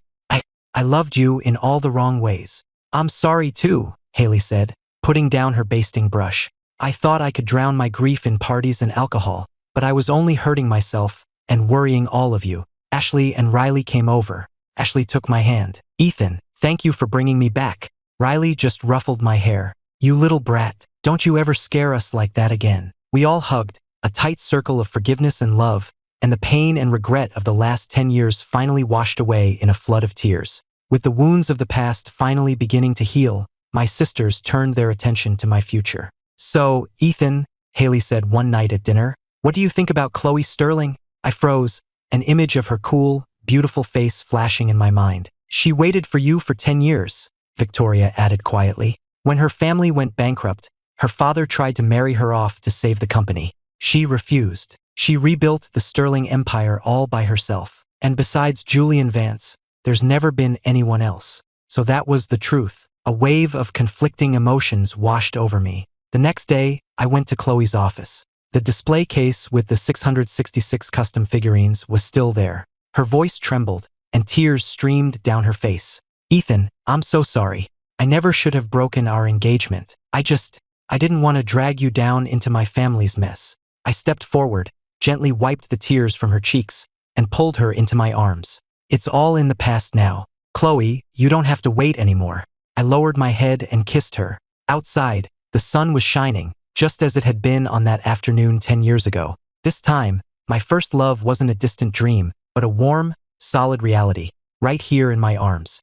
I loved you in all the wrong ways." "I'm sorry too," Haley said, putting down her basting brush. "I thought I could drown my grief in parties and alcohol, but I was only hurting myself and worrying all of you." Ashley and Riley came over. Ashley took my hand. "Ethan, thank you for bringing me back." Riley just ruffled my hair. "You little brat, don't you ever scare us like that again." We all hugged, a tight circle of forgiveness and love, and the pain and regret of the last 10 years finally washed away in a flood of tears. With the wounds of the past finally beginning to heal, my sisters turned their attention to my future. "So, Ethan," Haley said one night at dinner, "what do you think about Chloe Sterling?" I froze, an image of her cool, beautiful face flashing in my mind. "She waited for you for 10 years, Victoria added quietly. "When her family went bankrupt, her father tried to marry her off to save the company. She refused. She rebuilt the Sterling empire all by herself. And besides Julian Vance, there's never been anyone else." So that was the truth. A wave of conflicting emotions washed over me. The next day, I went to Chloe's office. The display case with the 666 custom figurines was still there. Her voice trembled, and tears streamed down her face. "Ethan, I'm so sorry. I never should have broken our engagement. I didn't want to drag you down into my family's mess." I stepped forward, gently wiped the tears from her cheeks, and pulled her into my arms. "It's all in the past now. Chloe, you don't have to wait anymore." I lowered my head and kissed her. Outside, the sun was shining, just as it had been on that afternoon 10 years ago. This time, my first love wasn't a distant dream, but a warm, solid reality, right here in my arms.